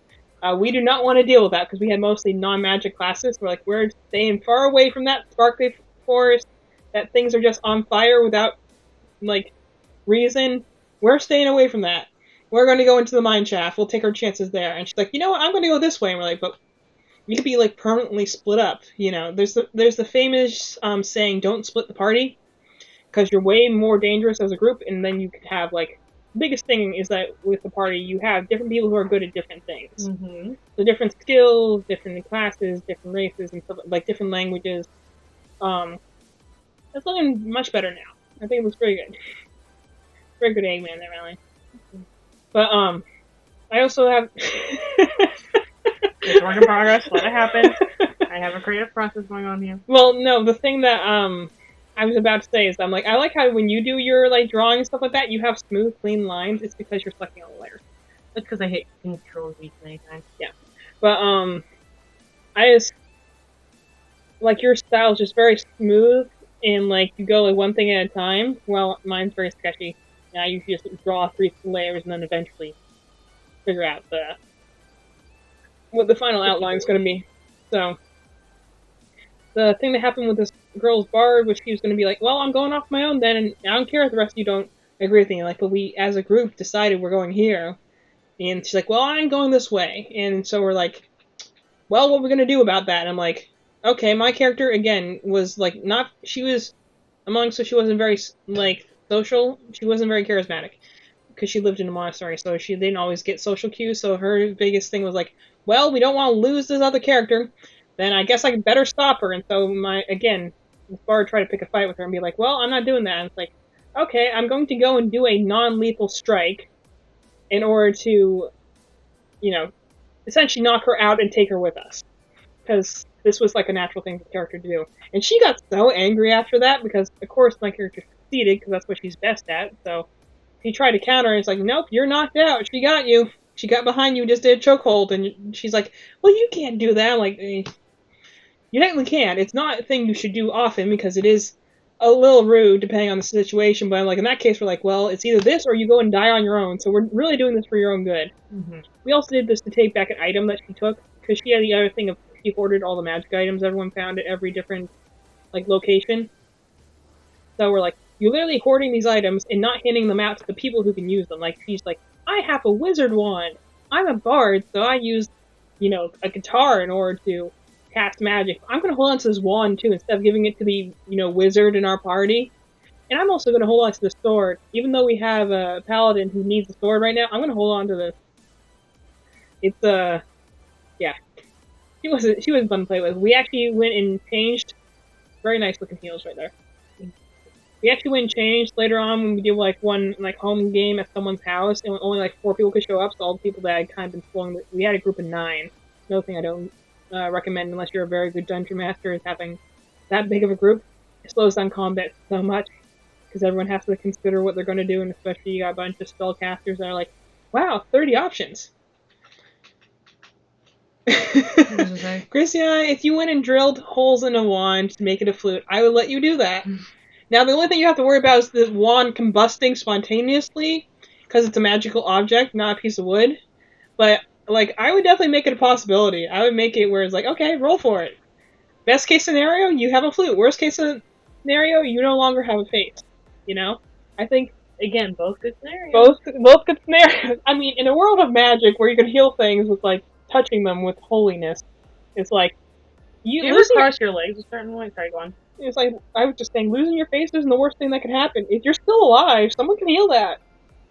we do not want to deal with that, because we had mostly non-magic classes. We're like, we're staying far away from that sparkly forest, that things are just on fire without, like, reason. We're staying away from that. We're going to go into the mine shaft. We'll take our chances there. And she's like, you know what, I'm going to go this way. And we're like, but you could be, like, permanently split up. There's the famous saying, don't split the party, because you're way more dangerous as a group, and then you could have, like, the biggest thing is that with the party, you have different people who are good at different things. Mm-hmm. So different skills, different classes, different races, and stuff, like, different languages. It's looking much better now. I think it looks pretty good. Very good Eggman there, Melanie. But, I also have... It's a work in progress. Let it happen. I have a creative process going on here. Well, no, the thing that I was about to say is I'm like, I like how when you do your like drawing and stuff like that, you have smooth, clean lines. It's because you're selecting all the layers. That's because I hit Control V many times. Yeah, but I just like your style is just very smooth and like you go like one thing at a time. Well, mine's very sketchy. Now you just draw 3 layers and then eventually figure out what the final outline is going to be. So, the thing that happened with this girl's bard was she was going to be like, well, I'm going off my own then, and I don't care if the rest of you don't agree with me. Like, but we, as a group, decided we're going here. And she's like, well, I'm going this way. And so we're like, well, what are we going to do about that? And I'm like, okay, my character, again, was, like, she was among, so she wasn't very, like, social. She wasn't very charismatic. Because she lived in a monastery, so she didn't always get social cues, so her biggest thing was like, well, we don't want to lose this other character, then I guess I better stop her. And so this bard tried to pick a fight with her and be like, well, I'm not doing that. And it's like, okay, I'm going to go and do a non-lethal strike in order to, essentially knock her out and take her with us. Because this was like a natural thing for the character to do. And she got so angry after that, because of course my character succeeded, because that's what she's best at, so he tried to counter, and it's like, nope, you're knocked out. She got you. She got behind you, just did a chokehold, and she's like, well, you can't do that. I'm like, you technically can. It's not a thing you should do often, because it is a little rude, depending on the situation, but like, in that case, we're like, well, it's either this, or you go and die on your own, so we're really doing this for your own good. Mm-hmm. We also did this to take back an item that she took, because she had the other thing of, she hoarded all the magic items everyone found at every different, like, location. So we're like, you're literally hoarding these items and not handing them out to the people who can use them. Like, she's like, I have a wizard wand. I'm a bard, so I use, a guitar in order to cast magic. I'm going to hold on to this wand, too, instead of giving it to the, wizard in our party. And I'm also going to hold on to the sword. Even though we have a paladin who needs a sword right now, I'm going to hold on to this. It's, yeah. She was fun to play with. We actually went and changed. Very nice looking heels right there. We actually went and changed later on when we did like one like home game at someone's house, and only like 4 people could show up. So all the people that had kind of been flowing, we had a group of 9. Another thing I don't recommend unless you're a very good dungeon master is having that big of a group. It slows down combat so much because everyone has to consider what they're going to do, and especially you got a bunch of spellcasters that are like, "Wow, 30 options." Christian, if you went and drilled holes in a wand to make it a flute, I would let you do that. Now, the only thing you have to worry about is the wand combusting spontaneously, because it's a magical object, not a piece of wood. But, like, I would definitely make it a possibility. I would make it where it's like, okay, roll for it. Best case scenario, you have a flute. Worst case scenario, you no longer have a face. I think, again, both good scenarios. Both good scenarios. I mean, in a world of magic where you can heal things with, like, touching them with holiness, it's like, Do you ever cross your legs a certain way? Sorry, go on. It's like, I was just saying, losing your face isn't the worst thing that could happen. If you're still alive, someone can heal that.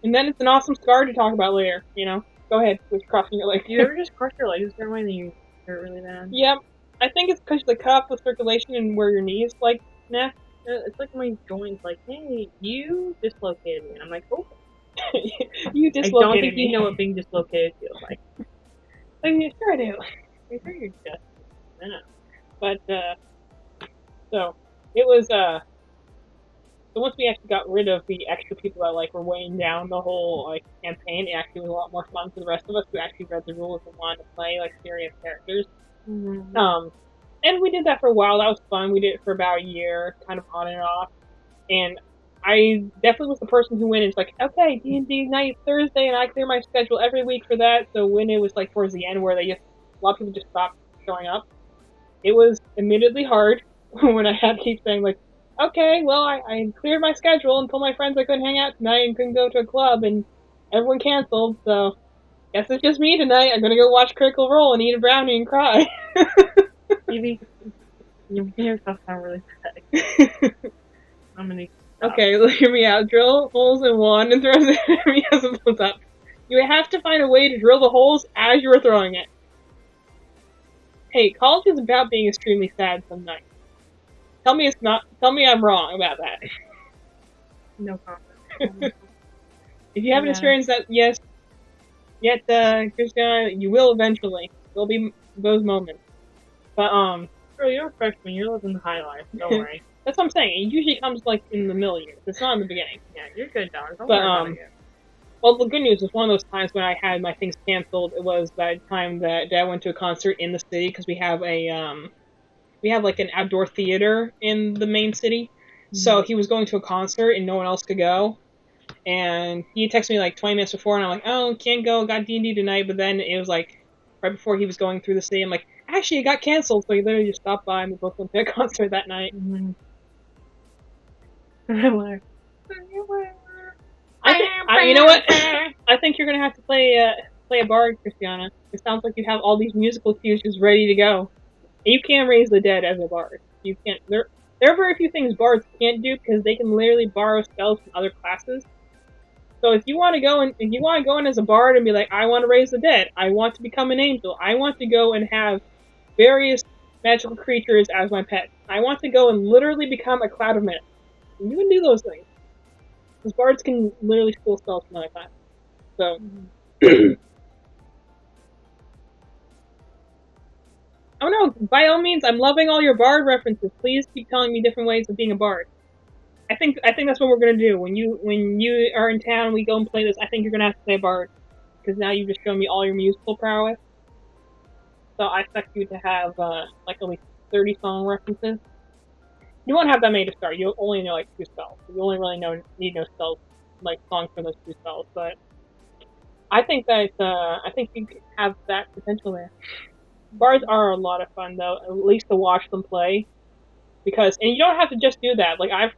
And then it's an awesome scar to talk about later, you know? Go ahead with crossing your legs. Do you ever just cross your legs a certain way and you hurt really bad? Yep. I think it's because they cut off the circulation and where your knees, like, nah. It's like my joints, like, hey, you dislocated me. And I'm like, oh. You dislocated I don't think you know what being dislocated feels like. I mean, sure I do. I'm sure you're just. I know. But, so, it was, so once we actually got rid of the extra people that, like, were weighing down the whole, like, campaign, it actually was a lot more fun for the rest of us who actually read the rules and wanted to play, like, serious characters. Mm-hmm. And we did that for a while. That was fun. We did it for about a year, kind of on and off. And I definitely was the person who went and was like, okay, D&D night Thursday, and I clear my schedule every week for that. So when it was, like, towards the end where a lot of people just stopped showing up, it was admittedly hard when I had to keep saying, like, okay, well, I cleared my schedule and told my friends I couldn't hang out tonight and couldn't go to a club, and everyone canceled, so guess it's just me tonight. I'm gonna go watch Critical Role and eat a brownie and cry. Maybe you make yourself sound really pathetic. I'm gonna stop. Okay, hear me out. Drill holes in one and throw the enemy as it blows up. You have to find a way to drill the holes as you are throwing it. Hey, college is about being extremely sad some nights. Tell me it's not. Tell me I'm wrong about that. No comment. If you haven't experienced that yet, Christiana, you will eventually. There'll be those moments. But Girl, you're a freshman. You're living the high life. Don't worry. That's what I'm saying. It usually comes like in the middle years. It's not in the beginning. Yeah, you're good, Don. Don't worry about it. Well, the good news is one of those times when I had my things canceled. It was that time that Dad went to a concert in the city because we have like an outdoor theater in the main city. Mm-hmm. So he was going to a concert and no one else could go. And he texted me like 20 minutes before, and I'm like, oh, can't go, got D&D tonight. But then it was like right before he was going through the city. I'm like, actually, it got canceled. So he literally just stopped by and we both went to a concert that night. Mm-hmm. You know what? I think you're gonna have to play a bard, Christiana. It sounds like you have all these musical cues just ready to go. And you can raise the dead as a bard. You can't. There are very few things bards can't do because they can literally borrow spells from other classes. So if you want to go in as a bard and be like, I want to raise the dead, I want to become an angel, I want to go and have various magical creatures as my pet, I want to go and literally become a cloud of mist. You can do those things. Because bards can literally steal spells from other classes. So, oh no, by all means, I'm loving all your bard references. Please keep telling me different ways of being a bard. I think that's what we're gonna do. When you are in town, we go and play this. I think you're gonna have to play a bard, because now you've just shown me all your musical prowess. So I expect you to have like at least 30 song references. You won't have that many to start. You'll only know like 2 spells. You only really need no spells like songs for those 2 spells. But I think that I think you have that potential there. Bards are a lot of fun though, at least to watch them play. And you don't have to just do that. Like I've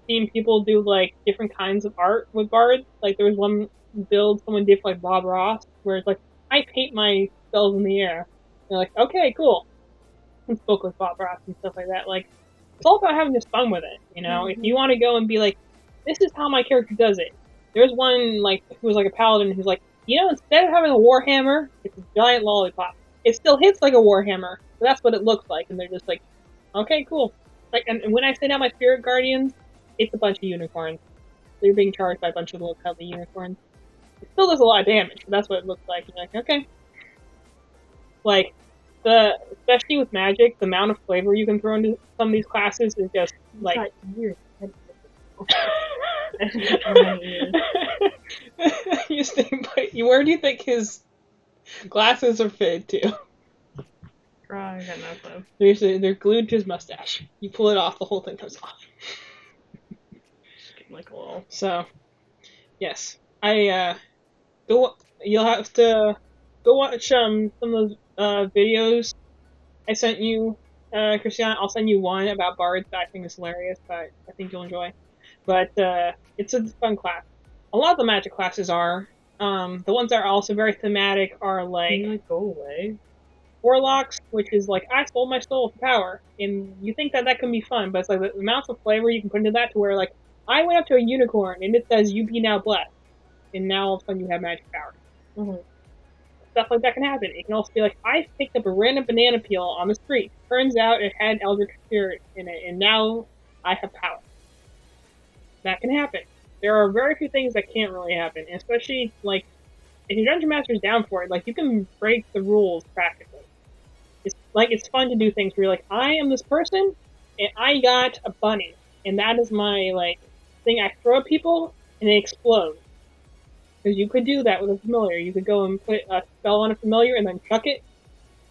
seen people do like different kinds of art with bards. Like there was one build someone did for like Bob Ross, where it's like I paint my spells in the air. And they're like, okay, cool. And spoke with Bob Ross and stuff like that. Like it's all about having just fun with it. You know, if you want to go and be like, this is how my character does it. There's one like who was like a paladin who's like, you know, instead of having a warhammer, it's a giant lollipop. It still hits like a warhammer, but that's what it looks like. And they're just like, okay, cool. Like, and when I send out my spirit guardians, it's a bunch of unicorns. They're being charged by a bunch of little cuddly unicorns. It still does a lot of damage, but that's what it looks like. You're like, okay. Like, especially with magic, the amount of flavor you can throw into some of these classes is just, like... weird. Where do you think his glasses are fitted to? I got no clue. They're glued to his mustache. You pull it off, the whole thing comes off. Like a little. So, yes, you'll have to go watch some of those videos I sent you, Christiana. I'll send you one about bards that I think is hilarious, that I think you'll enjoy. But it's a fun class. A lot of the magic classes are. The ones that are also very thematic are like... Can you go away? Warlocks, which is like, I stole my soul of power. And you think that can be fun, but it's like the amounts of flavor you can put into that to where, like, I went up to a unicorn and it says, you be now blessed. And now all of a sudden you have magic power. Mm-hmm. Stuff like that can happen. It can also be like, I picked up a random banana peel on the street. Turns out it had Eldritch Spirit in it, and now I have power. That can happen. There are very few things that can't really happen, especially, like, if your Dungeon Master's down for it, like, you can break the rules practically. It's fun to do things where you're like, I am this person, and I got a bunny, and that is my, like, thing I throw at people, and they explode. Because you could do that with a familiar. You could go and put a spell on a familiar and then chuck it,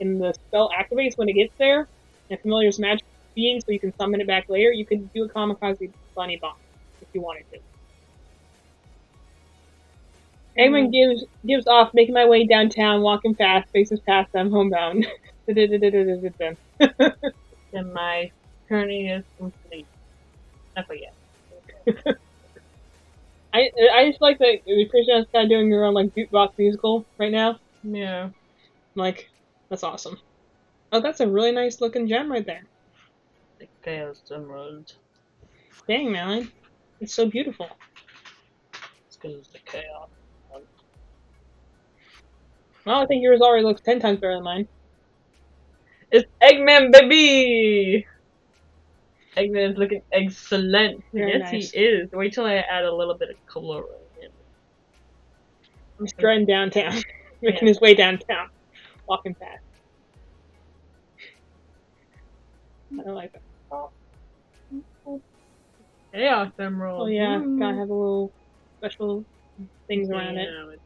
and the spell activates when it gets there, and familiar's magic being, so you can summon it back later. You could do a kamikaze bunny bomb, if you wanted to. Eggman gives off, making my way downtown, walking fast, faces past them, homebound. Then my journey is complete. Not quite yet. I just like that the Christian's kind of doing your own, like, jukebox musical right now. Yeah. Like, that's awesome. Oh, that's a really nice looking gem right there. The Chaos Emerald. Dang, man. It's so beautiful. It's because it's the Chaos. Well, I think yours already looks 10 times better than mine. It's Eggman, baby! Eggman is looking excellent. Very yes, nice. He is. Wait till I add a little bit of color in. He's strutting downtown. Making his way downtown. Walking fast. I don't like that. Oh. Chaos Emerald. Oh, yeah. Gotta have a little special things around it.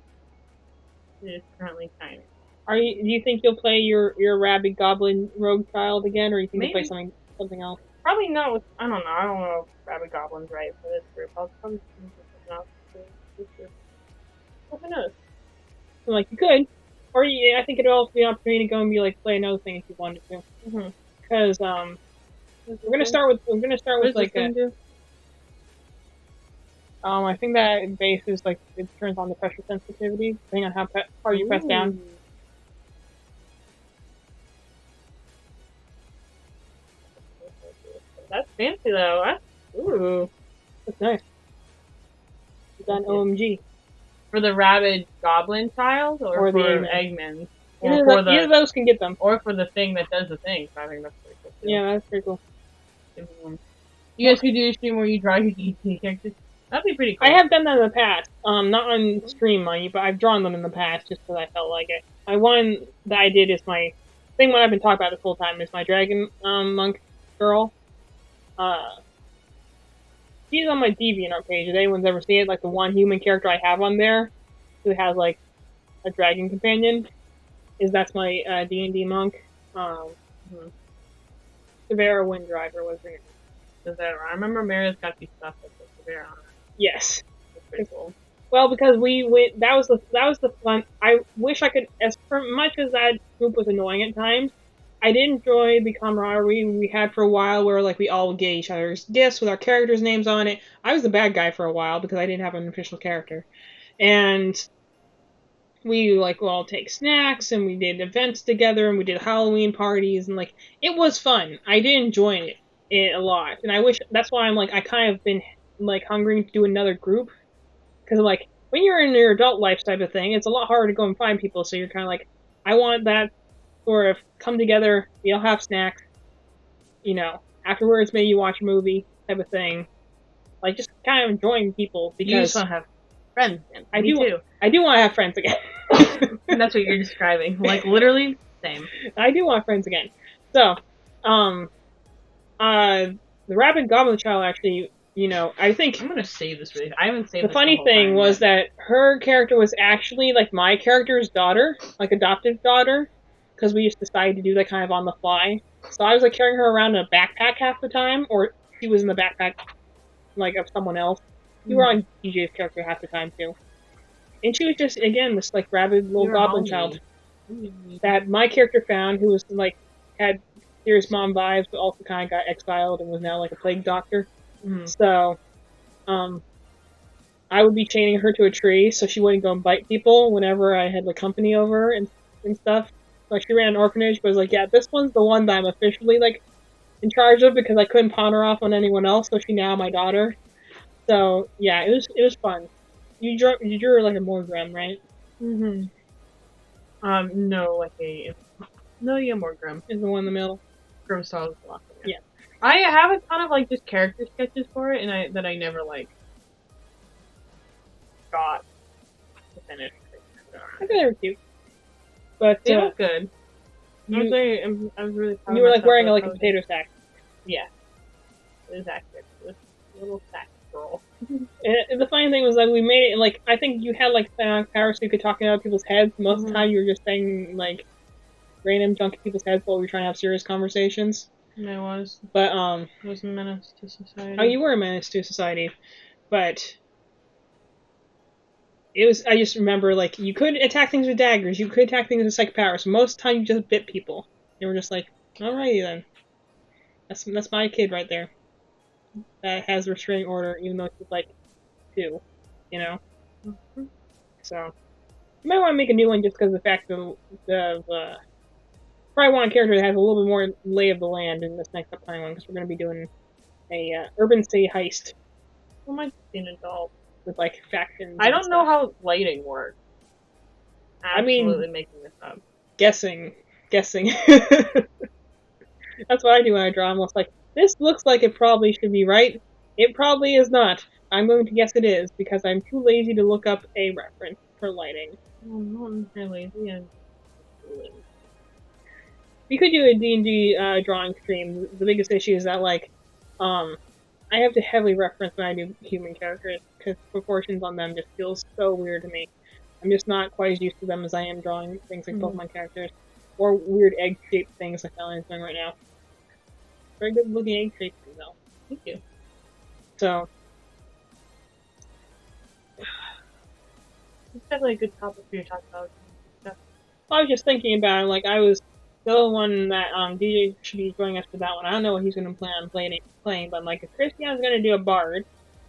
It's currently tiny. Do you think you'll play your rabid goblin rogue child again, or you think Maybe. you'll play something else? Probably not with, I don't know if Rabbit Goblin's right for this group. I'll probably do something else for this group. Well, who knows? So, like, you could. Or I think it'd also be an opportunity to go and be like, play another thing if you wanted to. Because, we're gonna start with like a... I think that base is like, it turns on the pressure sensitivity, depending on how hard you press down. That's fancy though. Ooh. That's nice. You got an OMG. For the rabid goblin child, or for the Eggman? Either of those can get them. Or for the thing that does the thing. So I think that's pretty cool too. Yeah, that's pretty cool. You guys could do a stream where you draw your DC characters. That'd be pretty cool. I have done that in the past. Not on stream, mind you, but I've drawn them in the past just because I felt like it. My one that I did is my thing. What I've been talking about this whole time is my dragon monk girl. She's on my DeviantArt page. If anyone's ever seen it, like the one human character I have on there who has like a dragon companion, that's my D&D monk. Severa Winddriver was her name. Severa. I remember Maria's got these stuff with Severa on it. Yes. That's pretty cool. Well, because we went, that was the fun. I wish I could, as much as that group was annoying at times, I did enjoy the camaraderie we had for a while where, like, we all would get each other's gifts with our characters' names on it. I was the bad guy for a while because I didn't have an official character. And we, like, would all take snacks, and we did events together, and we did Halloween parties, and, like, it was fun. I did enjoy it a lot. And I wish, that's why I'm, like, I kind of been, like, hungering to do another group. Because, like, when you're in your adult life type of thing, it's a lot harder to go and find people, so you're kind of like, I want that sort of come together, we all have snacks, you know, afterwards maybe you watch a movie type of thing. Like, just kind of enjoying people, because... You just want to have friends again. I do want to have friends again. And that's what you're describing. Like, literally, same. I do want friends again. So, the Rabid Goblin Child actually... You know, I think... I'm gonna save this really. I haven't saved the funny thing was that her character was actually, like, my character's daughter. Like, adoptive daughter. Because we just decided to do that kind of on the fly. So I was, like, carrying her around in a backpack half the time. Or she was in the backpack, like, of someone else. You were on DJ's character half the time, too. And she was just, again, this, like, rabid little goblin child. That my character found, who was, like, had serious mom vibes, but also kind of got exiled and was now, like, a plague doctor. So, I would be chaining her to a tree so she wouldn't go and bite people whenever I had company over and stuff. Like she ran an orphanage, but I was like, yeah, this one's the one that I'm officially in charge of because I couldn't pawn her off on anyone else, so she's now my daughter. So yeah, it was fun. You drew a Morgrim, right? Mm-hmm. No, yeah, Morgrim is the one in the middle. Grimstall is the last one. Yeah. I have a ton of just character sketches for it, and I never got to finish. I think they were cute, but they look good. I was really proud you were wearing a potato sack. Yeah, it was accurate. It was a little sack girl. And the funny thing was we made it I think you had power so you could talk out people's heads. Most of the time you were just saying random junk at people's heads while we were trying to have serious conversations. And I was. But I was a menace to society. Oh, you were a menace to society, but it was. I just remember you could attack things with daggers, you could attack things with psychic powers. Most of the time you just bit people. They were just alrighty then. That's my kid right there. That has a restraining order, even though she's 2, you know. Mm-hmm. So you might want to make a new one just because of the fact of probably want a character that has a little bit more lay of the land in this next upcoming one because we're going to be doing a urban city heist. Who am I being an adult with factions? I don't know how lighting works. Absolutely making this up. Guessing. That's what I do when I draw. I'm almost this looks like it probably should be right. It probably is not. I'm going to guess it is because I'm too lazy to look up a reference for lighting. I'm very lazy. We could do a D&D drawing stream. The biggest issue is that I have to heavily reference when I do human characters because proportions on them just feels so weird to me. I'm just not quite as used to them as I am drawing things like Pokemon characters or weird egg-shaped things like Ellie's doing right now. Very good looking egg-shaped thing though. Thank you. So it's definitely a good topic for you to talk about. I was just thinking about it. I was the other one that DJ should be joining us for that one. I don't know what he's going to plan on playing, but if Christian's going to do a bard,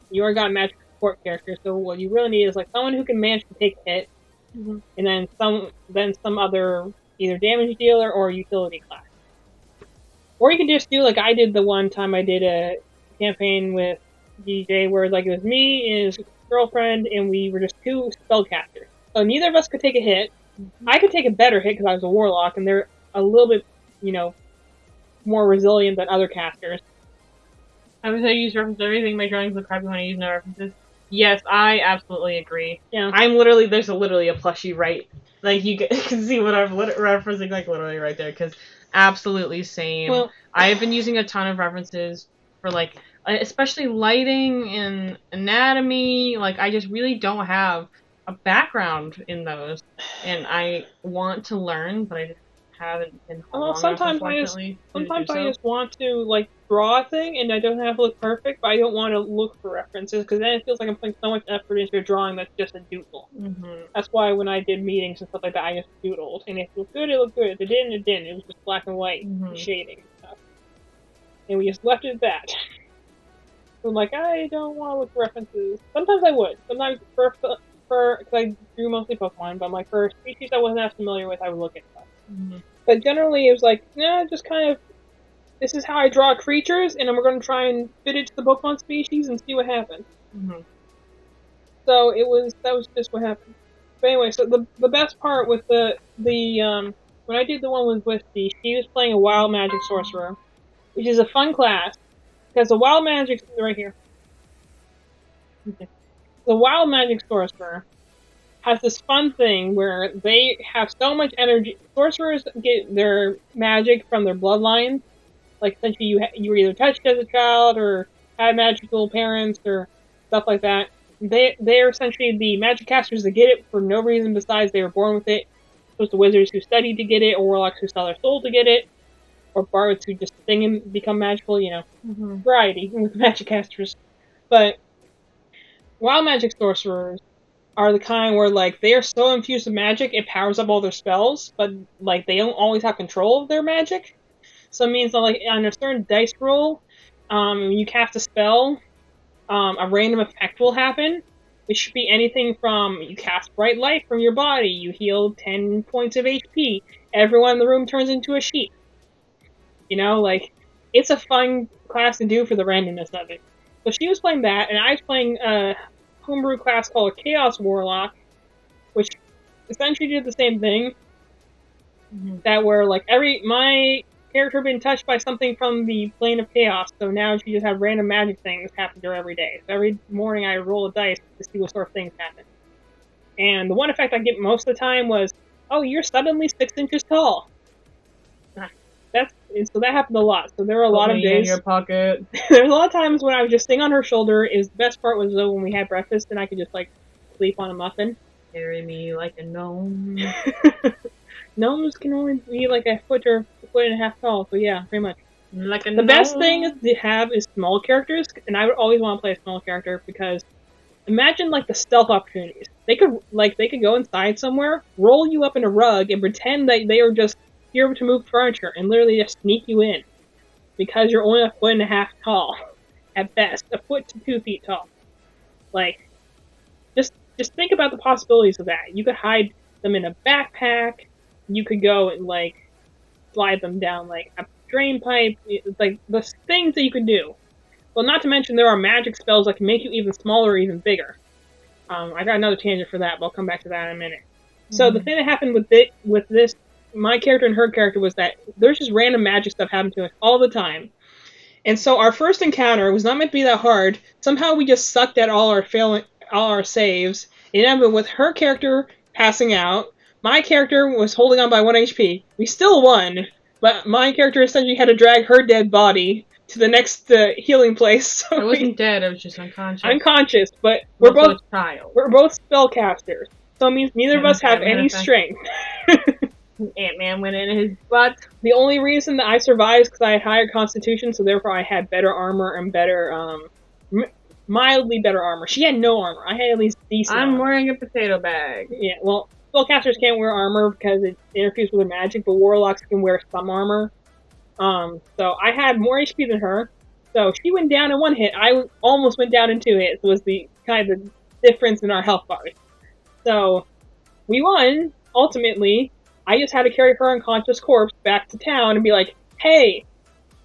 you already got a magic support character. So what you really need is someone who can manage to take a hit, and then some other either damage dealer or utility class. Or you can just do I did the one time I did a campaign with DJ where it was me and his girlfriend and we were just 2 spellcasters. So neither of us could take a hit. I could take a better hit because I was a warlock and they're a little bit, more resilient than other casters. I would say use references. Everything my drawings look crappy when I use no references. Yes, I absolutely agree. Yeah. There's literally a plushie right. You can see what I'm referencing literally right there because absolutely same. Well, I have been using a ton of references for especially lighting and anatomy. I just really don't have a background in those, and I want to learn, but I just haven't been. Sometimes I just want to draw a thing, and I don't have to look perfect, but I don't want to look for references because then it feels like I'm putting so much effort into a drawing that's just a doodle. Mm-hmm. That's why when I did meetings and stuff like that, I just doodled, and if it looked good, it looked good. If it didn't, it didn't. It was just black and white shading and stuff, and we just left it at that. So I'm I don't want to look for references. Sometimes I would. Sometimes because I drew mostly Pokemon, but for a species I wasn't as familiar with, I would look at stuff. Mm-hmm. But generally, it was just kind of, this is how I draw creatures, and we're going to try and fit it to the Pokemon species and see what happens. Mm-hmm. So that was just what happened. But anyway, so the best part with when I did the one with Whiskey, she was playing a Wild Magic Sorcerer, which is a fun class, because the Wild Magic, right here. Okay. The Wild Magic Sorcerer has this fun thing where they have so much energy. Sorcerers get their magic from their bloodlines. Essentially, you were either touched as a child or had magical parents or stuff like that. They're essentially the magic casters that get it for no reason besides they were born with it. So it's the wizards who studied to get it, or warlocks who sell their soul to get it, or bards who just sing and become magical. Variety with magic casters. But Wild Magic Sorcerers are the kind where they are so infused with magic it powers up all their spells, but they don't always have control of their magic. So it means that on a certain dice roll, when you cast a spell, a random effect will happen. It should be anything from you cast bright light from your body, you heal 10 points of HP, everyone in the room turns into a sheep. You know, like, it's a fun class to do for the randomness of it. So she was playing that, and I was playing a homebrew class called Chaos Warlock, which essentially did the same thing. That where, like, my character had been touched by something from the plane of chaos, so now she just had random magic things happen to her every day. So every morning I roll a dice to see what sort of things happen. And the one effect I get most of the time was, oh, you're suddenly 6 inches tall. So that happened a lot. So there were a lot of days in your pocket. There were a lot of times when I was just sitting on her shoulder. The best part was though when we had breakfast and I could just like sleep on a muffin. Carry me like a gnome. Gnomes can only be like a foot or a foot and a half tall. So yeah, pretty much. Like a the gnome. best thing to have is small characters, and I would always want to play a small character because imagine like the stealth opportunities. They could go inside somewhere, roll you up in a rug, and pretend that they are just here to move furniture and literally just sneak you in because you're only a foot and a half tall at best, a foot to 2 feet tall. Like, just think about the possibilities of that. You could hide them in a backpack. You could go and like slide them down like a drain pipe. It's like the things that you can do. Well, not to mention there are magic spells that can make you even smaller or even bigger. I got another tangent for that, but I'll come back to that in a minute. So the thing that happened with this, my character and her character, was that there's just random magic stuff happening to us all the time. And so our first encounter was not meant to be that hard. Somehow we just sucked at all our saves. It ended with her character passing out. My character was holding on by 1 HP. We still won, but my character essentially had to drag her dead body to the next healing place. So I wasn't dead, I was just unconscious. Unconscious, but we're both spellcasters. So it means neither of us have any strength. Ant-Man went in his butt. The only reason that I survived is because I had higher constitution, so therefore I had better armor and better, mildly better armor. She had no armor. I had at least decent armor. I'm wearing a potato bag. Yeah, well, spellcasters can't wear armor because it interferes with their magic, but warlocks can wear some armor. So I had more HP than her. So she went down in 1 hit. I almost went down in 2 hits. Was the kind of difference in our health bars. So we won, ultimately. I just had to carry her unconscious corpse back to town and be like, hey,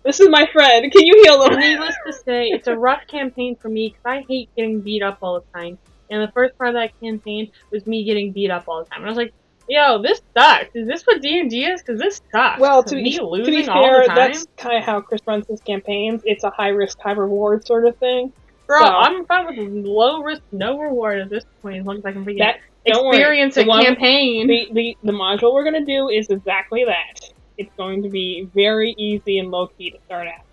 this is my friend, can you heal him? Needless to say, it's a rough campaign for me because I hate getting beat up all the time. And the first part of that campaign was me getting beat up all the time. And I was like, yo, this sucks. Is this what D&D is? Because this sucks. Well, to be losing fair, all the time? that's kind of how Chris runs his campaigns. It's a high-risk, high-reward sort of thing. Bro, so, I'm fine with low risk, no reward at this point, as long as I can experience a campaign. The module we're going to do is exactly that. It's going to be very easy and low-key to start out.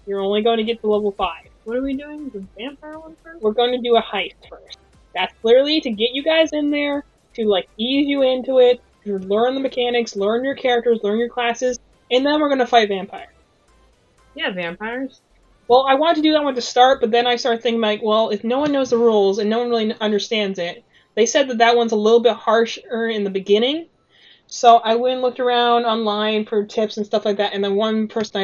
You're only going to get to level 5. What are we doing? The vampire one first? We're going to do a heist first. That's literally to get you guys in there, to like ease you into it, to learn the mechanics, learn your characters, learn your classes, and then we're going to fight vampires. Yeah, vampires. Well, I wanted to do that one to start, but then I started thinking like, well, if no one knows the rules and no one really understands it, they said that one's a little bit harsher in the beginning. So I went and looked around online for tips and stuff like that, and then one person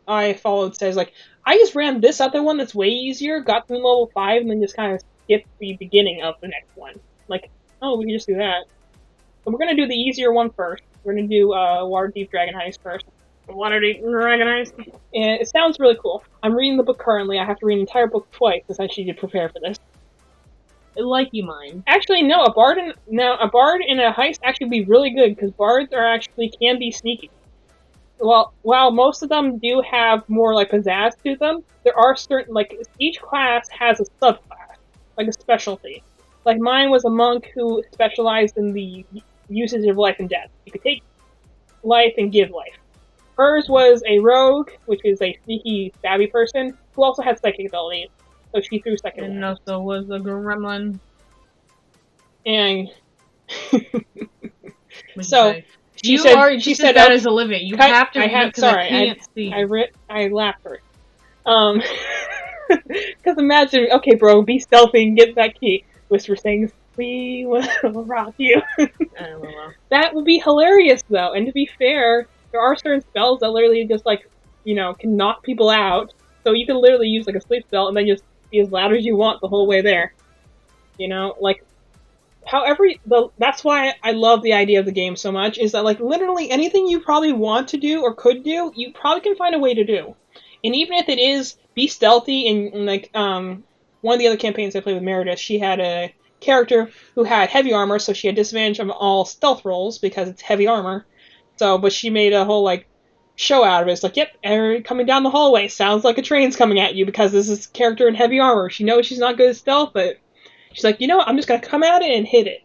I followed says like, I just ran this other one that's way easier, got to level 5, and then just kind of skipped the beginning of the next one. Like, oh, we can just do that. So we're going to do the easier one first. We're going to do Waterdeep Dragon Heist first. Waterdeep Dragon Heist? And it sounds really cool. I'm reading the book currently. I have to read an entire book twice, essentially, to prepare for this. Like you mind. Actually, no, a bard in a heist actually be really good, because bards can be sneaky. Well, while most of them do have more like pizzazz to them, there are certain, like, each class has a subclass, like a specialty. Like mine was a monk who specialized in the usage of life and death. You could take life and give life. Hers was a rogue, which is a sneaky, stabby person, who also had psychic abilities. So she threw second. And also was a gremlin. And so she said that as Olivia. You have to. I laughed first. Because imagine, okay, bro, be stealthy and get that key. Whisper things. We will rob you. That would be hilarious, though. And to be fair, there are certain spells that literally just, like, can knock people out. So you can literally use, like, a sleep spell and then just be as loud as you want the whole way there. You know, like, that's why I love the idea of the game so much, is that, like, literally anything you probably want to do or could do, you probably can find a way to do. And even if it is be stealthy, and like, one of the other campaigns I played with Meredith, she had a character who had heavy armor, so she had disadvantage on all stealth rolls because it's heavy armor. So, but she made a whole, like, show out of it. It's like, yep, coming down the hallway, sounds like a train's coming at you because this is character in heavy armor. She knows she's not good at stealth, but she's like, you know what, I'm just gonna come at it and hit it.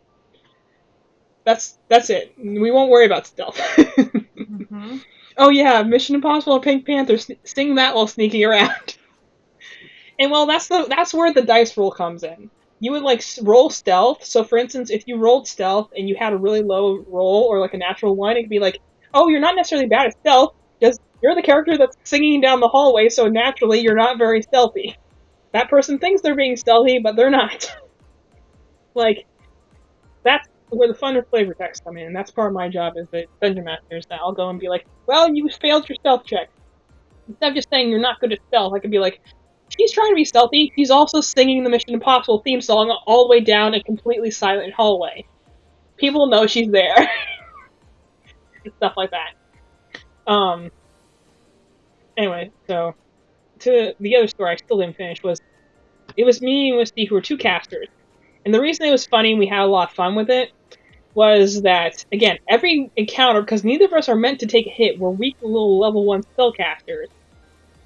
That's it. We won't worry about stealth. Mm-hmm. Oh yeah, Mission Impossible and Pink Panther, sing that while sneaking around. And well, that's where the dice roll comes in. You would, like, roll stealth. So for instance, if you rolled stealth and you had a really low roll, or like a natural 1, it could be like, oh, you're not necessarily bad at stealth, just you're the character that's singing down the hallway, so naturally you're not very stealthy. That person thinks they're being stealthy, but they're not. Like, that's where the fun of flavor text come in, and that's part of my job as the dungeon master, is that I'll go and be like, well, you failed your stealth check. Instead of just saying you're not good at stealth, I could be like, she's trying to be stealthy, she's also singing the Mission Impossible theme song all the way down a completely silent hallway. People know she's there. And stuff like that. Anyway, so, to the other story I still didn't finish was, it was me and Steve who were 2 casters. And the reason it was funny and we had a lot of fun with it was that, again, every encounter, because neither of us are meant to take a hit, we're weak little level 1 spellcasters.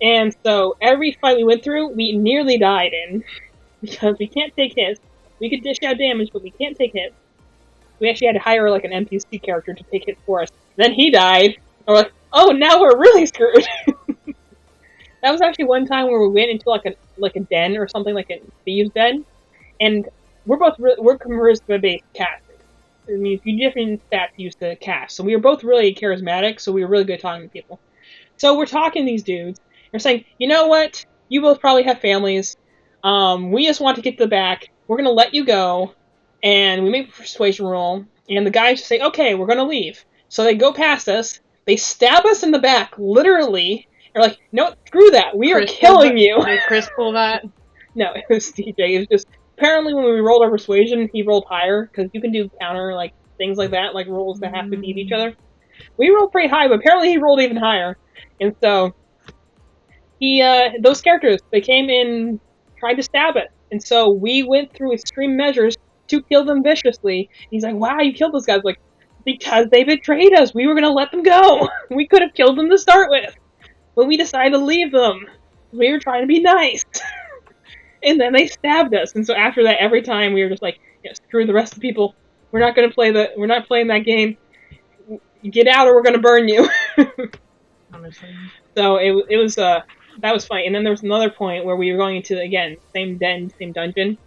And so every fight we went through, we nearly died in, because we can't take hits. We could dish out damage, but we can't take hits. We actually had to hire, like, an NPC character to take hits for us. Then he died, and we're like, oh, now we're really screwed! That was actually one time where we went into, like a den or something, like a thieves' den, and we're charisma-based casters. I mean, you different stats used to cast. So we were both really charismatic, so we were really good at talking to people. So we're talking to these dudes, and we're saying, you know what? You both probably have families. We just want to get to the back. We're going to let you go, and we make a persuasion roll, and the guys just say, okay, we're going to leave. So they go past us, they stab us in the back, literally, and we're like, no, screw that, we are killing you. Did Chris pull that? No, it was DJ. It was just, apparently when we rolled our persuasion, he rolled higher, because you can do counter, like, things like that, like rolls that have to beat each other. We rolled pretty high, but apparently he rolled even higher. And so, those characters, they came in, tried to stab us. And so we went through extreme measures to kill them viciously. He's like, wow, you killed those guys. Like, because they betrayed us. We were going to let them go. We could have killed them to start with. But we decided to leave them. We were trying to be nice. And then they stabbed us. And so after that, every time we were just like, yeah, screw the rest of the people. We're not playing that game. Get out or we're going to burn you. So it was, that was funny. And then there was another point where we were going into, again, same den, same dungeon.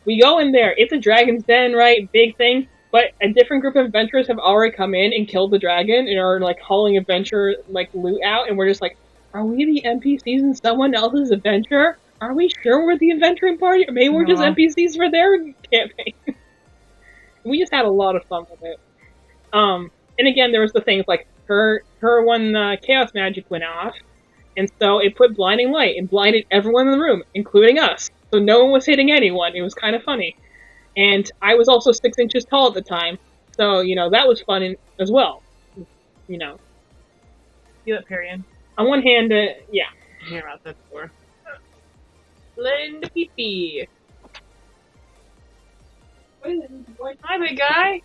We go in there. It's a dragon's den, right? Big thing. But a different group of adventurers have already come in and killed the dragon and are, like, hauling adventure, like, loot out. And we're just like, are we the NPCs in someone else's adventure? Are we sure we're the adventuring party? Or maybe we're just NPCs for their campaign. We just had a lot of fun with it. And again, there was the things like her when chaos magic went off, and so it put blinding light and blinded everyone in the room, including us. So no one was hitting anyone. It was kind of funny. And I was also 6 inches tall at the time, so, you know, that was fun as well. You know. You let Perry in? On one hand, yeah. I hear about that before. Linda Pee-Pee. Hi, big guy.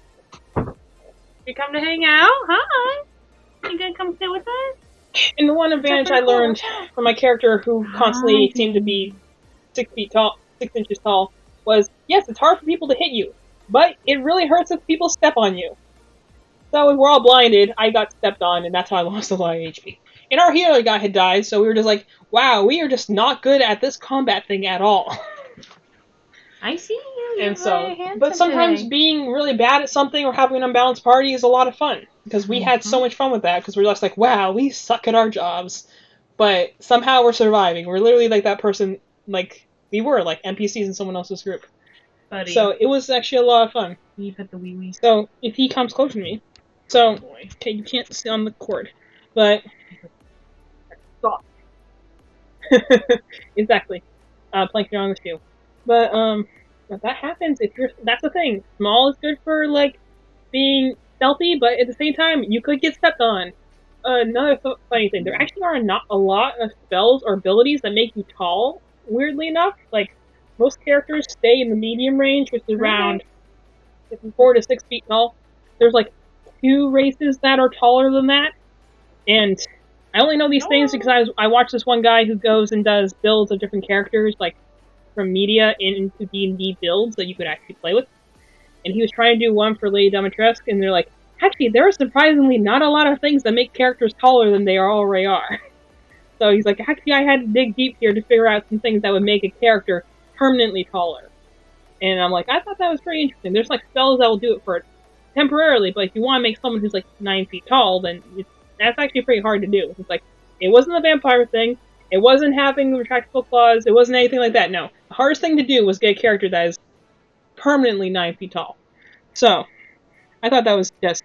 You come to hang out? Hi. You gonna come sit with us? And the one advantage I learned from my character, who constantly seemed to be 6 inches tall, was, yes, it's hard for people to hit you, but it really hurts if people step on you. So when we're all blinded, I got stepped on, and that's how I lost a lot of HP. And our healer guy had died, so we were just like, wow, we are just not good at this combat thing at all. I see you. And so, but sometimes being really bad at something or having an unbalanced party is a lot of fun. Because we had so much fun with that, because we're just like, wow, we suck at our jobs. But somehow we're surviving. We're literally like that person, like, we were like NPCs in someone else's group. Buddy. So it was actually a lot of fun. You put the wee-wee. So if he comes closer to me. So, okay, you can't sit on the cord. But, stop. Exactly. Planking on the shoe. But if that happens, that's the thing. Small is good for like being stealthy, but at the same time, you could get stepped on. Another funny thing, there actually are not a lot of spells or abilities that make you tall. Weirdly enough, like most characters stay in the medium range, which is around 4 to 6 feet tall. There's like 2 races that are taller than that, and I only know these things because I watched this one guy who goes and does builds of different characters, like from media into D&D builds that you could actually play with. And he was trying to do one for Lady Dimitrescu, and they're like, actually, there are surprisingly not a lot of things that make characters taller than they already are. So he's like, actually, I had to dig deep here to figure out some things that would make a character permanently taller. And I'm like, I thought that was pretty interesting. There's like spells that will do it for it temporarily, but if you want to make someone who's like 9 feet tall, then that's actually pretty hard to do. It's like, it wasn't a vampire thing, it wasn't having retractable claws, it wasn't anything like that, no. The hardest thing to do was get a character that is permanently 9 feet tall. So, I thought that was just,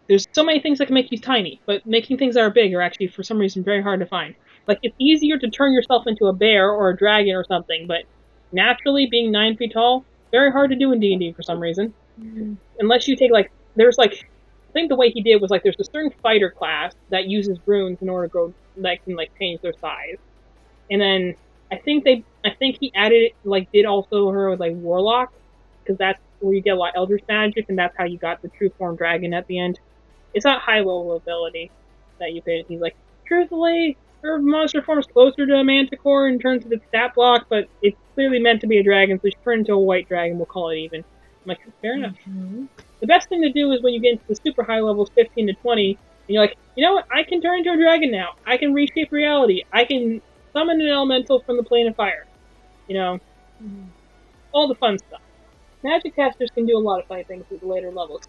there's so many things that can make you tiny, but making things that are big are actually, for some reason, very hard to find. Like, it's easier to turn yourself into a bear or a dragon or something, but naturally, being 9 feet tall, very hard to do in D&D for some reason. Mm-hmm. Unless you take, like, there's, like, I think the way he did was, like, there's a certain fighter class that uses runes in order to go, that can, like, change their size. And then, I think he added, like, did also her with, like, Warlock, because that's where you get a lot of Eldritch magic, and that's how you got the true form dragon at the end. It's not high level ability that you could, he's like, truthfully, her monster forms closer to a manticore in terms of its stat block, but it's clearly meant to be a dragon, so she turned into a white dragon, we'll call it even. I'm like, fair enough. Mm-hmm. The best thing to do is when you get into the super high levels, 15 to 20, and you're like, you know what, I can turn into a dragon now. I can reshape reality. I can summon an elemental from the plane of fire. You know, all the fun stuff. Magic casters can do a lot of funny things at the later levels.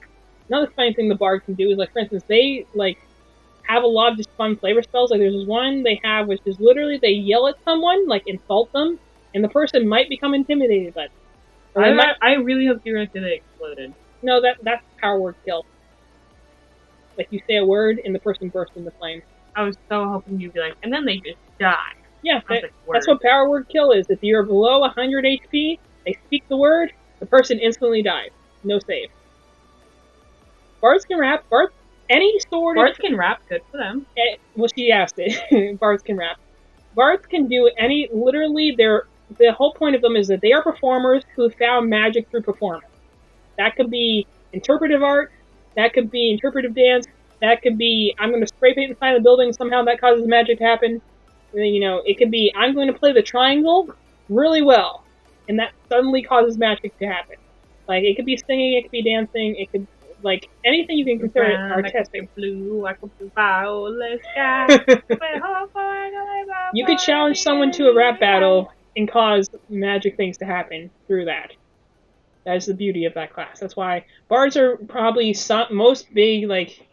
Another funny thing the bard can do is, like, for instance, they, like, have a lot of just fun flavor spells. Like, there's this one they have, which is literally they yell at someone, like, insult them, and the person might become intimidated by them. I really hope you're going to say they exploded. No, that's power word kill. Like, you say a word, and the person bursts into flames. I was so hoping you'd be like, and then they just die. Yeah, that's what power word kill is. If you're below 100 HP, they speak the word, the person instantly dies. No save. Bards can rap. Any sort of... Bards can rap. Good for them. Well, she asked it. Bards can rap. Bards can do any... Literally, the whole point of them is that they are performers who found magic through performance. That could be interpretive art. That could be interpretive dance. That could be, I'm going to spray paint inside the building. Somehow that causes magic to happen. And then, you know, it could be, I'm going to play the triangle really well. And that suddenly causes magic to happen. Like, it could be singing, it could be dancing, it could, like, anything you can consider artistic. You could challenge someone to a rap battle and cause magic things to happen through that. That is the beauty of that class. That's why bards are probably most big, like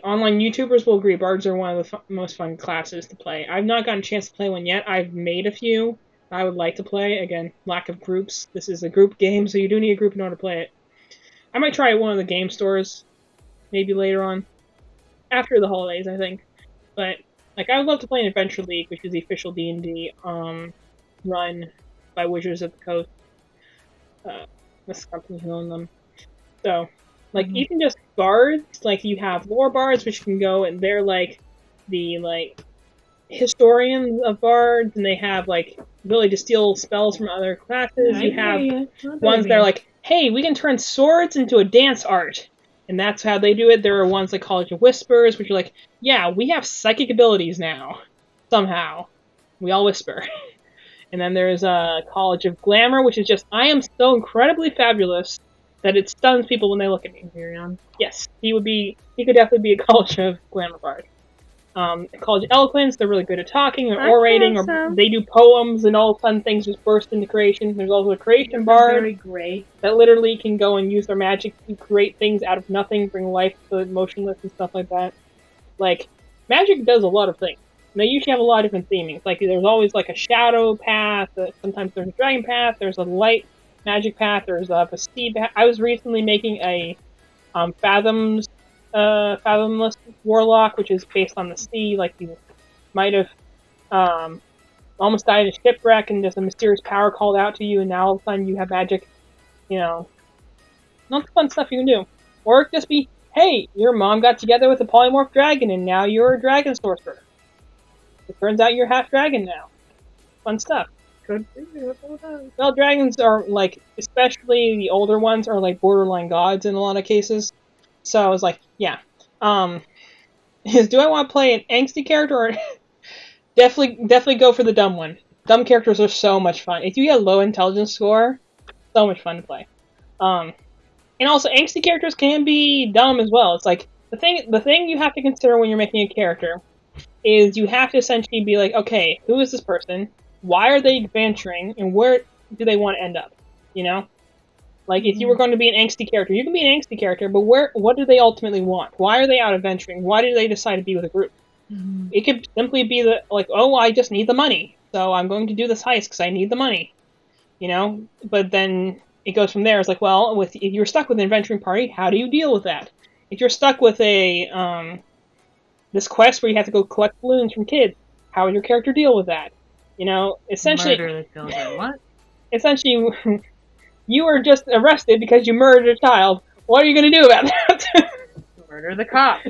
online YouTubers will agree, bards are one of the most fun classes to play. I've not gotten a chance to play one yet. I've made a few I would like to play. Again, lack of groups. This is a group game, so you do need a group in order to play it. I might try one of the game stores, maybe later on. After the holidays, I think. But, like, I would love to play an Adventure League, which is the official D&D run by Wizards of the Coast. This company who own them. So, like, even just bards, like, you have lore bards, which can go, and they're, like, the, like, historians of bards, and they have, like, ability to steal spells from other classes. You have ones that are like, hey, we can turn swords into a dance art. And that's how they do it. There are ones like College of Whispers, which are like, yeah, we have psychic abilities now. Somehow. We all whisper. And then there's a College of Glamour, which is just, I am so incredibly fabulous that it stuns people when they look at me. Yes, he could definitely be a College of Glamour bard. College of Eloquence, they're really good at talking or orating, or they do poems and all fun things just burst into creation. There's also a creation bard very great. That literally can go and use their magic to create things out of nothing, bring life to the motionless and stuff like that. Like, magic does a lot of things. And they usually have a lot of different themings. Like, there's always like a shadow path, sometimes there's a dragon path, there's a light magic path, there's a sea path. I was recently making a Fathomless Warlock, which is based on the sea, like you might have almost died in a shipwreck and just a mysterious power called out to you and now all of a sudden you have magic, you know. Not the fun stuff you can do. Or it could just be, hey, your mom got together with a polymorph dragon and now you're a dragon sorcerer. It turns out you're half dragon now. Fun stuff. Well, dragons are, like, especially the older ones, are like borderline gods in a lot of cases. So I was like, yeah. Do I want to play an angsty character or... definitely go for the dumb one. Dumb characters are so much fun. If you get a low intelligence score, so much fun to play. And also, angsty characters can be dumb as well. It's like, the thing you have to consider when you're making a character is you have to essentially be like, okay, who is this person? Why are they adventuring? And where do they want to end up? You know? Like, if you were going to be an angsty character, you can be an angsty character, but what do they ultimately want? Why are they out adventuring? Why do they decide to be with a group? Mm-hmm. It could simply be that, like, oh, I just need the money, so I'm going to do this heist because I need the money. You know? But then it goes from there. It's like, well, if you're stuck with an adventuring party, how do you deal with that? If you're stuck with this quest where you have to go collect balloons from kids, how would your character deal with that? You know, essentially... Murder the children, what? Essentially, you were just arrested because you murdered a child. What are you going to do about that? Murder the cops.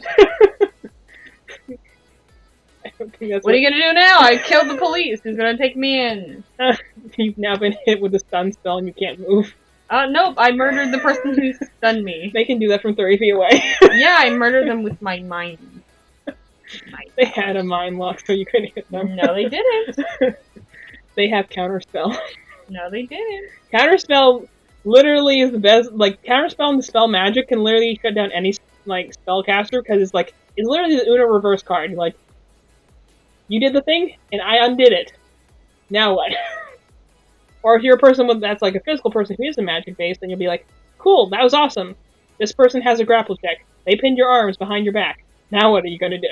What are you going to do now? I killed the police. Who's going to take me in? You've now been hit with a stun spell and you can't move. Nope. I murdered the person who stunned me. They can do that from 30 feet away. Yeah, I murdered them with my mind. They had a mind lock so you couldn't hit them. No, they didn't. They have counterspell. No, they didn't. Counterspell literally is the best. Like, counterspell and dispel magic can literally shut down any, like, spellcaster because it's literally the Uno reverse card. Like, you did the thing, and I undid it. Now what? Or if you're a person that's like a physical person who isn't magic based, then you'll be like, cool, that was awesome. This person has a grapple check. They pinned your arms behind your back. Now what are you gonna do?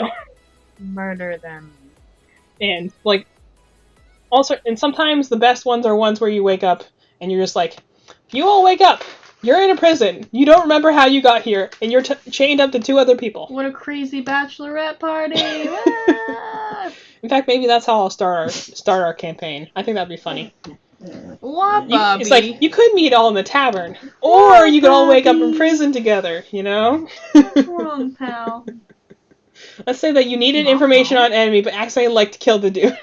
Murder them. And, like, also, and sometimes the best ones are ones where you wake up and you're just like, you all wake up. You're in a prison. You don't remember how you got here, and you're chained up to 2 other people. What a crazy bachelorette party! In fact, maybe that's how I'll start our campaign. I think that'd be funny. What, Bobby? It's like, you could meet all in the tavern, or you could all wake up in prison together, you know? What's wrong, pal? Let's say that you needed information on enemy, but accidentally like to kill the dude.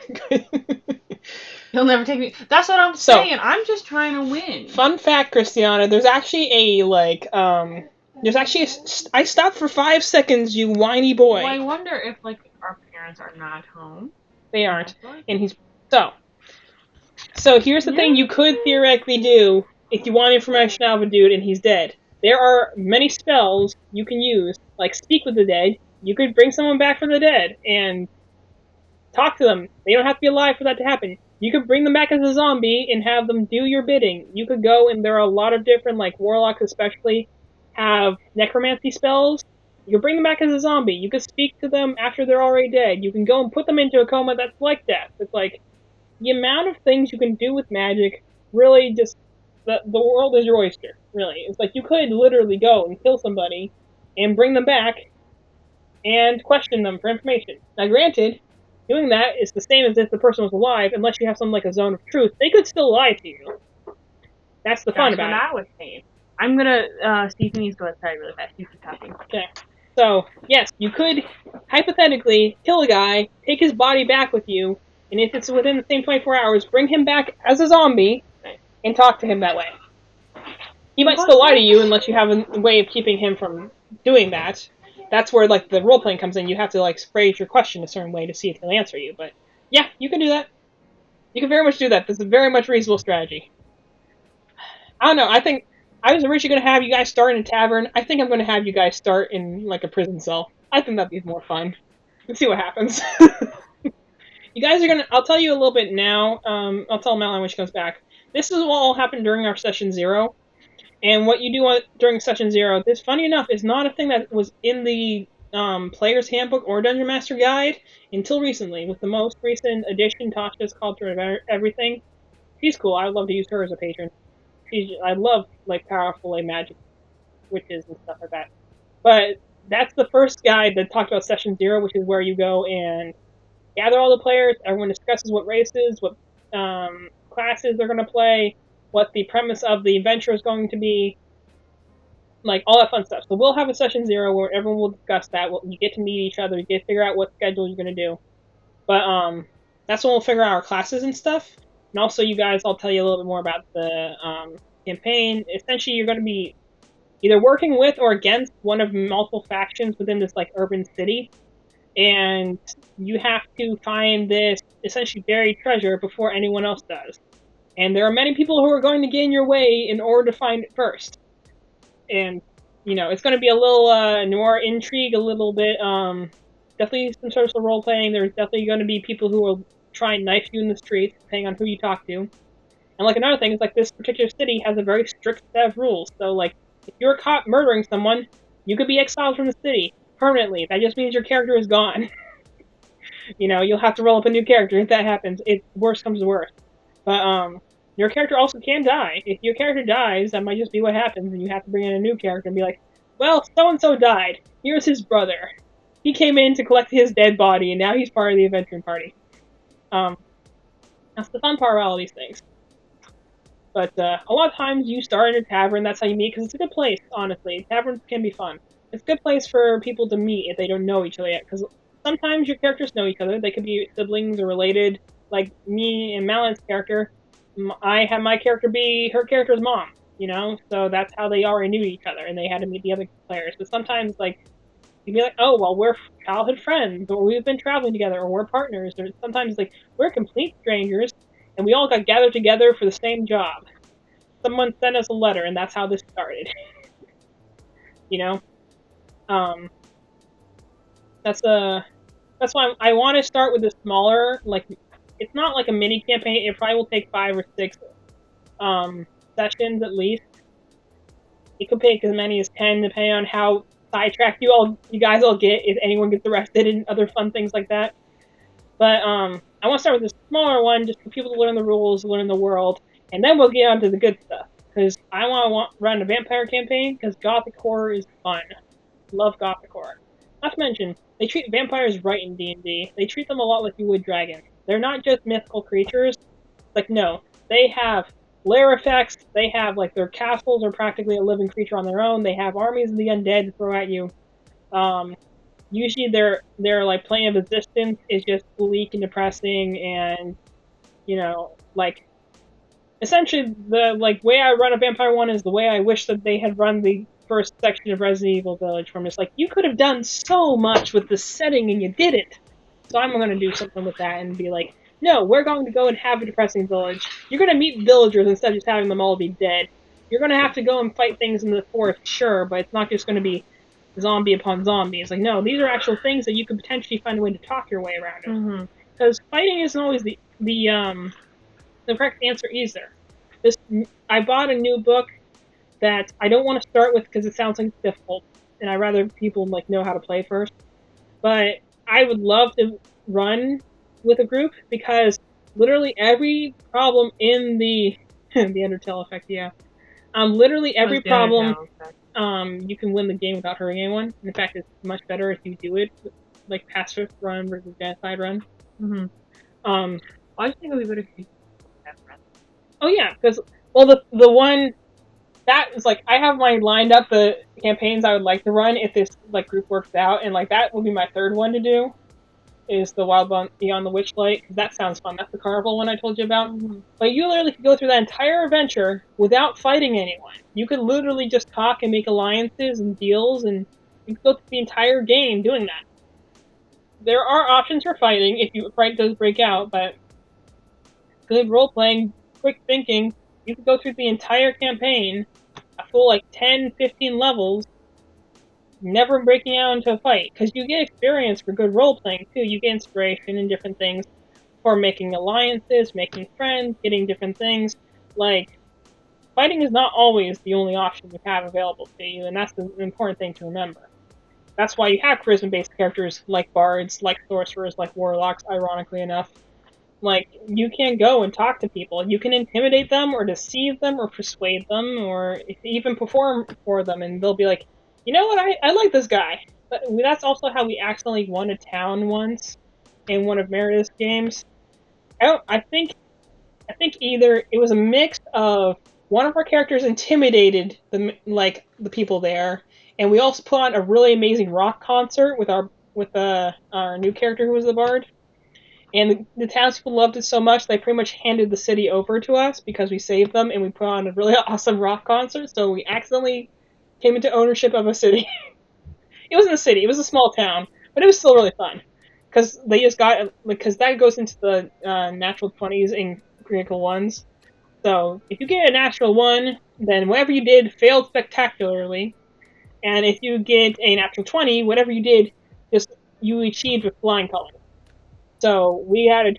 He'll never take me. That's what I'm saying. I'm just trying to win. Fun fact, Christiana, there's actually a, like, I stopped for 5 seconds, you whiny boy. Well, I wonder if, like, our parents are not home. They aren't. And he's... So here's the thing you could theoretically do if you want information out of a dude and he's dead. There are many spells you can use, like Speak with the Dead. You could bring someone back from the dead and talk to them. They don't have to be alive for that to happen. You could bring them back as a zombie and have them do your bidding. You could go, and there are a lot of different, like, warlocks especially, have necromancy spells. You could bring them back as a zombie. You could speak to them after they're already dead. You can go and put them into a coma that's like death. It's like, the amount of things you can do with magic, really just, the world is your oyster, really. It's like, you could literally go and kill somebody and bring them back and question them for information. Now, granted, doing that is the same as if the person was alive, unless you have something like a zone of truth. They could still lie to you. That's the fun about it. That's what I was saying. I'm gonna see if he needs to go outside really fast. You keep talking. Okay. So, yes, you could, hypothetically, kill a guy, take his body back with you, and if it's within the same 24 hours, bring him back as a zombie, and talk to him that way. He might still lie to you, unless you have a way of keeping him from doing that. That's where, like, the role-playing comes in. You have to, like, phrase your question a certain way to see if he'll answer you. But, yeah, you can do that. You can very much do that. This is a very much reasonable strategy. I don't know. I think I was originally going to have you guys start in a tavern. I think I'm going to have you guys start in, like, a prison cell. I think that'd be more fun. Let's see what happens. You guys are going to... I'll tell you a little bit now. I'll tell Madeline when she comes back. This is what all happened during our Session 0. And what you do during Session 0, this, funny enough, is not a thing that was in the Player's Handbook or Dungeon Master Guide until recently. With the most recent edition, Tasha's Culture of Everything. She's cool. I would love to use her as a patron. I love, like, powerful, like, magic witches and stuff like that. But that's the first guide that talked about Session 0, which is where you go and gather all the players, everyone discusses what races, what classes they're going to play, what the premise of the adventure is going to be, like all that fun stuff. So we'll have a session 0 where everyone will discuss that. You get to meet each other, you get to figure out what schedule you're going to do. But that's when we'll figure out our classes and stuff. And also, you guys, I'll tell you a little bit more about the campaign. Essentially, you're going to be either working with or against one of multiple factions within this like urban city, and you have to find this essentially buried treasure before anyone else does. And there are many people who are going to get in your way in order to find it first. And it's going to be a little noir intrigue, a little bit definitely some social role playing. There's definitely going to be people who will try and knife you in the streets, depending on who you talk to. And like another thing is like this particular city has a very strict set of rules. So like if you're caught murdering someone, you could be exiled from the city permanently. That just means your character is gone. You'll have to roll up a new character if that happens. It worst comes to worst. But your character also can die. If your character dies, that might just be what happens, and you have to bring in a new character and be like, well, so-and-so died. Here's his brother. He came in to collect his dead body, and now he's part of the adventuring party. That's the fun part about all these things. But a lot of times you start in a tavern, that's how you meet, because it's a good place, honestly. Taverns can be fun. It's a good place for people to meet if they don't know each other yet, because sometimes your characters know each other. They could be siblings or related. Like me and Malin's character, I had my character be her character's mom, so that's how they already knew each other, and they had to meet the other players. But sometimes, like, you'd be like, oh, well, we're childhood friends, or we've been traveling together, or we're partners, or sometimes, like, we're complete strangers, and we all got gathered together for the same job. Someone sent us a letter, and that's how this started. That's why I want to start with a smaller, like, it's not like a mini campaign. It probably will take 5 or 6 sessions at least. It could take as many as 10, depending on how sidetracked you guys all get, if anyone gets arrested and other fun things like that. But I want to start with a smaller one, just for people to learn the rules, learn the world, and then we'll get on to the good stuff. Because I want to run a vampire campaign, because gothic horror is fun. Love gothic horror. Not to mention, they treat vampires right in D&D. They treat them a lot like you would dragons. They're not just mythical creatures. Like, no. They have lair effects. They have, like, their castles are practically a living creature on their own. They have armies of the undead to throw at you. Usually their like plane of existence is just bleak and depressing, and like essentially the like way I run a vampire one is the way I wish that they had run the first section of Resident Evil Village, where it's like, you could have done so much with the setting and you didn't. So I'm going to do something with that and be like, no, we're going to go and have a depressing village. You're going to meet villagers instead of just having them all be dead. You're going to have to go and fight things in the forest, sure, but it's not just going to be zombie upon zombie. It's like, no, these are actual things that you could potentially find a way to talk your way around it. Because fighting isn't always the correct answer either. I bought a new book that I don't want to start with because it sounds like it's difficult, and I'd rather people like know how to play first. But I would love to run with a group, because literally every problem in the the Undertale effect, yeah. Literally every problem, you can win the game without hurting anyone. In fact, it's much better if you do it like pacifist run versus genocide run. I just think it would be better if you run. Oh yeah, because the one that is like, I have mine lined up the campaigns I would like to run if this like group works out, and like that will be my third one to do. Is the Wild Beyond the Witchlight, because that sounds fun. That's the carnival one I told you about. But you literally could go through that entire adventure without fighting anyone. You could literally just talk and make alliances and deals, and you could go through the entire game doing that. There are options for fighting if your fight does break out, but good role-playing, quick thinking, you could go through the entire campaign, a full like 10, 15 levels, never breaking out into a fight, because you get experience for good role-playing too. You get inspiration in different things for making alliances, making friends, getting different things. Like, fighting is not always the only option you have available to you, and that's the important thing to remember. That's why you have charisma-based characters like bards, like sorcerers, like warlocks, ironically enough. Like, you can go and talk to people. You can intimidate them, or deceive them, or persuade them, or even perform for them, and they'll be like, you know what, I like this guy. But that's also how we accidentally won a town once. in one of Meredith's games. I think either it was a mix of one of our characters intimidated the people there, and we also put on a really amazing rock concert with our new character who was the bard. And the townspeople loved it so much they pretty much handed the city over to us because we saved them and we put on a really awesome rock concert. So we accidentally came into ownership of a city. It wasn't a city; it was a small town, but it was still really fun because they just got because that goes into the natural 20s and critical ones. So if you get a natural 1, then whatever you did failed spectacularly, and if you get a natural 20, whatever you did, just you achieved with flying colors. So we had a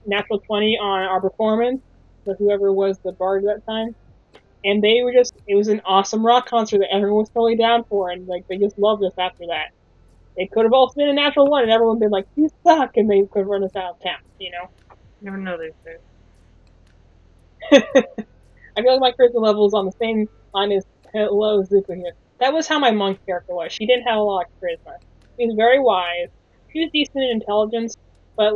natural 20 on our performance with whoever was the bard at that time. And they were it was an awesome rock concert that everyone was totally down for, and they just loved us after that. It could have also been a natural 1, and everyone would been like, "You suck," and they could have run us out of town, Never know these days. I feel like my charisma level is on the same line as Hello Zuko here. That was how my monk character was. She didn't have a lot of charisma. She was very wise. She was decent in intelligence, but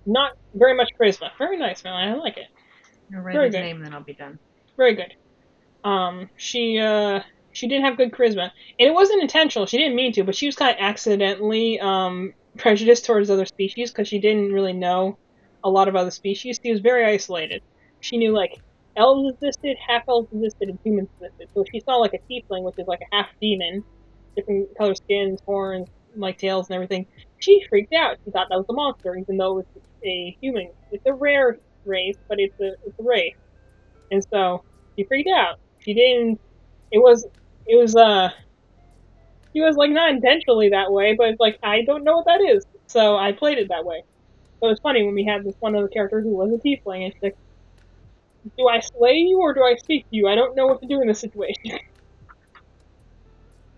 not very much charisma. Very nice, man. I like it. I'll write his name, then I'll be done. Very good. She didn't have good charisma, and it wasn't intentional. She didn't mean to, but she was kind of accidentally prejudiced towards other species because she didn't really know a lot of other species. She was very isolated. She knew elves existed, half elves existed, and humans existed. So she saw a tiefling, which is a half demon, different color skins, horns, tails, and everything. She freaked out. She thought that was a monster, even though it was a human. It's a rare race, but it's a race, and so she freaked out. She didn't. She was not intentionally that way, but it's I don't know what that is, so I played it that way. So it was funny when we had this one other character who was a tiefling, and she's like, "Do I slay you or do I speak to you? I don't know what to do in this situation."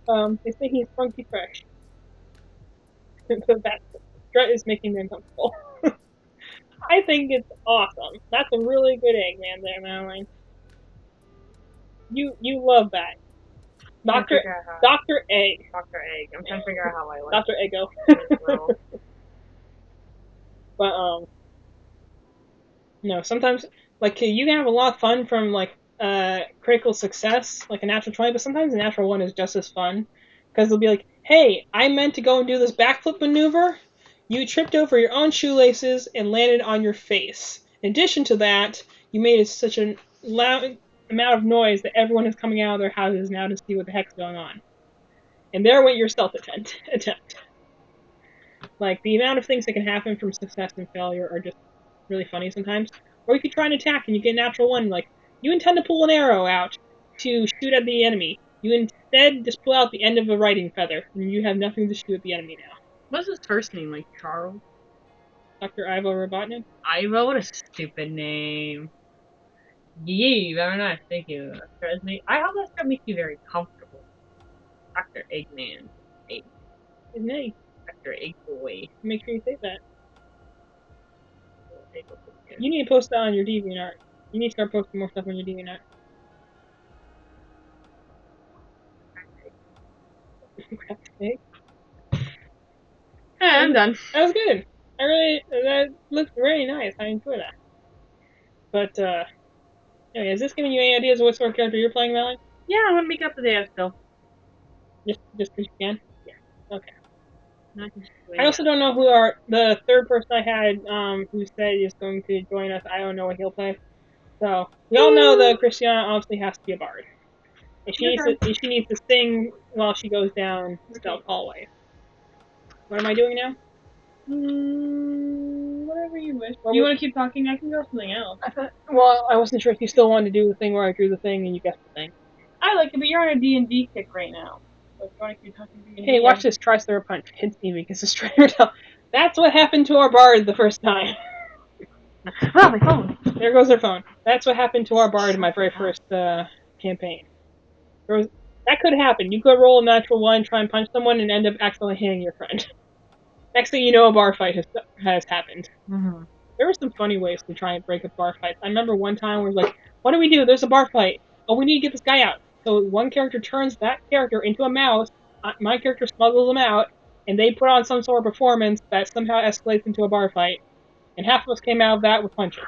They say he's funky fresh. So that is making me uncomfortable. I think it's awesome. That's a really good Eggman there, Madeline. You love that. Dr. Egg. Dr. Egg. I'm trying to figure out how I like Dr. Eggo. But no, sometimes you can have a lot of fun from critical success, like a natural 20, but sometimes a natural 1 is just as fun because they'll be like, "Hey, I meant to go and do this backflip maneuver. You tripped over your own shoelaces and landed on your face. In addition to that, you made such a loud amount of noise that everyone is coming out of their houses now to see what the heck's going on." And there went your stealth attempt. The amount of things that can happen from success and failure are just really funny sometimes. Or you could try an attack and you get a natural 1. You intend to pull an arrow out to shoot at the enemy. You instead just pull out the end of a writing feather, and you have nothing to shoot at the enemy now. What's his first name? Charles? Dr. Ivo Robotnik? Ivo? What a stupid name. Yee, very nice. Thank you. I hope that's gonna make you very comfortable. Dr. Eggman. Egg. His name. Dr. Eggboy. Make sure you say that. You need to post that on your DeviantArt. You need to start posting more stuff on your DeviantArt. I'm done. That was good. That looked very nice. I enjoy that. But, anyway, is this giving you any ideas of what sort of character you're playing, Valley? Yeah, I'm gonna make up the day still. Just because you can? Yeah. Okay. I also don't know who the third person I had, who said is going to join us. I don't know what he'll play. So, we all know that Christiana obviously has to be a bard. And she needs to sing while she goes down stealth hallway. What am I doing now? Whatever you wish. Do you want to keep talking? I can go something else. Well, I wasn't sure if you still wanted to do the thing where I drew the thing and you guessed the thing. I like it, but you're on a D&D kick right now. So if you want to keep talking D&D... Hey, watch this. Tries throw a punch. Hits me because it's straight down. That's what happened to our bard the first time. Oh, my phone. There goes her phone. That's what happened to our bard in my very first campaign. That could happen. You could roll a natural 1, try and punch someone, and end up accidentally hitting your friend. Next thing you know, a bar fight has happened. Mm-hmm. There were some funny ways to try and break up bar fights. I remember one time where it was like, what do we do? There's a bar fight. Oh, we need to get this guy out. So one character turns that character into a mouse. My character smuggles him out. and they put on some sort of performance that somehow escalates into a bar fight, and half of us came out of that with punches.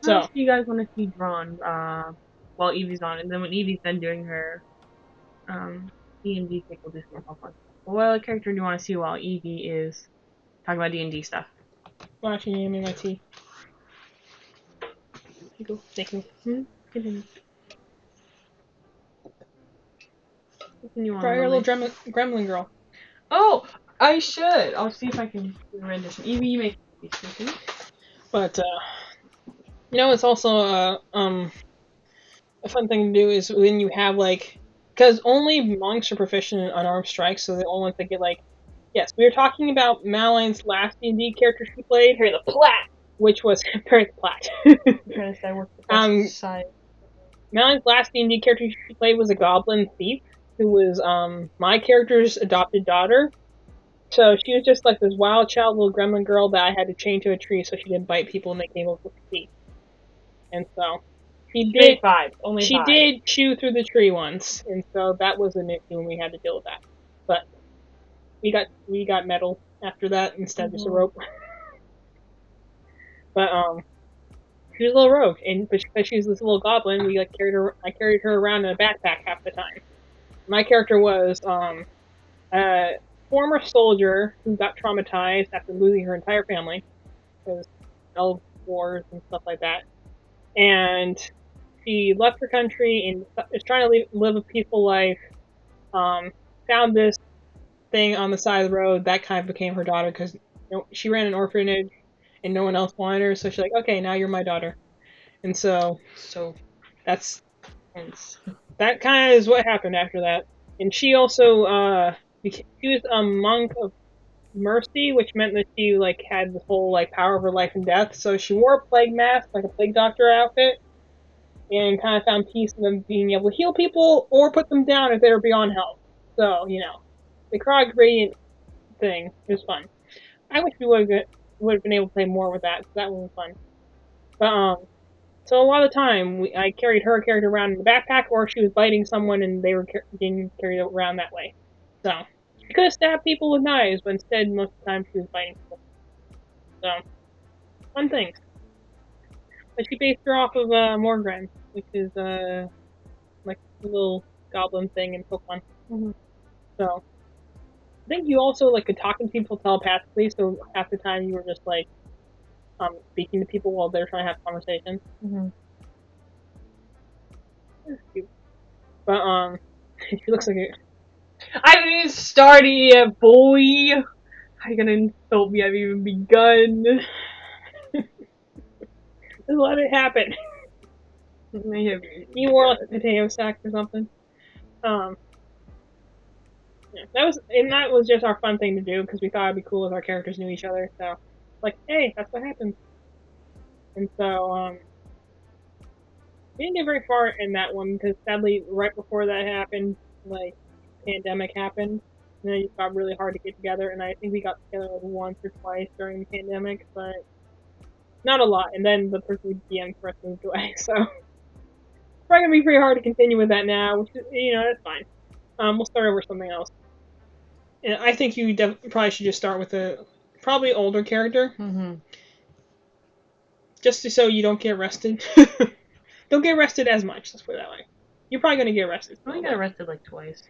So, what else do you guys want to see drawn while Evie's on? And then when Evie's done doing her D&D thing, we'll do some more fun. What other character do you want to see while Evie is talking about D&D stuff? Well, actually, you mean my tea. Go. Thank you. Continue. Try your little gremlin girl. Oh, I should. I'll see if I can do a rendition. Evie, you make these two. But you know, it's also a fun thing to do is when you have like, because only monks are proficient in unarmed strikes, so the only ones that get like, yes, we were talking about Madeline's last D&D character she played, Here, the Plat, which was compared to Plat. Madeline's last D&D character she played was a goblin thief, who was my character's adopted daughter. So she was just like this wild child little gremlin girl that I had to chain to a tree so she didn't bite people and they came up with teeth. And so she did chew through the tree once, and so that was an issue when we had to deal with that. But we got Madel after that instead of just a rope. But she was a little rogue, and because she was this little goblin, I carried her around in a backpack half the time. My character was a former soldier who got traumatized after losing her entire family, because elf wars and stuff like that. And she left her country and is trying to live a peaceful life. Found this thing on the side of the road that kind of became her daughter because she ran an orphanage and no one else wanted her. So she's like, okay, now you're my daughter. And so that kind of is what happened after that. And she also she was a monk of mercy, which meant that she like had this whole like power over life and death. So she wore a plague mask, like a plague doctor outfit, and kind of found peace in them being able to heal people or put them down if they were beyond help. So the Krog gradient thing was fun. I wish we would have been able to play more with that. So that one was fun. But so a lot of the time I carried her character around in the backpack, or she was biting someone and they were being carried around that way. So she could have stabbed people with knives, but instead most of the time she was biting people. So fun things. But she based her off of Morgren, which is like a little goblin thing in Pokemon. Mm-hmm. So I think you also like could talk to people telepathically. So half the time you were just like speaking to people while they're trying to have conversations. Mm-hmm. That's cute. But she looks like it. I haven't even started yet, boy. How you gonna insult me? I haven't even begun. Just let it happen. You wore like a potato sack or something. Yeah, that was just our fun thing to do because we thought it'd be cool if our characters knew each other. So, like, hey, that's what happens. And so, we didn't get very far in that one because sadly, right before that happened, like, pandemic happened. And then it got really hard to get together. And I think we got together like once or twice during the pandemic, but not a lot. And then the person who DM'd for us moved away. So, it's probably gonna be pretty hard to continue with that now, which is, that's fine. We'll start over something else. And I think you probably should just start with a probably older character. Mm-hmm. Just so you don't get arrested. Don't get arrested as much, let's put it that way. You're probably going to get arrested. I only got arrested like twice.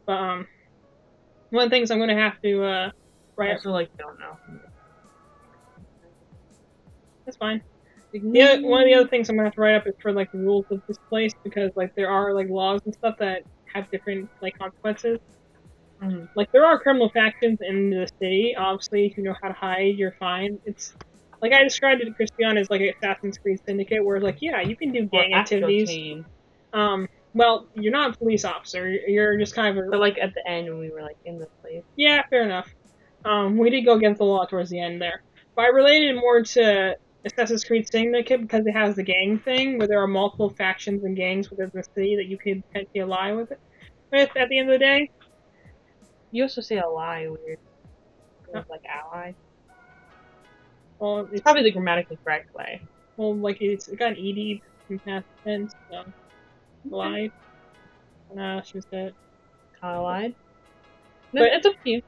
But, one of the things I'm going to have to, write... Also, like, don't know. That's fine. One of the other things I'm going to have to write up is for, like, the rules of this place, because, like, there are, like, laws and stuff that have different, like, consequences. Mm-hmm. Like, there are criminal factions in the city. Obviously, if you know how to hide, you're fine. It's... Like, I described it to Christian as, like, an Assassin's Creed Syndicate, where it's like, yeah, you can do gang activities. Well, you're not a police officer. You're just kind of a... But, like, at the end when we were, like, in the place. Yeah, fair enough. We did go against the law towards the end there. But I related it more to Assassin's Creed Syndicate because it has the gang thing, where there are multiple factions and gangs within the city that you can potentially ally with at the end of the day. You also say ally weird. Like, ally. Well, it's probably the grammatically correct way. Well, like, it's got an ED in past tense, so... Lied. She was dead. Kinda lied. But it's up to you.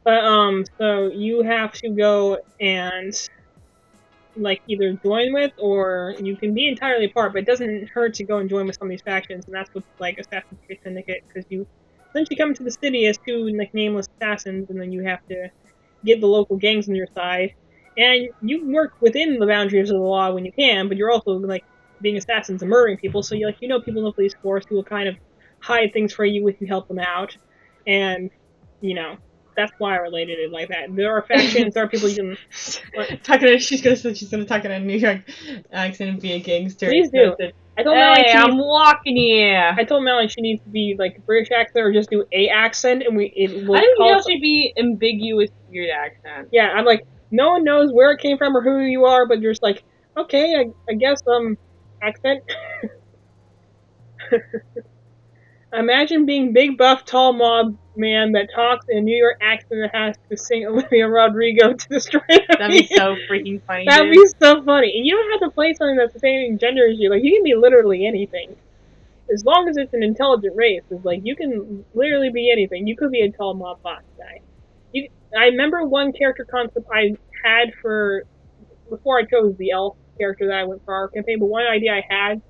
But so you have to go and like either join with, or you can be entirely apart. But it doesn't hurt to go and join with some of these factions, and that's what like Assassin's Creed Syndicate, because you essentially come to the city as two like nameless assassins, and then you have to get the local gangs on your side, and you work within the boundaries of the law when you can, but you're also like being assassins and murdering people, so you people in the police force who will kind of hide things for you if you help them out, and that's why I related it like that. There are factions, there are people you can. She's gonna talk in a New York accent and be a gangster. Please do. I told Melanie I'm walking here. I told Melanie she needs to be like a British accent or just do a accent, and it will. I think it should be ambiguous weird accent. Yeah, I'm like, no one knows where it came from or who you are, but you're just like, okay, I guess accent. Imagine being big, buff, tall mob man that talks in a New York accent and has to sing Olivia Rodrigo to destroy him. That'd be so freaking funny. That'd be so funny. And you don't have to play something that's the same gender as you. Like, you can be literally anything. As long as it's an intelligent race, it's like, you can literally be anything. You could be a tall mob boss guy. I remember one character concept I had before I chose the elf character that I went for our campaign, but one idea I had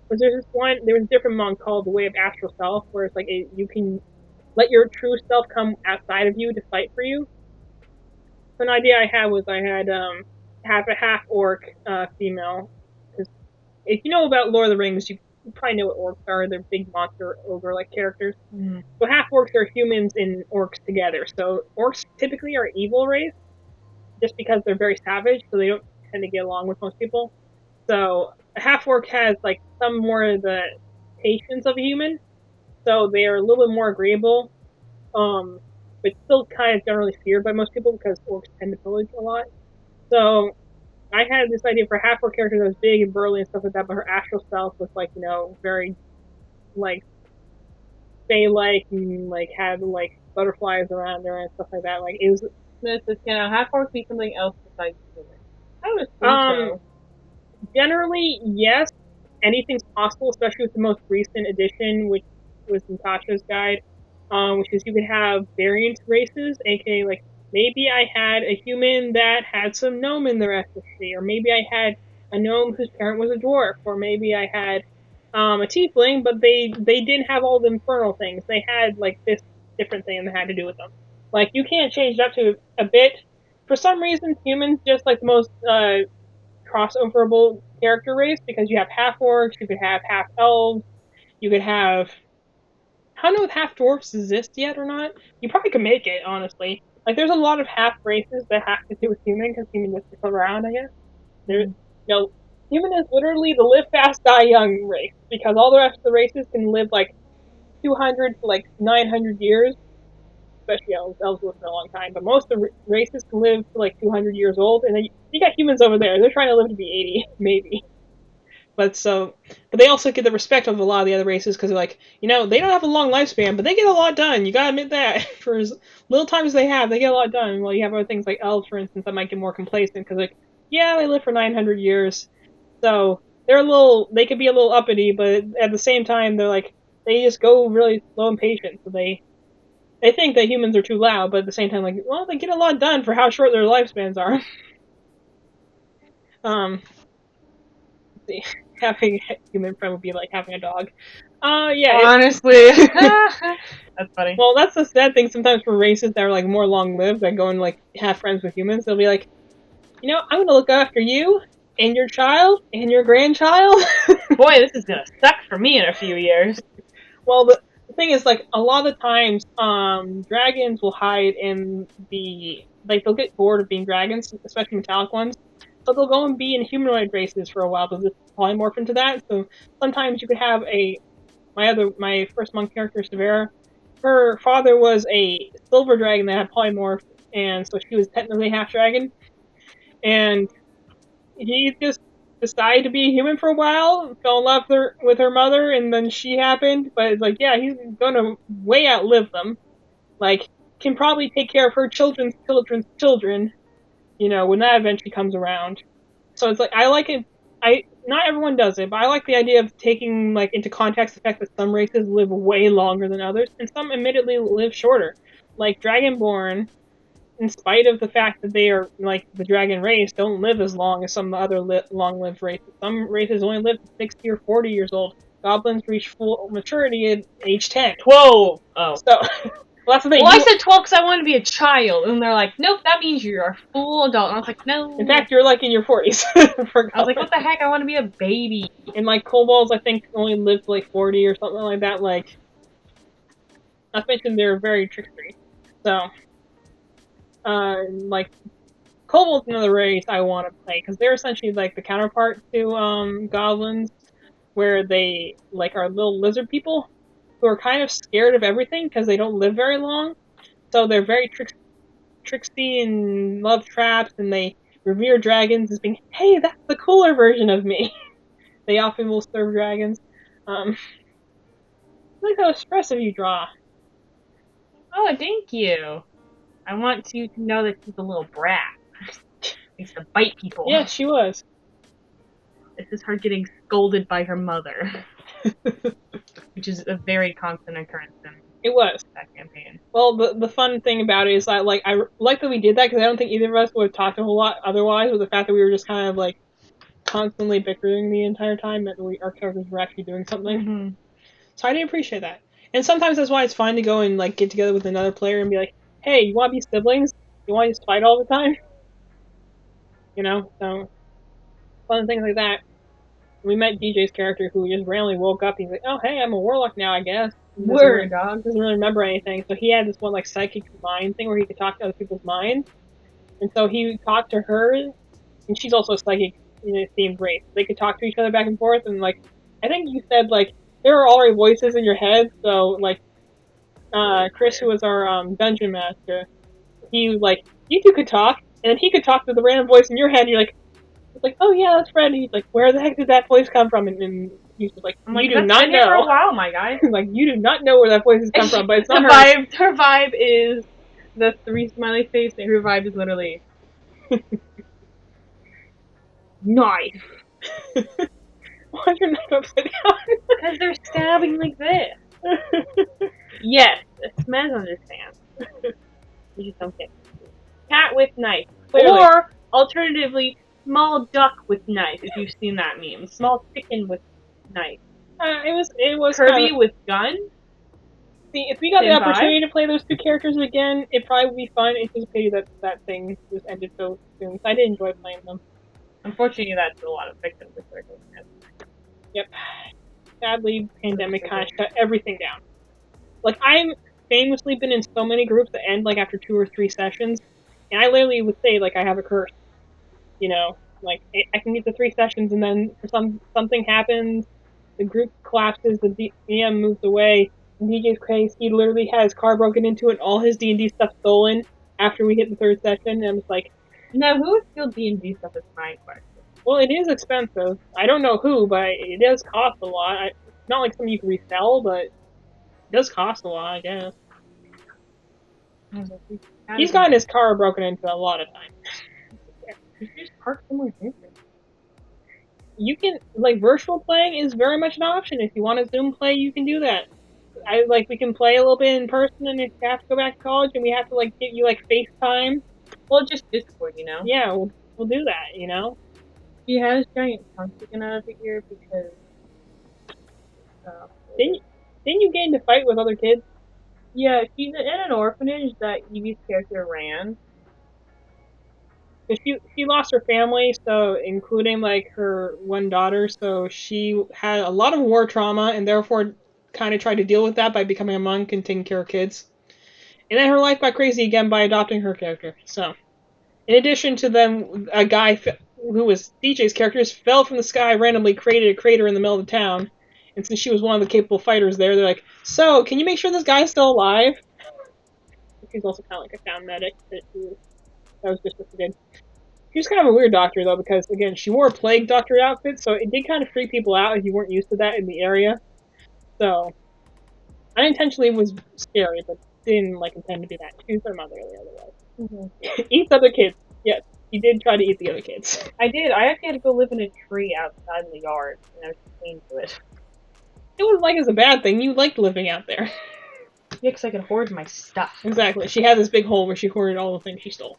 was there was a different monk called the Way of Astral Self, where it's like you can let your true self come outside of you to fight for you. So an idea I had was I had have a half orc female. Because if you know about Lord of the Rings, you probably know what orcs are. They're big monster ogre-like characters. Mm. So half orcs are humans and orcs together. So orcs typically are evil race, just because they're very savage, so they don't tend to get along with most people. So a half orc has like some more of the patience of a human, so they are a little bit more agreeable, but still kind of generally feared by most people because orcs tend to pillage a lot. So I had this idea for a half orc character that was big and burly and stuff like that, but her astral self was like very like fey-like and like had like butterflies around her and stuff like that. Like it was. Can a half orc be something else besides human? I would assume so. Generally, yes. Anything's possible, especially with the most recent edition, which was Natasha's guide, which is you could have variant races, aka like maybe I had a human that had some gnome in their ethnicity, or maybe I had a gnome whose parent was a dwarf, or maybe I had a tiefling, but they didn't have all the infernal things. They had like this different thing that had to do with them. Like you can't change it up to a bit. For some reason, humans just like the most crossoverable character race, because you have half orcs, you could have half elves, you could have. I don't know if half dwarfs exist yet or not. You probably could make it, honestly. Like, there's a lot of half races that have to do with human, because human just stick around, I guess. Human is literally the live fast, die young race, because all the rest of the races can live like 200 to like 900 years, especially elves. Elves live for a long time, but most of the races can live to like 200 years old, and then you got humans over there. They're trying to live to be 80, maybe. But they also get the respect of a lot of the other races, because they're like, they don't have a long lifespan, but they get a lot done. You gotta admit that. For as little time as they have, they get a lot done. Well, you have other things like elves, for instance, that might get more complacent, because they live for 900 years. So they could be a little uppity, but at the same time, they're like, they just go really slow and patient. So they think that humans are too loud, but at the same time, like, well, they get a lot done for how short their lifespans are. Let's see. Having a human friend would be like having a dog. Yeah. Honestly. That's funny. Well, that's the sad thing sometimes for races that are like more long-lived, that go and like have friends with humans. They'll be like, I'm gonna look after you and your child and your grandchild. Boy, this is gonna suck for me in a few years. Well, the thing is, like, a lot of the times, dragons will hide in they'll get bored of being dragons, especially metallic ones. So they'll go and be in humanoid races for a while. They'll just polymorph into that. So sometimes you could have my first monk character, Severa. Her father was a silver dragon that had polymorphed, and so she was technically half dragon. And he just decided to be a human for a while, fell in love with her mother, and then she happened. But it's like, yeah, he's gonna way outlive them. Like, can probably take care of her children's children's children. When that eventually comes around. So it's like, I like it. Not everyone does it, but I like the idea of taking like into context the fact that some races live way longer than others, and some admittedly live shorter. Like Dragonborn in spite of the fact that they are, like, the dragon race, don't live as long as some other long-lived races. Some races only live to 60 or 40 years old. Goblins reach full maturity at age 10. 12! Oh. So, well, that's the thing. Well, I said 12 because I wanted to be a child, and they're like, nope, that means you're a full adult. And I was like, no. In fact, you're, like, in your 40s. I was like, what the heck? I want to be a baby. And, like, kobolds, I think, only live to, like, 40 or something like that. Like, not to mention they're very trickstery. So, like, kobolds another race I want to play, because they're essentially, like, the counterpart to, goblins, where they, like, are little lizard people who are kind of scared of everything because they don't live very long. So they're very tricksy and love traps, and they revere dragons as being, hey, that's the cooler version of me. They often will serve dragons. Look how expressive you draw. Oh, thank you. I want you to know that she's a little brat. She used to bite people. Yes, she was. This is her getting scolded by her mother. Which is a very constant occurrence in that campaign. Well, the fun thing about it is that, like, I like that we did that, because I don't think either of us would have talked a whole lot otherwise, with the fact that we were just kind of, like, constantly bickering the entire time, that our characters were actually doing something. Mm-hmm. So I do appreciate that. And sometimes that's why it's fun to go and, like, get together with another player and be like, hey, you want to be siblings? You want to just fight all the time? You know? So, fun things like that. We met DJ's character, who just randomly woke up. He's like, oh, hey, I'm a warlock now, I guess. Word, dog. Doesn't really remember anything. So he had this one, like, psychic mind thing where he could talk to other people's minds. And so he talked to her, and she's also a psychic in a themed race. They could talk to each other back and forth, and, like, I think you said, like, there are already voices in your head, so, like, Chris, who was our dungeon master, he was like, you two could talk, and then he could talk to the random voice in your head, and you're like, it's like, oh yeah, that's Fred. And he's like, where the heck did that voice come from? And he's just like, you do not know. For a while, my guy. Like, you do not know where that voice has come from, but it's not her. Her vibe is the 3 smiley face, and her vibe is literally knife. Why is your knife upside down? Because they're stabbing like this. Yes, Smez understands. You just don't get it. Cat with knife. Clearly. Or, alternatively, small duck with knife, if you've seen that meme. Small chicken with knife. It was Kirby with gun? See, if we got the opportunity to play those two characters again, it probably would be fun. It's just a pity that thing just ended so soon. So I did enjoy playing them. Unfortunately, that's a lot of victims. Yep. Sadly, pandemic kind of shut everything down. Like, I'm famously been in so many groups that end, like, after 2 or 3 sessions, and I literally would say, like, I have a curse. You know, like, I can get to 3 sessions, and then something happens, the group collapses, the DM moves away, in DJ's case, he literally had his car broken into and all his D&D stuff stolen after we hit the 3rd session, and I'm just like... Now, who would steal D&D stuff is my question. Well, it is expensive. I don't know who, but it does cost a lot. It's not like something you can resell, but it does cost a lot, I guess. He's gotten his car broken into a lot of times. You just park somewhere different. You can, like, virtual playing is very much an option. If you want to Zoom play, you can do that. We can play a little bit in person, and if you have to go back to college and we have to, like, get you, like, FaceTime. Well, just Discord, you know? Yeah, we'll do that, you know? He has giant tongue sticking out of the ear because... Didn't you get into fight with other kids? Yeah, she's in an orphanage that Evie's character ran. She lost her family, so including, like, her one daughter, so she had a lot of war trauma and therefore kind of tried to deal with that by becoming a monk and taking care of kids. And then her life got crazy again by adopting her character. So, in addition to them, a guy who was DJ's character fell from the sky, randomly created a crater in the middle of the town. And since she was one of the capable fighters there, they're like, so, can you make sure this guy's still alive? She's also kind of like a town medic. That was just what she did. She was kind of a weird doctor, though, because, again, she wore a plague doctor outfit, so it did kind of freak people out if you weren't used to that in the area. So, unintentionally was scary, but didn't, like, intend to be that. She was their mother, otherwise. Mm-hmm. Eats other kids. Yes, he did try to eat the other kids. I did. I actually had to go live in a tree outside in the yard, and I was chained to it. It wasn't like it's a bad thing. You liked living out there. Yeah, because I could hoard my stuff. Exactly. She had this big hole where she hoarded all the things she stole.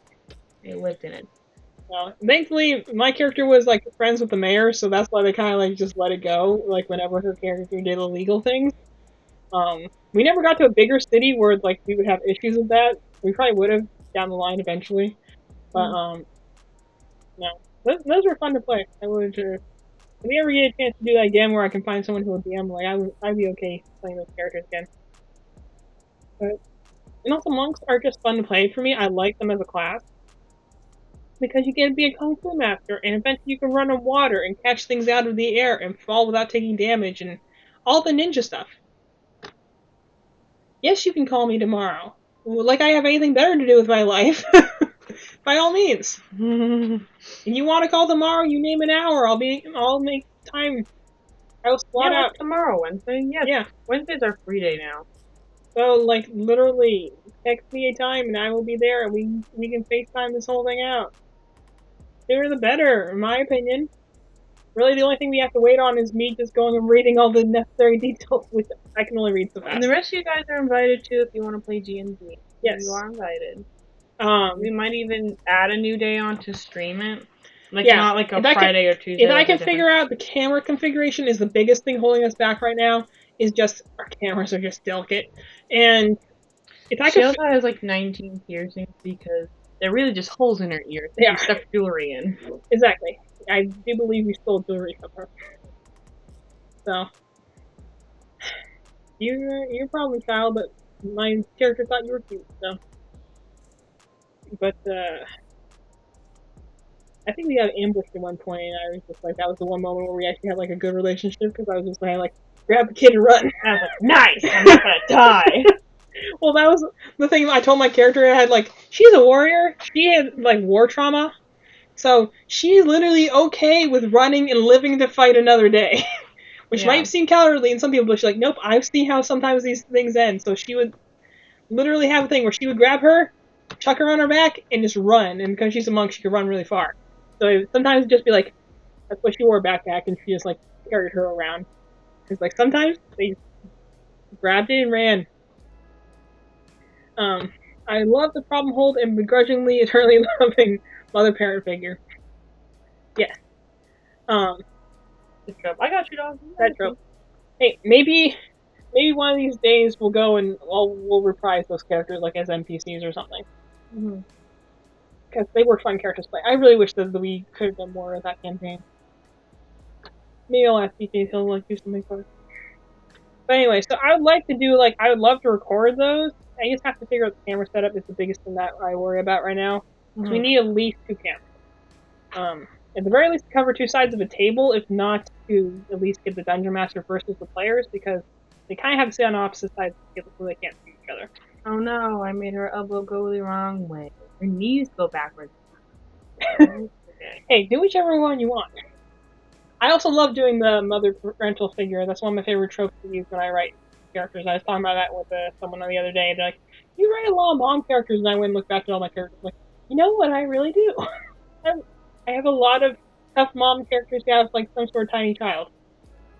I lived in it. Well, thankfully, my character was like friends with the mayor, so that's why they kind of like just let it go. Like whenever her character did illegal things. We never got to a bigger city where like we would have issues with that. We probably would have down the line eventually, but no, those were fun to play. I would. If we ever get a chance to do that again, where I can find someone who will DM, like I'd be okay playing those characters again. But and also monks are just fun to play for me. I like them as a class because you get to be a kung fu master, and eventually you can run on water and catch things out of the air and fall without taking damage and all the ninja stuff. Yes, you can call me tomorrow. Like I have anything better to do with my life. By all means. If you want to call tomorrow, you name an hour. I'll make time. I'll slot out tomorrow, Wednesday. Yes. Yeah. Wednesday's our free day now. So like literally text me a time and I will be there and we can FaceTime this whole thing out. Sooner the better, in my opinion. Really, the only thing we have to wait on is me just going and reading all the necessary details, which I can only read so fast. And the rest of you guys are invited too if you want to play G&D. Yes. You are invited. We might even add a new day on to stream it. Like, not like a Friday or Tuesday. If I can figure out the camera configuration is the biggest thing holding us back right now, is just our cameras are just delicate. And if I She also has like 19 piercings because they're really just holes in her ears. Yeah. You stuff jewelry in. Exactly. I do believe you stole jewelry from her. So you're probably child, but my character thought you were cute, so. But I think we got ambushed at one point, and I was just like, that was the one moment where we actually had like a good relationship because I was just like, grab the kid and run. I was like, nice, I'm not gonna die. Well, that was the thing I told my character. I had like, she's a warrior. She had like war trauma. So she's literally okay with running and living to fight another day. Which might seem cowardly in some people, but she's like, nope, I've seen how sometimes these things end. So she would literally have a thing where she would grab her, chuck her on her back, and just run. And because she's a monk, she could run really far. So sometimes it'd just be like, that's why she wore a backpack, and she just like carried her around. Because like sometimes they grabbed it and ran. I love the problem hold and begrudgingly eternally loving mother-parent figure. Yes. The trope. I got you, dog. That trope. Hey, maybe one of these days we'll go and we'll reprise those characters like as NPCs or something. Because they were fun characters to play. I really wish that we could have done more of that campaign. Maybe I'll ask DJ if he'll do something for us. But anyway, so I would like to do I would love to record those. I just have to figure out the camera setup is the biggest thing that I worry about right now. So we need at least 2 cameras. At the very least, to cover 2 sides of a table, if not to at least get the Dungeon Master versus the players, because they kind of have to sit on opposite sides of the table so they can't see each other. Oh no, I made her elbow go the wrong way. Her knees go backwards. Okay. Hey, do whichever one you want. I also love doing the mother parental figure. That's one of my favorite tropes to use when I write characters. I was talking about that with someone the other day. They're like, you write a lot of mom characters, and I went and looked back at all my characters. I'm like, you know what I really do? I have a lot of tough mom characters who have like some sort of tiny child.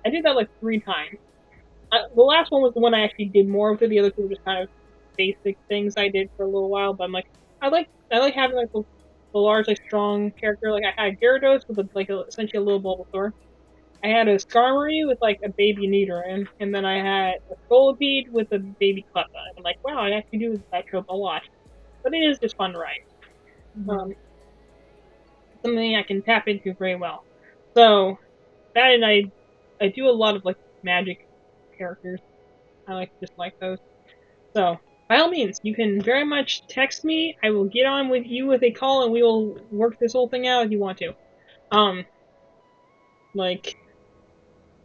I did that like 3 times. The last one was the one I actually did more of it. The other 2 were just kind of basic things I did for a little while. But I'm like, I like having like the large, like strong character. Like I had Gyarados with essentially a little Bulbasaur. I had a Skarmory with like a baby Nidoran, and then I had a Scolipede with a baby Cleffa. And I'm like, wow, I actually do that trope a lot. But it is just fun to write. Something I can tap into very well. So that, and I do a lot of like magic characters. I just like those. So by all means, you can very much text me. I will get on with you with a call, and we will work this whole thing out if you want to.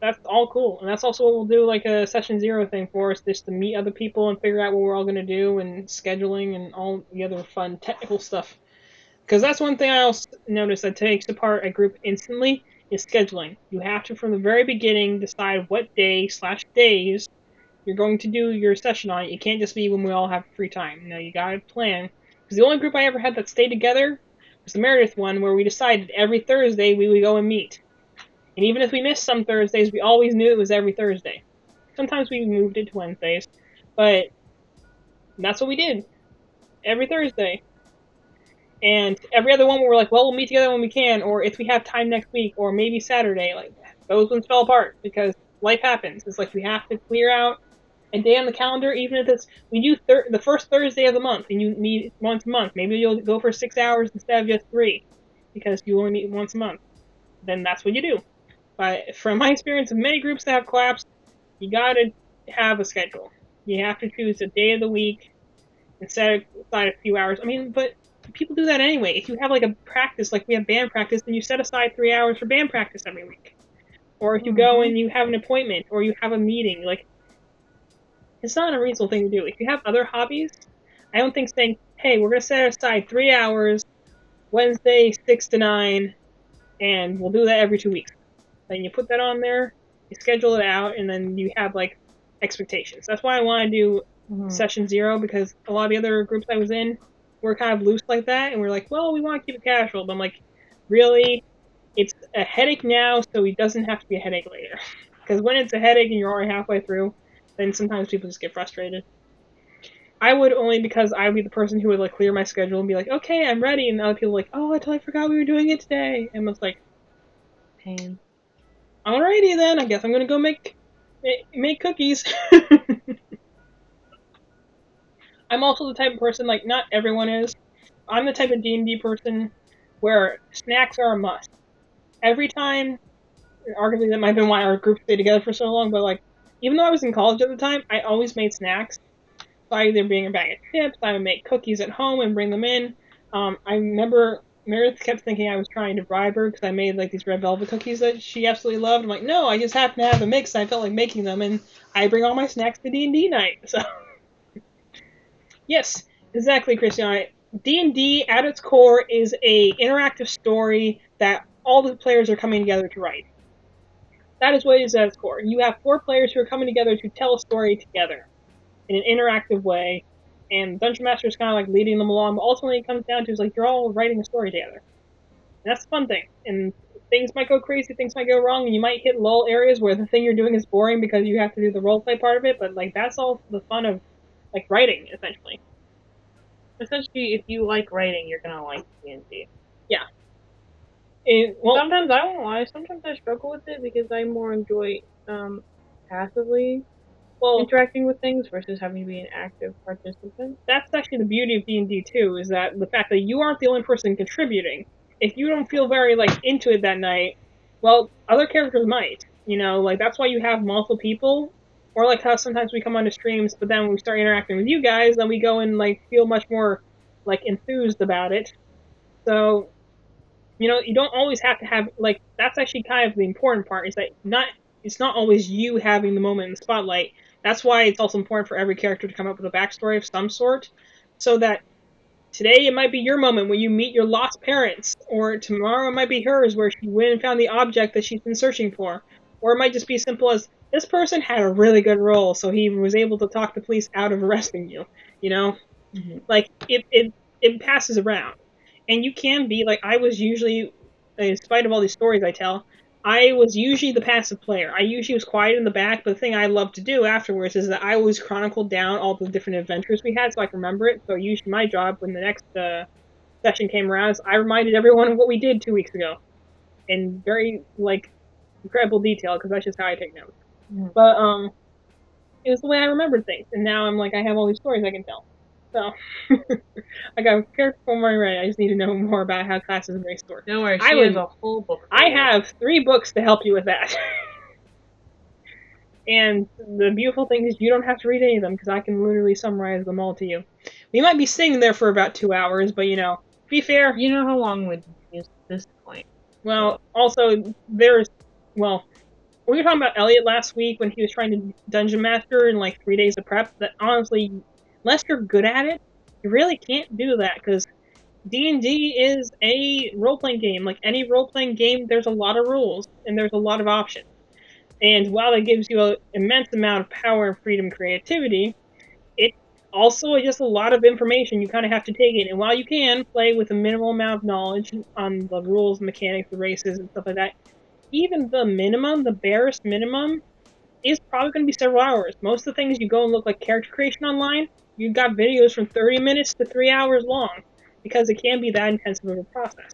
That's all cool, and that's also what we'll do like a session 0 thing for us, just to meet other people and figure out what we're all gonna do and scheduling and all the other fun technical stuff. Because that's one thing I also noticed that takes apart a group instantly is scheduling. You have to, from the very beginning, decide what day/days you're going to do your session on. It can't just be when we all have free time. You gotta plan. Because the only group I ever had that stayed together was the Meredith one, where we decided every Thursday we would go and meet. And even if we missed some Thursdays, we always knew it was every Thursday. Sometimes we moved it to Wednesdays, but And that's what we did. Every Thursday. And every other one we're like, well, we'll meet together when we can, or if we have time next week, or maybe Saturday. Like, those ones fell apart because life happens. It's like we have to clear out a day on the calendar, even if it's, we do the first Thursday of the month, and you meet once a month. Maybe you'll go for 6 hours instead of just 3, because you only meet once a month. Then that's what you do. But from my experience of many groups that have collapsed, you gotta have a schedule. You have to choose a day of the week and set aside a few hours. I mean, but people do that anyway. If you have like a practice, like we have band practice, then you set aside 3 hours for band practice every week. Or if you go and you have an appointment, or you have a meeting, like, it's not an unreasonable thing to do. If you have other hobbies, I don't think saying, hey, we're going to set aside 3 hours, Wednesday, 6 to 9, and we'll do that every 2 weeks. Then you put that on there, you schedule it out, and then you have, like, expectations. That's why I want to do session 0, because a lot of the other groups I was in were kind of loose like that, and we're like, well, we want to keep it casual. But I'm like, really? It's a headache now, so it doesn't have to be a headache later. Because when it's a headache and you're already halfway through, then sometimes people just get frustrated. I would, only because I would be the person who would like clear my schedule and be like, okay, I'm ready, and other people are like, oh, I totally forgot we were doing it today. And it's like, pain. Alrighty then, I guess I'm gonna go make cookies. I'm also the type of person, like, not everyone is. I'm the type of D&D person where snacks are a must. Every time, arguably that might have been why our group stayed together for so long, but like, even though I was in college at the time, I always made snacks. So I either bring a bag of chips, I would make cookies at home and bring them in. I remember Meredith kept thinking I was trying to bribe her because I made like these red velvet cookies that she absolutely loved. I'm like, no, I just happened to have a mix and I felt like making them, and I bring all my snacks to D&D night. So, yes, exactly, Christian. D&D at its core is a interactive story that all the players are coming together to write. That is what it is at its core. You have 4 players who are coming together to tell a story together in an interactive way, and Dungeon Master is kind of like leading them along, but ultimately it comes down to is like you're all writing a story together. And that's the fun thing. And things might go crazy, things might go wrong, and you might hit lull areas where the thing you're doing is boring because you have to do the roleplay part of it, but like that's all the fun of like writing, essentially. Essentially, if you like writing, you're gonna like D&D. Yeah. Sometimes I won't lie. Sometimes I struggle with it because I more enjoy passively interacting with things versus having to be an active participant. That's actually the beauty of D&D too, is that the fact that you aren't the only person contributing. If you don't feel very like into it that night, well, other characters might. You know, like that's why you have multiple people. Or like how sometimes we come onto streams, but then when we start interacting with you guys, then we go and like feel much more like enthused about it. So, you know, you don't always have to have like, that's actually kind of the important part, is that it's not always you having the moment in the spotlight. That's why it's also important for every character to come up with a backstory of some sort, so that today it might be your moment when you meet your lost parents, or tomorrow it might be hers where she went and found the object that she's been searching for. Or it might just be as simple as, this person had a really good role, so he was able to talk the police out of arresting you, you know? Mm-hmm. Like, it passes around. And you can be, like, I was usually, in spite of all these stories I tell, I was usually the passive player. I usually was quiet in the back, but the thing I love to do afterwards is that I always chronicled down all the different adventures we had so I can remember it. So usually my job when the next session came around is I reminded everyone of what we did 2 weeks ago. In very, like, incredible detail, because that's just how I take notes. Mm-hmm. But, it was the way I remembered things. And now I'm like, I have all these stories I can tell. So, I got a character form ready. I just need to know more about how classes are stored. Don't worry, she has a whole book. I have 3 books to help you with that. And the beautiful thing is you don't have to read any of them, because I can literally summarize them all to you. We might be sitting there for about 2 hours, but you know, to be fair... You know how long would you use at this point? Well, also, we were talking about Elliot last week when he was trying to Dungeon Master in like 3 days of prep, that honestly, unless you're good at it, you really can't do that, because D&D is a role-playing game. Like any role-playing game, there's a lot of rules, and there's a lot of options. And while it gives you an immense amount of power and freedom and creativity, it also is just a lot of information you kind of have to take in. And while you can play with a minimal amount of knowledge on the rules, mechanics, the races, and stuff like that, even the minimum, the barest minimum, is probably going to be several hours. Most of the things you go and look like character creation online, you've got videos from 30 minutes to 3 hours long, because it can be that intensive of a process.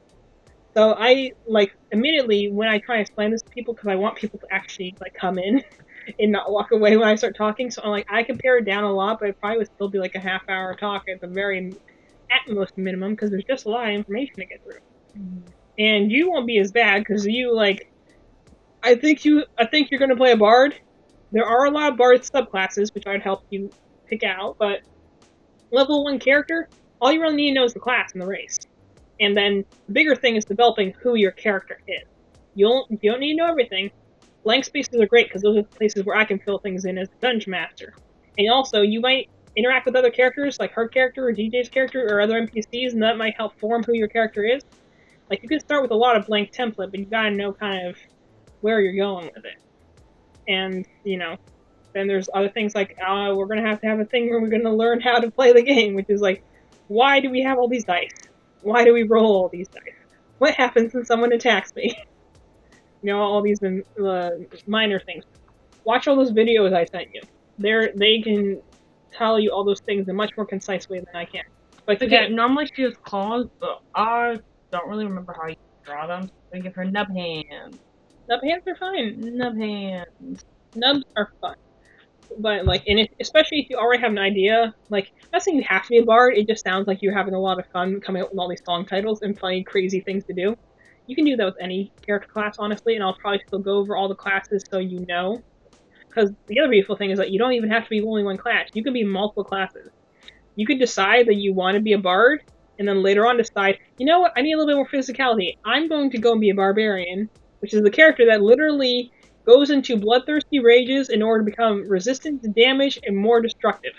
So I, like, immediately when I try and explain this to people, because I want people to actually, like, come in and not walk away when I start talking, so I'm like, I can pare it down a lot, but it probably would still be like a half-hour talk at most minimum, because there's just a lot of information to get through. Mm-hmm. And you won't be as bad, because you, like, I think you're going to play a bard. There are a lot of bard subclasses, which I'd help you pick out, but level 1 character, all you really need to know is the class and the race. And then the bigger thing is developing who your character is. You don't need to know everything. Blank spaces are great, because those are the places where I can fill things in as a dungeon master. And also, you might interact with other characters, like her character or DJ's character or other NPCs, and that might help form who your character is. Like, you can start with a lot of blank template, but you gotta know kind of where you're going with it. And, then there's other things like, we're gonna have to have a thing where we're gonna learn how to play the game, which is like, why do we have all these dice? Why do we roll all these dice? What happens when someone attacks me? All these minor things. Watch all those videos I sent you. They can tell you all those things in a much more concise way than I can. But okay, normally she has claws, but I don't really remember how you draw them. I give her nub hands. Nub hands are fine. Nub hands. Nubs are fun. But, like, especially if you already have an idea, like, I'm not saying you have to be a bard, it just sounds like you're having a lot of fun coming up with all these song titles and finding crazy things to do. You can do that with any character class, honestly, and I'll probably still go over all the classes so you know. Because the other beautiful thing is that you don't even have to be only one class. You can be multiple classes. You could decide that you want to be a bard, and then later on decide, you know what, I need a little bit more physicality. I'm going to go and be a barbarian, which is the character that literally goes into bloodthirsty rages in order to become resistant to damage and more destructive.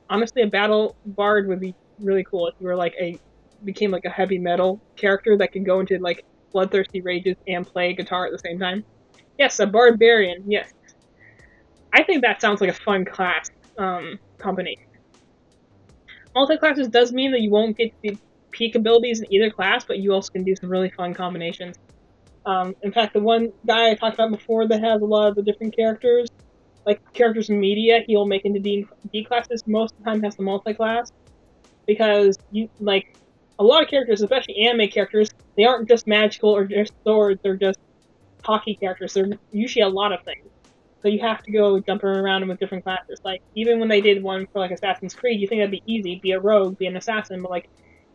Honestly, a battle bard would be really cool if you were became like a heavy metal character that can go into like bloodthirsty rages and play guitar at the same time. Yes, a barbarian, yes. I think that sounds like a fun class combination. Multi-classes does mean that you won't get the peak abilities in either class, but you also can do some really fun combinations. In fact, the one guy I talked about before that has a lot of the different characters, like characters in media, he'll make into D classes, most of the time has the multi-class. Because, a lot of characters, especially anime characters, they aren't just magical or just swords, they're just hockey characters. They're usually a lot of things. So you have to go jumping around with different classes. Like, even when they did one for, like, Assassin's Creed, you think that'd be easy, be a rogue, be an assassin, but, like,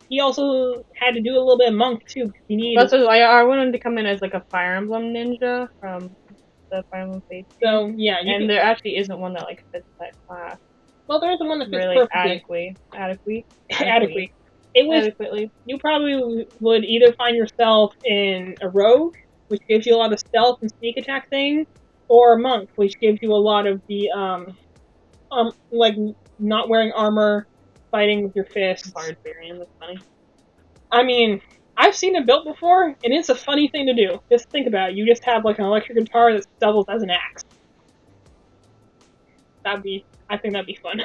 he also had to do a little bit of monk, too. I wanted to come in as, like, a Fire Emblem ninja from the Fire Emblem Fates. So, yeah. There actually isn't one that, like, fits that class. Well, there isn't one that fits really perfectly. Adequately. Adequately. You probably would either find yourself in a rogue, which gives you a lot of stealth and sneak attack thing, or a monk, which gives you a lot of the, not wearing armor, fighting with your fists. Barbarian, that's funny. I mean, I've seen it built before, and it's a funny thing to do. Just think about it. You just have, like, an electric guitar that doubles as an axe. I think that'd be fun.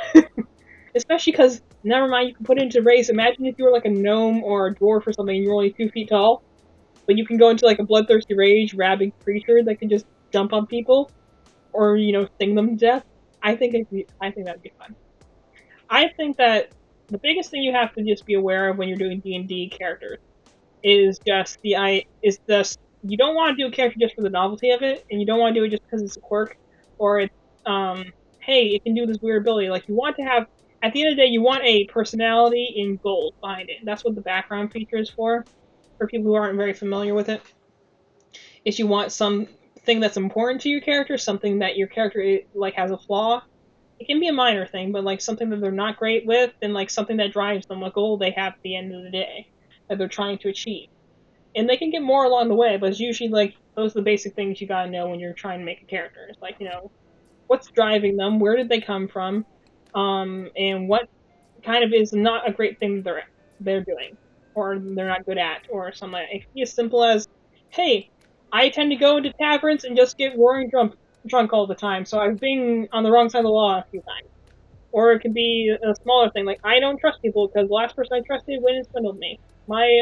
Especially because, never mind, you can put it into race. Imagine if you were, like, a gnome or a dwarf or something, and you're only 2 feet tall, but you can go into, like, a bloodthirsty rage, rabid creature that can just jump on people, or, sting them to death. I think that'd be fun. I think that the biggest thing you have to just be aware of when you're doing D&D characters is you don't want to do a character just for the novelty of it, and you don't want to do it just because it's a quirk, or it's, hey, it can do this weird ability. Like, you want to have, at the end of the day, you want a personality in gold behind it. That's what the background feature is for people who aren't very familiar with it. If you want something that's important to your character, something that your character, like, has a flaw, it can be a minor thing, but, like, something that they're not great with, and, like, something that drives them, a goal they have at the end of the day that they're trying to achieve. And they can get more along the way, but it's usually, like, those are the basic things you gotta know when you're trying to make a character. It's like, what's driving them, where did they come from, and what kind of is not a great thing they're doing, or they're not good at, or something like that. It can be as simple as, hey, I tend to go into taverns and just get roaring drunk all the time, so I've been on the wrong side of the law a few times. Or it could be a smaller thing, like, I don't trust people because the last person I trusted went and swindled me. My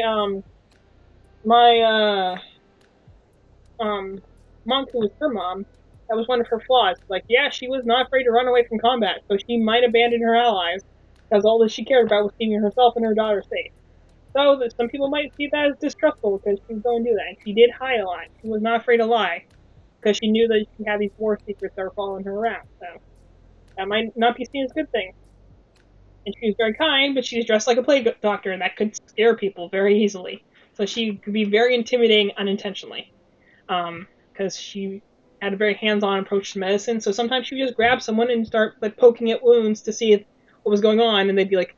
monk, who was her mom, That was one of her flaws. Like, yeah, she was not afraid to run away from combat, so she might abandon her allies, because all that she cared about was keeping herself and her daughter safe. So that some people might see that as distrustful because she was going to do that. And she did hide a lot. She was not afraid to lie, because she knew that she had these war secrets that were following her around. So that might not be seen as a good thing. And she was very kind, but she was dressed like a plague doctor, and that could scare people very easily. So she could be very intimidating unintentionally, because she had a very hands-on approach to medicine. So sometimes she would just grab someone and start like poking at wounds to see what was going on, and they'd be like,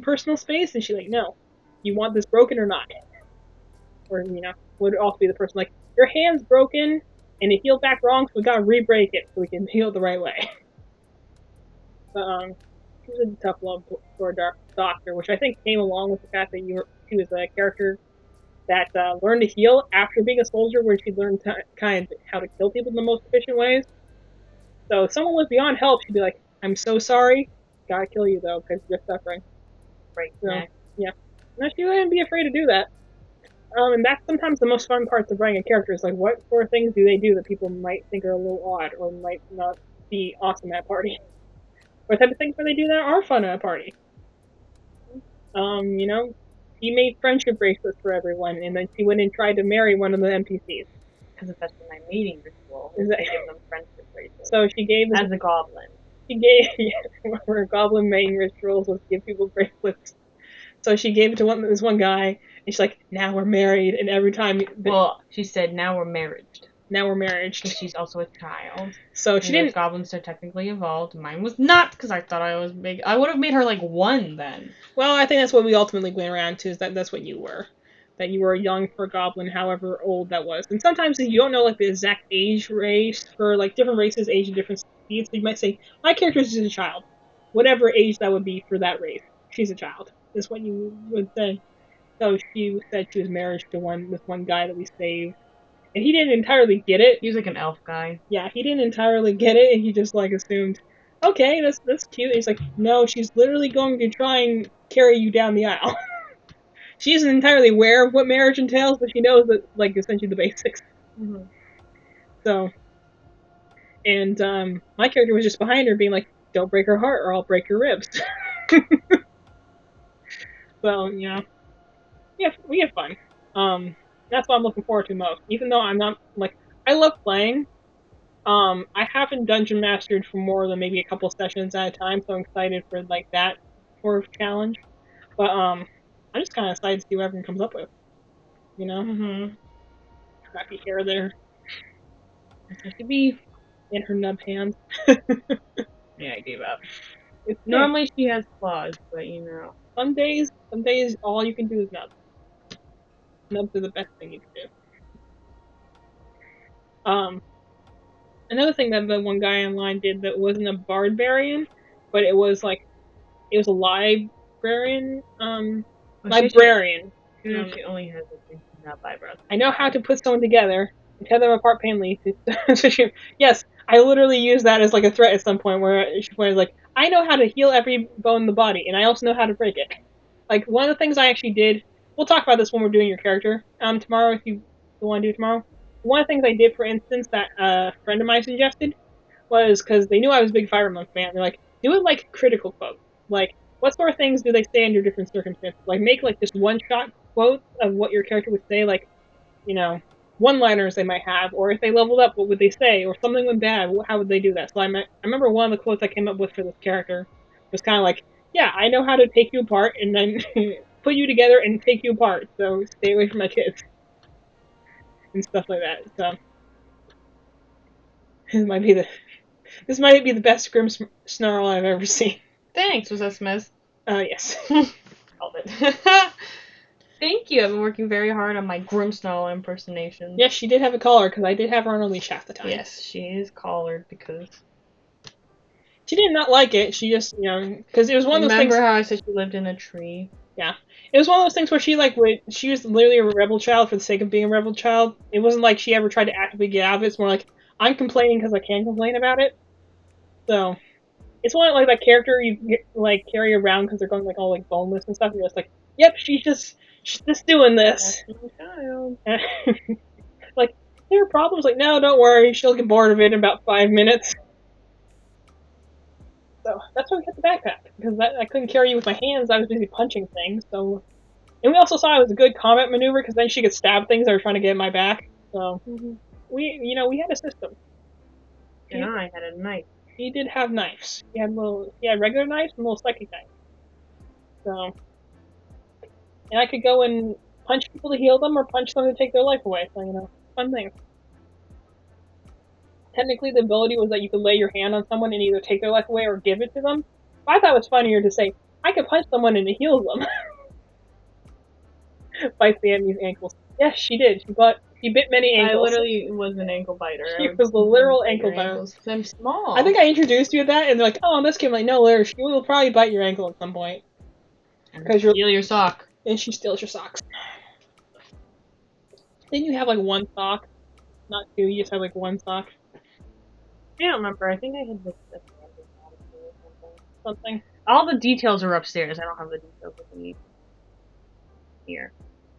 personal space, and she's like, no, you want this broken or not? Or would also be the person like, your hand's broken and it healed back wrong, so we gotta re-break it so we can heal it the right way. But she was a tough love for a doctor, which I think came along with the fact that she was a character that learned to heal after being a soldier, where she learned kind of how to kill people in the most efficient ways. So if someone was beyond help, she'd be like, I'm so sorry, gotta kill you though, because you're suffering. Right. So, yeah. No, she wouldn't be afraid to do that. And that's sometimes the most fun parts of writing a character, is like, what sort of things do they do that people might think are a little odd, or might not be awesome at a party? What type of things do they do that are fun at a party? She made friendship bracelets for everyone, and then she went and tried to marry one of the NPCs. Because that's my mating ritual. Is that, I give them friendship bracelets. So she gave as a goblin. She gave one of her goblin mating rituals was give people bracelets. So she gave it to this one guy, and she's like, now we're married, and every time... Well, she said, now we're married. Now we're married. Because she's also a child. So she didn't... Goblins are technically evolved. Mine was not, because I thought I was big. I would have made her, like, 1 then. Well, I think that's what we ultimately went around to, is that's what you were. That you were young for a goblin, however old that was. And sometimes you don't know, like, the exact age race for, like, different races age in different speeds. So you might say, my character is just a child. Whatever age that would be for that race. She's a child, is what you would say. So she said she was married to this one guy that we saved. And he didn't entirely get it. He was like an elf guy. Yeah, he didn't entirely get it, and he just, like, assumed, okay, that's cute. And he's like, no, she's literally going to try and carry you down the aisle. She isn't entirely aware of what marriage entails, but she knows that, like, essentially the basics. Mm-hmm. So, and my character was just behind her being like, don't break her heart or I'll break your ribs. So, yeah, we have fun. That's what I'm looking forward to most. Even though I'm not, like, I love playing. I haven't dungeon mastered for more than maybe a couple sessions at a time, so I'm excited for, like, that sort of challenge. But, I'm just kind of excited to see what everyone comes up with. Mm-hmm. Crappy hair there. It could be in her nub hands. Yeah, I gave up. Normally she has claws, but some days all you can do is nubs. Nubs are the best thing you can do. Another thing that the one guy online did that wasn't a barbarian, but it was a librarian. Librarian. She only has a nub eyebrows. I know how to put someone together and tear them apart painfully. Yes, I literally used that as like a threat at some point where she was like, I know how to heal every bone in the body, and I also know how to break it. Like, one of the things I actually did, we'll talk about this when we're doing your character tomorrow, if you want to do it tomorrow. One of the things I did, for instance, that a friend of mine suggested was, because they knew I was a big Fire Monk fan, they're like, do it like critical quote. Like, what sort of things do they say under different circumstances? Like, make like just one-shot quotes of what your character would say, like, one-liners they might have, or if they leveled up, what would they say? Or something went bad, how would they do that? So I remember one of the quotes I came up with for this character was kind of like, yeah, I know how to take you apart and then put you together and take you apart, so stay away from my kids. And stuff like that. So this might be the best Grim Snarl I've ever seen. Thanks, was that Smith? Yes. Called it. Thank you. I've been working very hard on my Grimmsnarl impersonation. Yes, she did have a collar, because I did have her on a leash half the time. Yes, she is collared because... She did not like it. She just, because it was one of those things... Remember how I said she lived in a tree? Yeah. It was one of those things where she was literally a rebel child for the sake of being a rebel child. It wasn't like she ever tried to actively get out of it. It's more like, I'm complaining because I can complain about it. So, it's one like that character you carry around because they're going all boneless and stuff. And you're just like, yep, she's just doing this. That's my child. Like, they're problems? Like, no, don't worry, she'll get bored of it in about 5 minutes. So that's why we got the backpack, because I couldn't carry you with my hands. I was busy punching things. So, and we also saw it was a good combat maneuver because then she could stab things that were trying to get in my back. So we had a system. And I had a knife. He did have knives. He had regular knives and little psychic knives. So, and I could go and punch people to heal them or punch them to take their life away. So fun thing. Technically, the ability was that you could lay your hand on someone and either take their life away or give it to them. But I thought it was funnier to say, I could punch someone and it heals them. Bites the enemy's ankles. Yes, she did. She bit many ankles. I literally was an ankle biter. She was the literal ankle biter. I'm small. I think I introduced you to that, and they're like, oh, in this game, like, no, Larry, she will probably bite your ankle at some point. Because steal your sock. And she steals your socks. Didn't you have, like, one sock? Not two, you just had, like, one sock? I don't remember. I think I had this something. All the details are upstairs. I don't have the details with me here.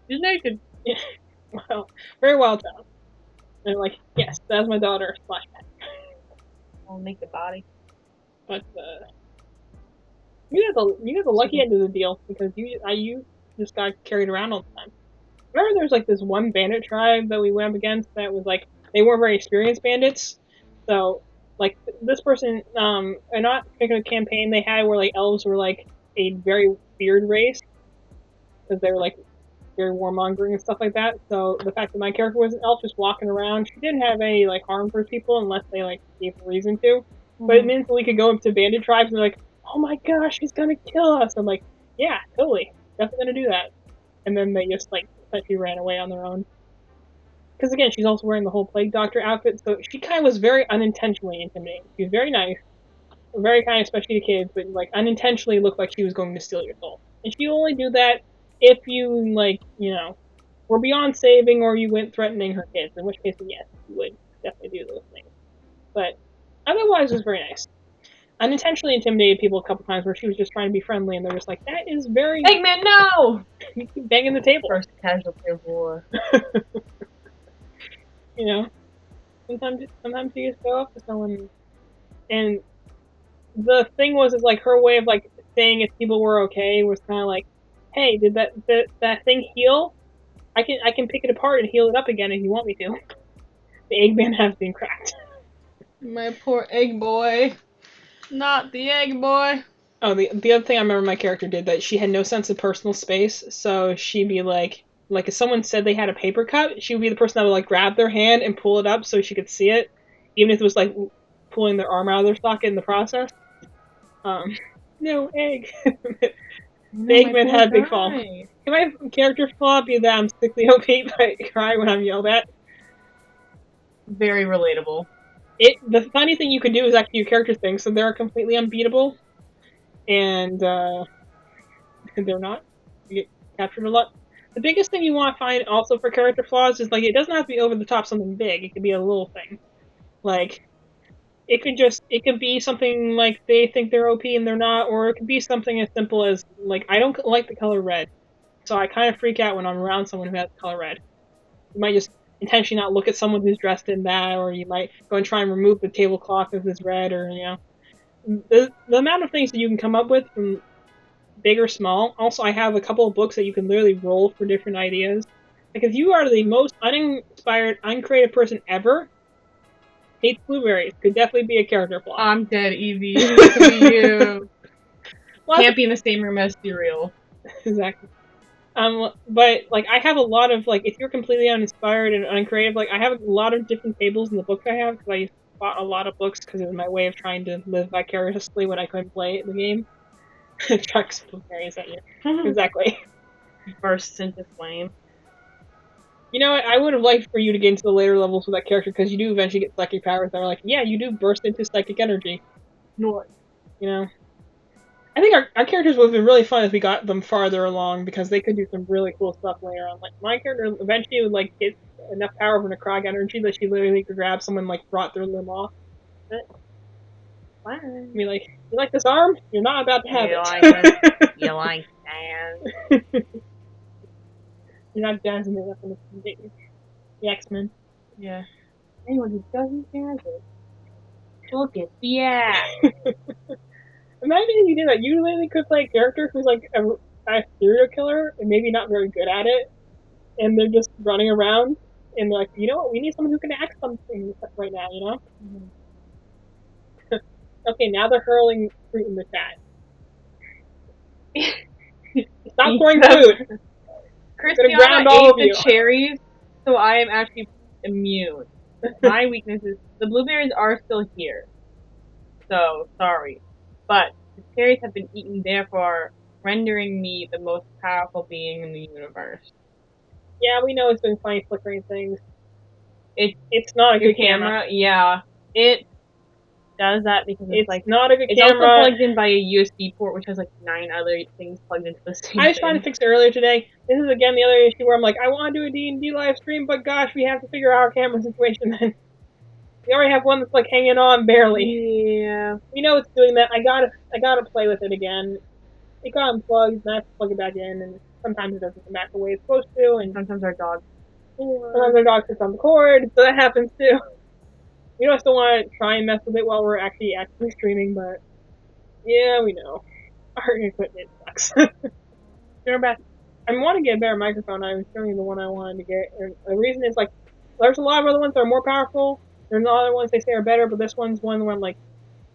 She's naked. Yeah. Well, very well done. And I'm like, yes, that's my daughter. Flashback. I'll make the body. But you got the lucky end of the deal because you just got carried around all the time. Remember, there was like this one bandit tribe that we went up against that was like they weren't very experienced bandits. So like this person, in that particular campaign they had where like elves were like a very feared race because they were like very warmongering and stuff like that. So the fact that my character was an elf just walking around, she didn't have any like harm for people unless they like gave a reason to. Mm-hmm. But it means that we could go up to bandit tribes and they're like, oh my gosh, he's gonna kill us. I'm like, yeah, totally, definitely gonna do that. And then they just like essentially ran away on their own. Because again, she's also wearing the whole plague doctor outfit, so she kind of was very unintentionally intimidating. She was very nice, very kind, especially to kids, but like unintentionally looked like she was going to steal your soul. And she only do that if you, like, were beyond saving or you went threatening her kids, in which case, yes, you would definitely do those things. But otherwise, it was very nice. Unintentionally intimidated people a couple times where she was just trying to be friendly, and they're just like, that is very... Eggman, no! You keep banging the table. First casualty of war. Sometimes you just go up to someone, and the thing was, is like, her way of, like, saying if people were okay was kind of like, hey, did that thing heal? I can pick it apart and heal it up again if you want me to. The Eggman has been cracked. My poor egg boy. Not the egg boy. Oh, the other thing I remember my character did, that she had no sense of personal space, so she'd be like if someone said they had a paper cut, she would be the person that would like grab their hand and pull it up so she could see it, even if it was like pulling their arm out of their socket in the process. No egg. The Eggman had a big fall. Can my character flaw be that I'm sickly OP but I cry when I'm yelled at? Very relatable. The funny thing you can do is actually your character things, so they're completely unbeatable. And they're not. You get captured a lot. The biggest thing you want to find also for character flaws is like it doesn't have to be over the top something big. It could be a little thing. Like it could be something like they think they're OP and they're not, or it could be something as simple as like I don't like the color red. So I kind of freak out when I'm around someone who has the color red. You might just intentionally not look at someone who's dressed in that, or you might go and try and remove the tablecloth if it's red, or the amount of things that you can come up with from big or small. Also, I have a couple of books that you can literally roll for different ideas. Like if you are the most uninspired, uncreative person ever, hates blueberries could definitely be a character flaw. I'm dead, Evie. It could be you. Can't be in the same room as cereal. Exactly. But like I have a lot of like if you're completely uninspired and uncreative, like I have a lot of different tables in the books I have because I bought a lot of books because it was my way of trying to live vicariously when I couldn't play the game. Trucks blueberries at you. Exactly. Bursts into flame. You know what? I would have liked for you to get into the later levels with that character because you do eventually get psychic powers that are like, yeah, you do burst into psychic energy. No. I think our characters would have been really fun if we got them farther along because they could do some really cool stuff later on. Like my character eventually would like get enough power of necrog energy that she literally could grab someone like brought their limb off. Fine. Be like, you like this arm? You're not about to have You it. like it? You like that? You're not jazzing it up in the X-Men. Yeah. Anyone who doesn't have it, look at the ass. Imagine if you did that. You literally could play a character who's like a serial killer and maybe not very good at it, and they're just running around, and they're like, you know what, we need someone who can act something right now, you know? Mm-hmm. Okay, now they're hurling fruit in the chat. Stop pouring food. Christiana ate the cherries, so I am actually immune. My weakness is the blueberries are still here. So, sorry. But the cherries have been eaten, therefore rendering me the most powerful being in the universe. Yeah, we know it's been funny flickering things. It's not a good camera. Yeah. It does that because it's like not a good it's camera. also plugged in by a USB port, which has like 9 other things plugged into the same I was trying to fix it earlier today. This is again the other issue where I'm like, I want to do a D&D live stream, but gosh, we have to figure out our camera situation then. We already have one that's like hanging on barely. Yeah. We know it's doing that. I gotta play with it again. It got unplugged, and I have to plug it back in, and sometimes it doesn't come back the way it's supposed to, and sometimes our dog sits on the cord, so that happens too. We don't still want to try and mess with it while we're actually streaming, but yeah, we know. Our equipment sucks. I want to get a better microphone. I was showing you the one I wanted to get, and the reason is like, there's a lot of other ones that are more powerful. There's other ones they say are better, but this one's one where like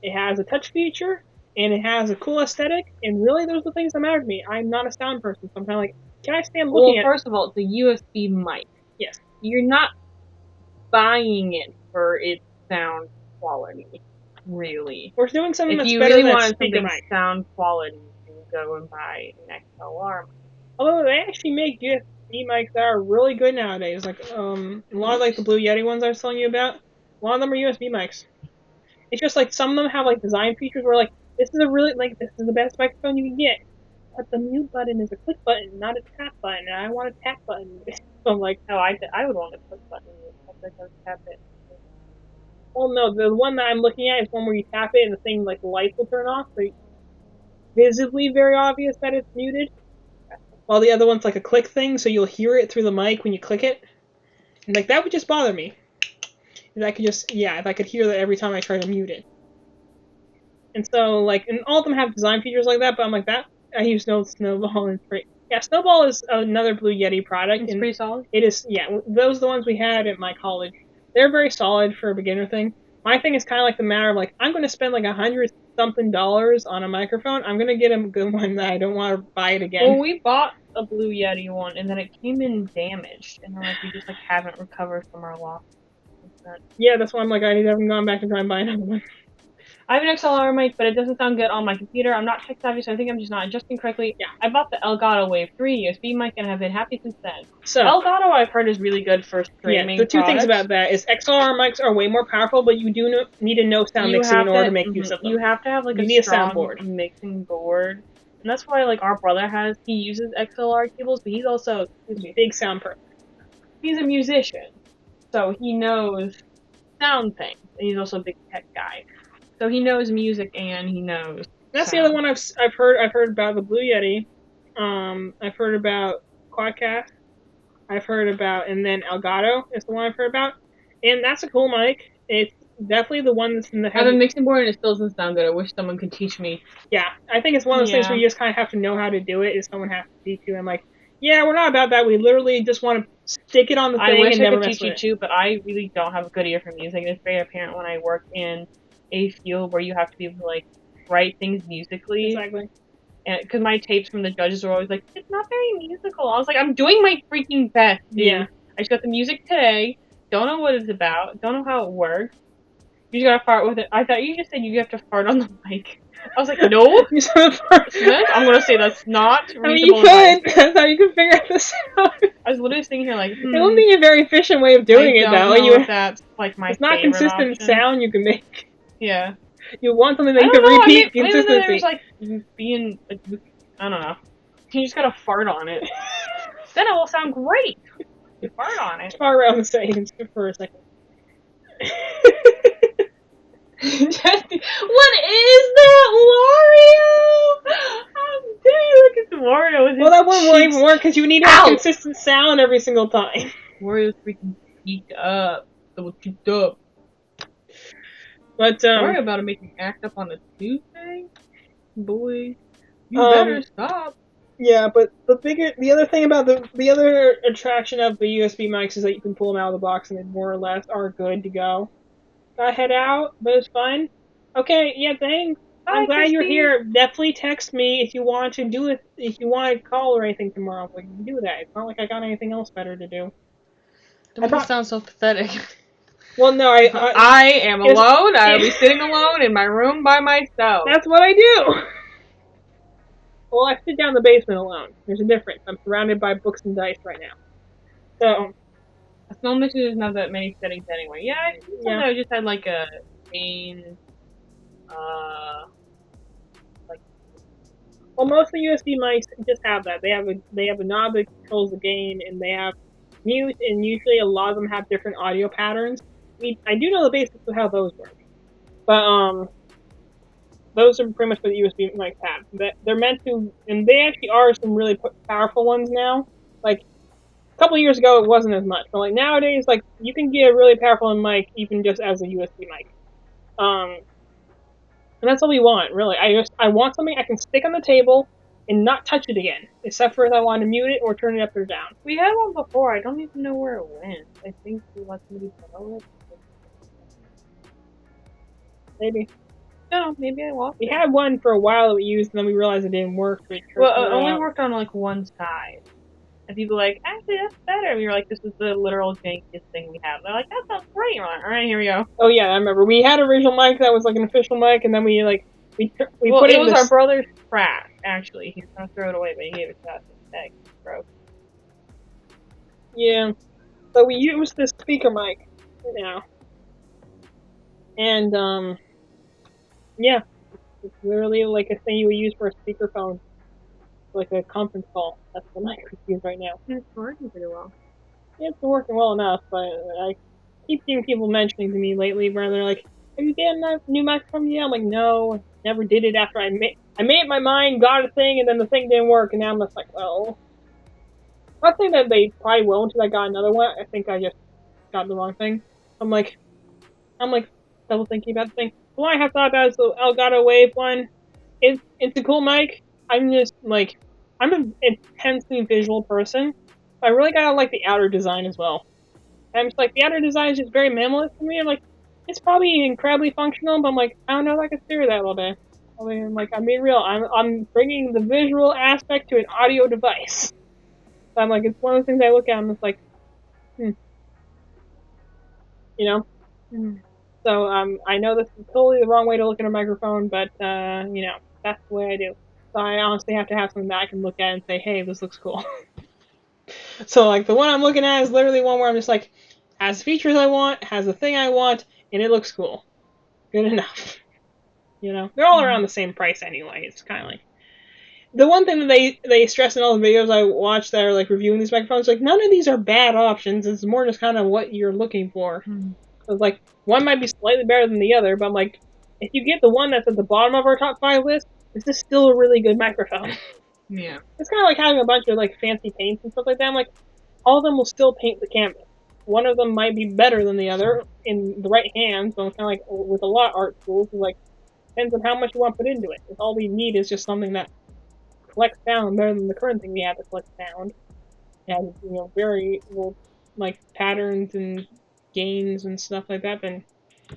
it has a touch feature and it has a cool aesthetic, and really those are the things that matter to me. I'm not a sound person, so I'm kind of like, can I stand looking at? Well, first of all, it's a USB mic. Yes. You're not buying it for its sound quality, really. We're doing something that's better than a speaker mic. If you really want sound quality, you can go and buy an XLR mic. Although they actually make USB mics that are really good nowadays. Like a lot of like the Blue Yeti ones I was telling you about. A lot of them are USB mics. It's just like some of them have like design features where like this is the best microphone you can get. But the mute button is a click button, not a tap button, and I want a tap button. So I'm like, no, I would want a click button. I tap it. Well, no, the one that I'm looking at is one where you tap it and the thing like the lights will turn off, so visibly very obvious that it's muted. While the other one's like a click thing, so you'll hear it through the mic when you click it. And like that would just bother me. If I could hear that every time I try to mute it. And so and all of them have design features like that, but I'm like that. I use Snowball and it's great. Yeah, Snowball is another Blue Yeti product. It's pretty solid. It is, yeah. Those are the ones we had at my college. They're very solid for a beginner thing. My thing is kind of like the matter of like, I'm going to spend like $100-something on a microphone. I'm going to get a good one that I don't want to buy it again. Well, we bought a Blue Yeti one, and then it came in damaged, and then we just haven't recovered from our loss. Yeah, that's why I'm like, I haven't gone back and try and buy another one. I have an XLR mic, but it doesn't sound good on my computer. I'm not tech savvy, so I think I'm just not adjusting correctly. Yeah. I bought the Elgato Wave 3 USB mic and have been happy since then. So Elgato, I've heard, is really good for streaming. Yeah, the two things about that is XLR mics are way more powerful, but you do need to know sound mixing in order to make use of them. You have to have a strong soundboard, mixing board. And that's why our brother he uses XLR cables, but he's also a big sound person. He's a musician, so he knows sound things, and he's also a big tech guy. So he knows music and he knows. That's sound. The other one I've heard. I've heard about the Blue Yeti. I've heard about Quadcast. I've heard about, and then Elgato is the one I've heard about, and that's a cool mic. It's definitely the one that's in the. I have a mixing board and it still doesn't sound good. I wish someone could teach me. Yeah, I think it's one of those things where you just kind of have to know how to do it. Is someone has to teach you? I'm like, yeah, we're not about that. We literally just want to stick it on the thing and never mess with it. I wish I could teach you too, but I really don't have a good ear for music. It's very apparent when I work in a field where you have to be able to write things musically. Exactly. And because my tapes from the judges were always like, it's not very musical. I was like, I'm doing my freaking best, dude. Yeah. I just got the music today. Don't know what it's about. Don't know how it works. You just gotta fart with it. I thought you just said you have to fart on the mic. I was like, no. You said fart. I'm gonna say that's not reasonable. I mean, you could. That's how you can figure this out. I was literally sitting here like, It won't be a very efficient way of doing it, though. I don't know if that's my It's not consistent option. sound you can make. Yeah. You want something that you can repeat consistency. There's being, I don't know. You just gotta fart on it. Then it will sound great. You fart on it. Fart around the stage for a second. What is that, Wario? How dare you look at Wario with Well, that one won't even work because you need to have consistent sound every single time. Wario's freaking peaked up. double cheeked up. But sorry about making act up on a Tuesday, boy. You better stop. Yeah, but the other thing about the other attraction of the USB mics is that you can pull them out of the box and they more or less are good to go. Gotta head out, but it's fun. Okay, yeah, thanks. I'm glad you're here. Definitely text me if you want to do it. If you want to call or anything tomorrow, we can do that. It's not like I got anything else better to do. Don't sound so pathetic. Well, no, I am alone. I'll be sitting alone in my room by myself. That's what I do. Well, I sit down in the basement alone. There's a difference. I'm surrounded by books and dice right now. So, Snow Mission is not that many settings anyway. Yeah, I just had like a main, well, most of the USB mics just have that. They have a knob that controls the gain, and they have mute, and usually a lot of them have different audio patterns. I do know the basics of how those work, but those are pretty much what the USB mics have. They're meant to, and they actually are some really powerful ones now. Like a couple of years ago, it wasn't as much, but like nowadays, like you can get a really powerful mic even just as a USB mic. And that's all we want, really. I want something I can stick on the table and not touch it again, except for if I want to mute it or turn it up or down. We had one before. I don't even know where it went. I think we let somebody borrow it. Maybe. No, maybe I lost it. We had one for a while that we used, and then we realized it didn't work. Well, it only worked on like one side. And people were like, actually, that's better. And we were like, this is the literal jankiest thing we have. They're like, that sounds great. We're like, all right, here we go. Oh yeah, I remember. We had an original mic that was like an official mic, and then we put it. It was our brother's trash. Actually, he was gonna throw it away, but he gave it to us instead. Gross. Yeah, but we use this speaker mic now, and yeah, it's literally like a thing you would use for a speakerphone. Like a conference call. That's the mic we use right now. It's working pretty well. Yeah, it's been working well enough, but I keep seeing people mentioning to me lately where they're like, have you gotten a new microphone yet? I'm like, no, never did it after I made up my mind, got a thing, and then the thing didn't work, and now I'm just like, well. I think that they probably will until I got another one. I think I just got the wrong thing. I'm like double thinking about the thing. The one I have thought about is the Elgato Wave one. It's a cool mic. I'm just like, I'm an intensely visual person. I really gotta like the outer design as well. And I'm just like, the outer design is just very minimalist to me. I'm like, it's probably incredibly functional, but I'm like, I don't know if I can steer that all day. I mean, like, I'm being real. I'm bringing the visual aspect to an audio device. So I'm like, it's one of those things I look at and it's like, You know? So, I know this is totally the wrong way to look at a microphone, but, you know, that's the way I do. So I honestly have to have something that I can look at and say, hey, this looks cool. So, like, the one I'm looking at is literally one where I'm just like, has the features I want, has the thing I want, and it looks cool. Good enough. You know? They're all around the same price anyway. It's kind of like... The one thing that they stress in all the videos I watch that are, like, reviewing these microphones, like, none of these are bad options. It's more just kind of what you're looking for. So it's like, one might be slightly better than the other, but I'm like, if you get the one that's at the bottom of our top 5 list, this is still a really good microphone. Yeah. It's kind of like having a bunch of, like, fancy paints and stuff like that. I'm like, all of them will still paint the canvas. One of them might be better than the other in the right hands, so it's kind of like with a lot of art tools. It's like, depends on how much you want to put into it. All we need is just something that collects sound better than the current thing we have that collects sound. It has, you know, very, well, like, patterns and gains and stuff like that, then, I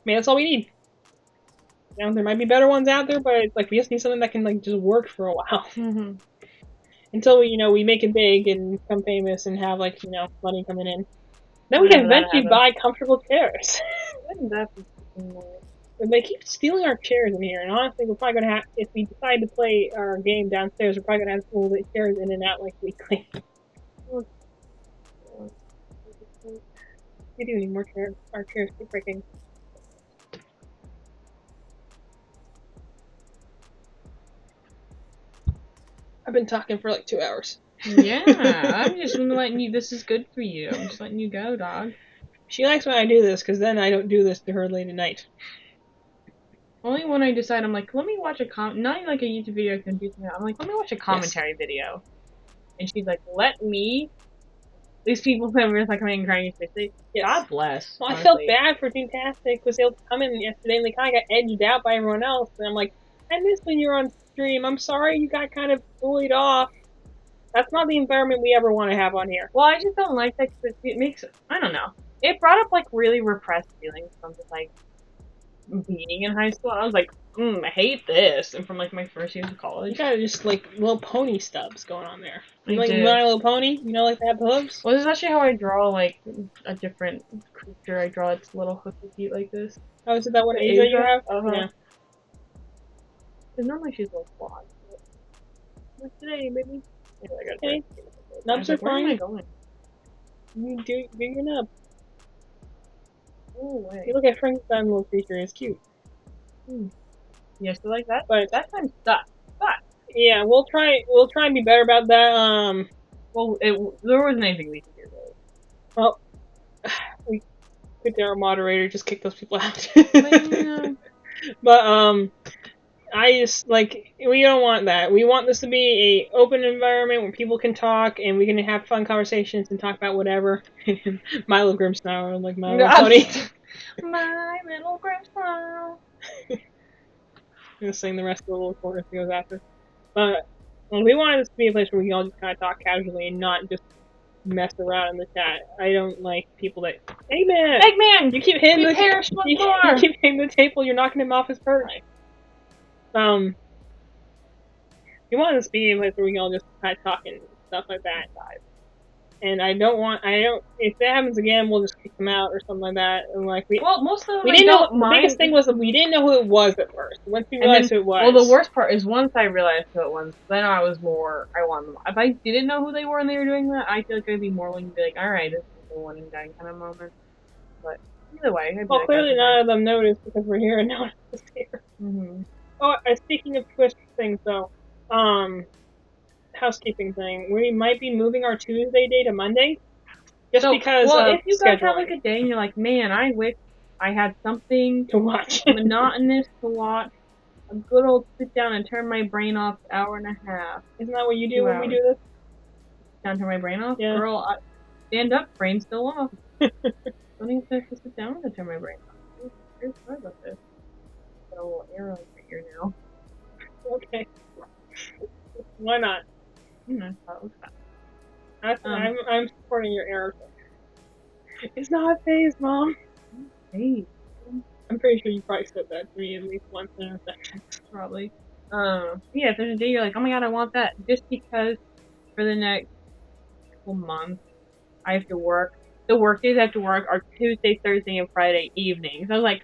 mean, that's all we need. You know, there might be better ones out there, but it's like, we just need something that can, like, just work for a while. Until we, you know, we make it big and become famous and have, like, you know, money coming in. Then we can eventually buy comfortable chairs. Wouldn't that be They keep stealing our chairs in here, and honestly, we're probably gonna have, if we decide to play our game downstairs, we're probably gonna have to move the chairs in and out, like, weekly. We do need more chairs. Our chairs keep breaking. I've been talking for like 2 hours. Yeah, I'm just letting you, this is good for you. I'm just letting you go, dog. She likes when I do this, because then I don't do this to her late at night. Only when I decide, I'm like, let me watch not like a YouTube video I can do something. I'm like, let me watch a commentary video. And she's like, let me these people that were like coming and crying, God bless. Well, I felt bad for Fantastic because they were coming yesterday and they kind of got edged out by everyone else. And I'm like, I miss when you're on stream. I'm sorry you got kind of bullied off. That's not the environment we ever want to have on here. Well, I just don't like that because it makes, I don't know. It brought up like really repressed feelings from just like being in high school. I was like, I hate this. And from like my first year of college. You got just like little pony stubs going on there. You like My Little Pony? You know, like they have the hooves? Well, this is actually how I draw like a different creature. I draw its little hooky feet like this. Oh, is it that one Asia you have? Yeah. Because normally she's a little flawed. What's today, baby? Okay. Nubs are fine. Where am I going? You do your nub. Oh, wait. You look at Frankenstein little creature, it's cute. Yeah, so like that, but that time sucked. But yeah, we'll try and be better about that. Well, there wasn't anything we could do really. Well, we could our moderator just kick those people out. But I just like we don't want that. We want this to be a open environment where people can talk and we can have fun conversations and talk about whatever. Milo Grimsnarl, like My Little Pony. My Little Grimsnarl. I'm gonna sing the rest of the little chorus that goes after. But we wanted this to be a place where we can all just kind of talk casually and not just mess around in the chat. I don't like people that Eggman, you keep hitting you keep hitting the table. You're knocking him off his perch. We want this to be a place where we can all just kind of talk and stuff like that. And if that happens again, we'll just kick them out or something like that. And like most of them we didn't know. The biggest thing was that we didn't know who it was at first. Once we realized who it was. Well, the worst part is once I realized who it was, then I wanted them. If I didn't know who they were and they were doing that, I feel like I'd be more willing to be like, alright, this is a one and done kind of moment. But either way, I'd be like, clearly none of them noticed because we're here and no one else is here. Mm-hmm. Oh, speaking of Twitch things though, housekeeping thing, we might be moving our Tuesday day to Monday. Just because if you guys have like a day and you're like, man, I wish I had something to watch, monotonous to watch, a good old sit down and turn my brain off hour and a half. Isn't that what you do when we do this? Down, turn my brain off? Yeah. Girl, stand up, brain still off. Don't even have to sit down and turn my brain off. I'm sorry about this. Got a little arrow right here now. Okay. Why not? I thought it was fun. I'm supporting your arrow. It's not phase, Mom. Hey. I'm pretty sure you probably said that to me at least once in a second. Probably. Yeah, if there's a day you're like, oh my god, I want that. Just because for the next couple months, I have to work. The work days I have to work are Tuesday, Thursday, and Friday evenings. I was like,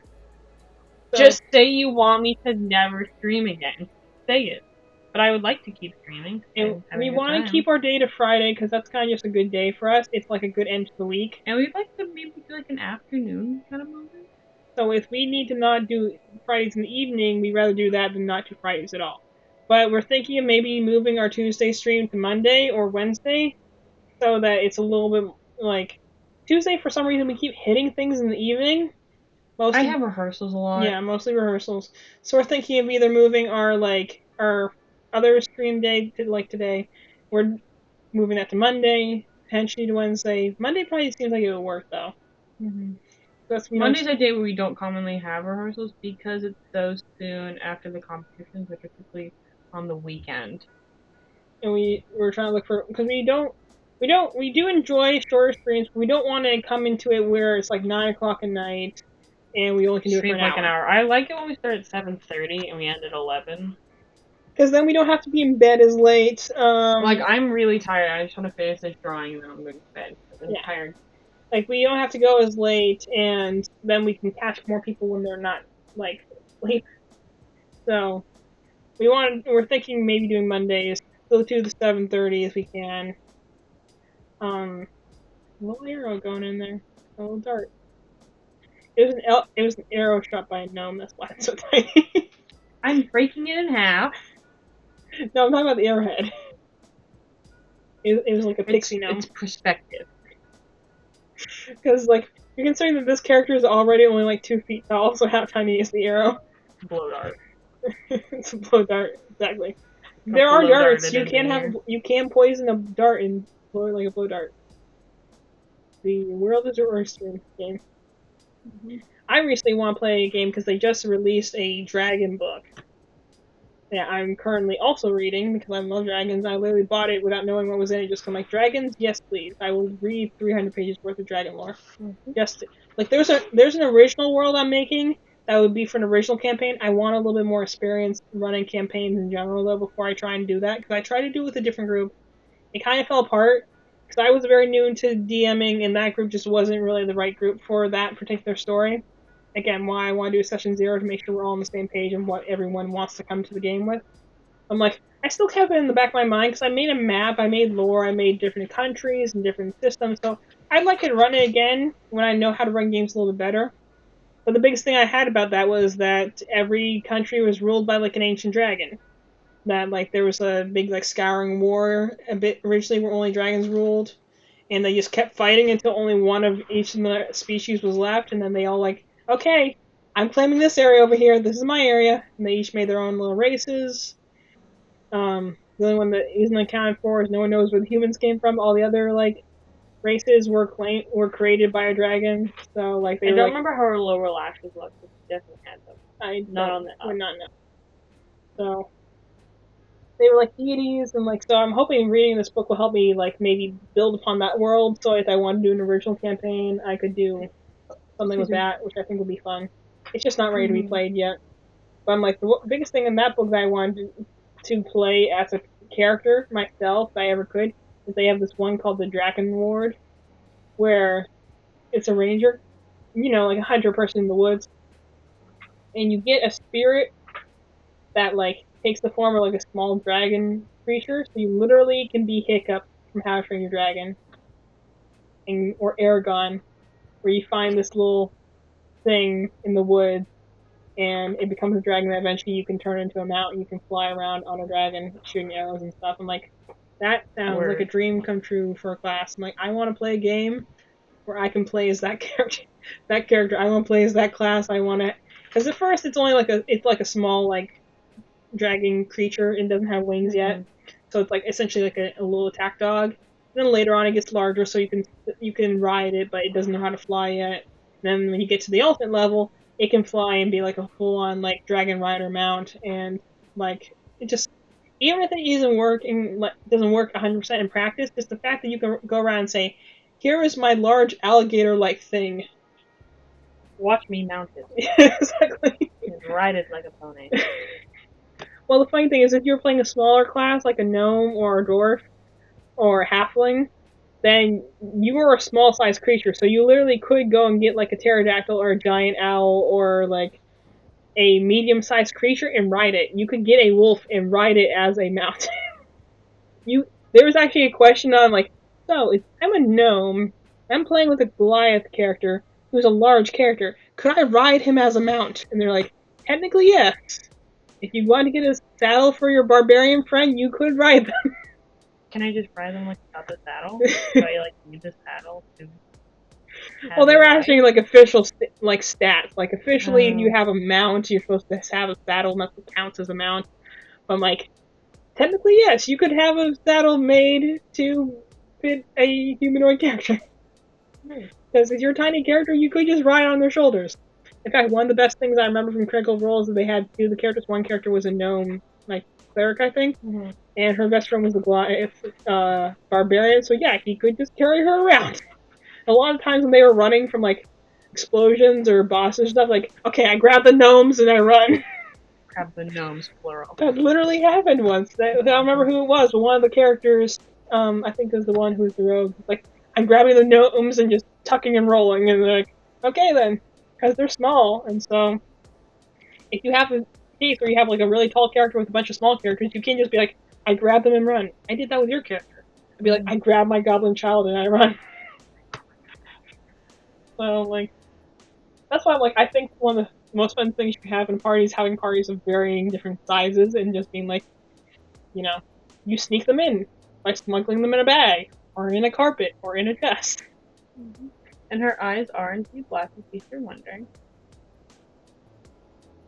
just say you want me to never stream again. Say it. But I would like to keep streaming. And we want to keep our day to Friday because that's kind of just a good day for us. It's like a good end to the week. And we'd like to maybe do like an afternoon kind of moment. So if we need to not do Fridays in the evening, we'd rather do that than not do Fridays at all. But we're thinking of maybe moving our Tuesday stream to Monday or Wednesday so that it's a little bit like Tuesday. For some reason, we keep hitting things in the evening. I have rehearsals a lot. Yeah, mostly rehearsals. So we're thinking of either moving our other stream day to like today. We're moving that to Monday, potentially to Wednesday. Monday probably seems like it would work though. Mm-hmm. Monday's a day where we don't commonly have rehearsals because it's so soon after the competitions, which are typically on the weekend. And we're trying to look for because we do enjoy shorter streams, but we don't want to come into it where it's like 9:00 at night and we only can do it for an hour. I like it when we start at 7:30 and we end at 11. Because then we don't have to be in bed as late. I'm really tired. I just want to finish this drawing and then I'm going to bed. I'm tired. Like, we don't have to go as late, and then we can catch more people when they're not, asleep. So, we're thinking maybe doing Mondays. Go to the 7:30 if we can. A little arrow going in there. A little dart. It was an arrow shot by a gnome, that's why it's so tiny. I'm breaking it in half. No, I'm talking about the arrowhead. It was like a pixie gnome. It's perspective. Because, you're considering that this character is already only 2 feet tall, so how tiny is the arrow? Blow dart. It's a blow dart, exactly. There are darts. You can poison a dart and blow it like a blow dart. the World is Your Oyster game. I recently want to play a game because they just released a dragon book that I'm currently also reading because I love dragons. I literally bought it without knowing what was in it. Just I'm like, dragons, yes please. I will read 300 pages worth of dragon lore. Just like there's an original world I'm making that would be for an original campaign. I want a little bit more experience running campaigns in general though before I try and do that because I tried to do it with a different group. It kind of fell apart because I was very new into DMing and that group just wasn't really the right group for that particular story. Again, why I want to do a session 0 to make sure we're all on the same page and what everyone wants to come to the game with. I'm like, I still have it in the back of my mind because I made a map, I made lore, I made different countries and different systems, so I'd like to run it again when I know how to run games a little bit better. But the biggest thing I had about that was that every country was ruled by like an ancient dragon. That like there was a big like scouring war a bit originally where only dragons ruled, and they just kept fighting until only one of each of the species was left, and then they all like, okay, I'm claiming this area over here, this is my area, and they each made their own little races. The only one that isn't accounted for is no one knows where the humans came from. All the other like races were created by a dragon, so like they. I don't remember how her lower lashes looked. But she definitely had them. Not on that. Would not know. So they were like deities, and like so I'm hoping reading this book will help me like maybe build upon that world. So if I want to do an original campaign, I could do something with that, which I think would be fun. It's just not ready to be played yet. But I'm like the biggest thing in that book that I wanted to play as a character myself, if I ever could, is they have this one called the Draken Ward, where it's a ranger, you know, like a hunter person in the woods, and you get a spirit that like takes the form of like a small dragon creature, so you literally can be Hiccup from How to Train Your Dragon, or Aragon, where you find this little thing in the woods, and it becomes a dragon that eventually you can turn into a mount and you can fly around on a dragon shooting arrows and stuff. I'm like, that sounds like a dream come true for a class. I'm like, I want to play a game where I can play as that character. I want to play as that class. I want to, because at first it's only like a small like dragon creature and doesn't have wings yet, so it's like essentially like a little attack dog. And then later on it gets larger, so you can ride it, but it doesn't know how to fly yet. And then when you get to the ultimate level, it can fly and be like a full-on like dragon rider mount, and like it just, even if it doesn't work 100% in practice, just the fact that you can go around and say, here is my large alligator-like thing. Watch me mount it. Exactly. And ride it like a pony. Well, the funny thing is, if you're playing a smaller class, like a gnome or a dwarf or a halfling, then you are a small-sized creature, so you literally could go and get like a pterodactyl or a giant owl or like a medium-sized creature and ride it. You could get a wolf and ride it as a mount. There was actually a question on like, so if I'm a gnome, I'm playing with a Goliath character who's a large character. Could I ride him as a mount? And they're like, technically yes. If you want to get a saddle for your barbarian friend, you could ride them. Can I just ride them like without the saddle? Do I like need the saddle to? Well, they were asking like official stats. Like officially, if you have a mount, you're supposed to have a saddle, and that's what counts as a mount. But I'm like, technically yes, you could have a saddle made to fit a humanoid character. Because if you're a tiny character, you could just ride on their shoulders. In fact, one of the best things I remember from Critical Role is that they had two of the characters. One character was a gnome, like cleric, I think, and her best friend was a Goliath barbarian. So yeah, he could just carry her around. A lot of times when they were running from like explosions or bosses and stuff, like, okay, I grab the gnomes and I run. Grab the gnomes, plural. That literally happened once. I don't remember who it was, but one of the characters, I think it was the one who was the rogue, like, I'm grabbing the gnomes and just tucking and rolling, and they're like, okay then. Because they're small, and so if you have a case where you have like a really tall character with a bunch of small characters, you can't just be like, I grab them and run. I did that with your character. I'd be like, I grab my goblin child and I run. So like, that's why I'm like, I think one of the most fun things you can have in parties, having parties of varying different sizes, and just being like, you know, you sneak them in by smuggling them in a bag, or in a carpet, or in a chest. And her eyes are indeed black, in case you're wondering.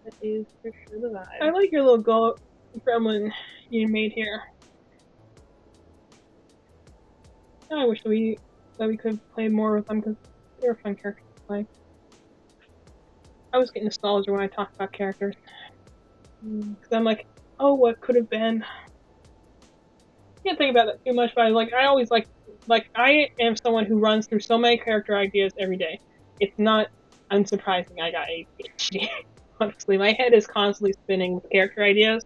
That is for sure the vibe. I like your little gremlin you made here. I wish we that we could play more with them because they were fun characters to play. I always get nostalgia when I talk about characters. Because I'm like, oh, what could have been? I can't think about that too much, but I always I am someone who runs through so many character ideas every day. It's not unsurprising I got ADHD. Honestly, my head is constantly spinning with character ideas.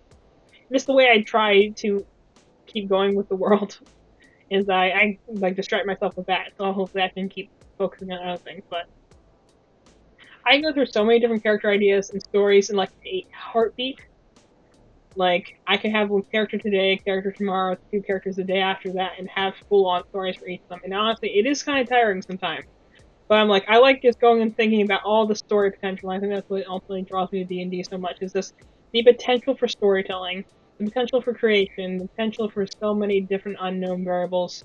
Just the way I try to keep going with the world is I distract myself with that, so hopefully I can keep focusing on other things. But I go through so many different character ideas and stories in like a heartbeat. Like, I can have one character today, a character tomorrow, 2 characters the day after that, and have full-on stories for each of them. And honestly, it is kind of tiring sometimes. But I'm like, I like just going and thinking about all the story potential. I think that's what ultimately draws me to D&D so much, is this the potential for storytelling, the potential for creation, the potential for so many different unknown variables.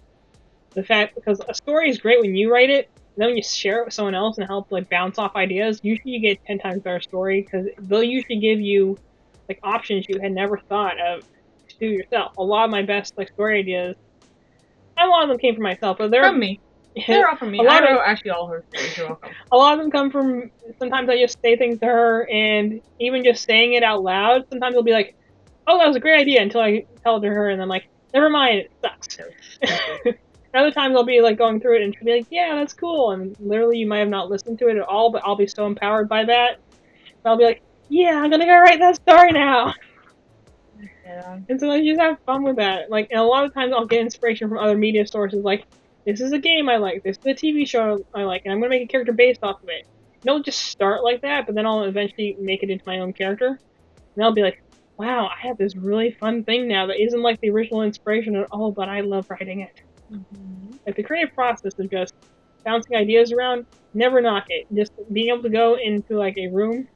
The fact, because a story is great when you write it, and then when you share it with someone else and help like bounce off ideas, usually you get 10 times better story, because they'll usually give you like options you had never thought of to do yourself. A lot of my best like story ideas, and a lot of them came from myself, but from me. They're all from me. I wrote actually all her stories. You're welcome. A lot of them come from, sometimes I just say things to her, and even just saying it out loud, sometimes it'll be like, oh, that was a great idea, until I tell it to her, and I'm like, never mind, it sucks. Other times I'll be like going through it, and she'll be like, yeah, that's cool, and literally you might have not listened to it at all, but I'll be so empowered by that, and I'll be like, yeah, I'm gonna go write that story now. Yeah. And so I just have fun with that. Like, and a lot of times I'll get inspiration from other media sources, like, this is a game I like, this is a TV show I like, and I'm gonna make a character based off of it. And it'll just start like that, but then I'll eventually make it into my own character. And I'll be like, wow, I have this really fun thing now that isn't like the original inspiration at all, but I love writing it. Mm-hmm. Like, the creative process of just bouncing ideas around, never knock it. Just being able to go into like a room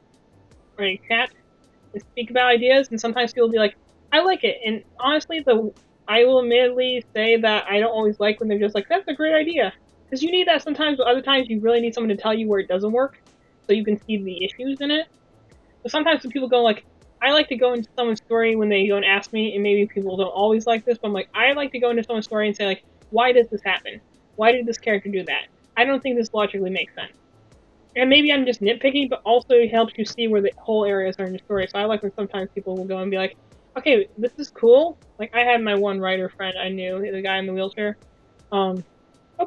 or a chat and speak about ideas, and sometimes people will be like, I like it. And honestly, I will admittedly say that I don't always like when they're just like, that's a great idea. Because you need that sometimes, but other times you really need someone to tell you where it doesn't work, so you can see the issues in it. But sometimes when people go like, I like to go into someone's story when they go and ask me, and maybe people don't always like this, but I'm like, I like to go into someone's story and say like, why does this happen? Why did this character do that? I don't think this logically makes sense. And maybe I'm just nitpicking, but also it helps you see where the whole areas are in your story. So I like when sometimes people will go and be like, okay, this is cool. Like, I had my one writer friend I knew, the guy in the wheelchair. Hope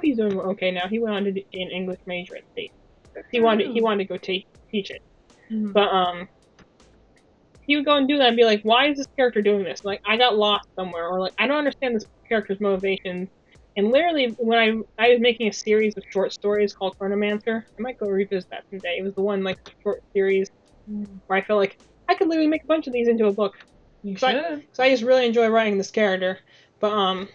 he's doing okay now. He went on to be an English major at State. He wanted to go teach it. Mm-hmm. But he would go and do that and be like, why is this character doing this? Like, I got lost somewhere, or like, I don't understand this character's motivations. And literally, when I was making a series of short stories called Chronomancer, I might go revisit that someday. It was the one like short series where I felt like I could literally make a bunch of these into a book. You should. So I just really enjoy writing this character, but I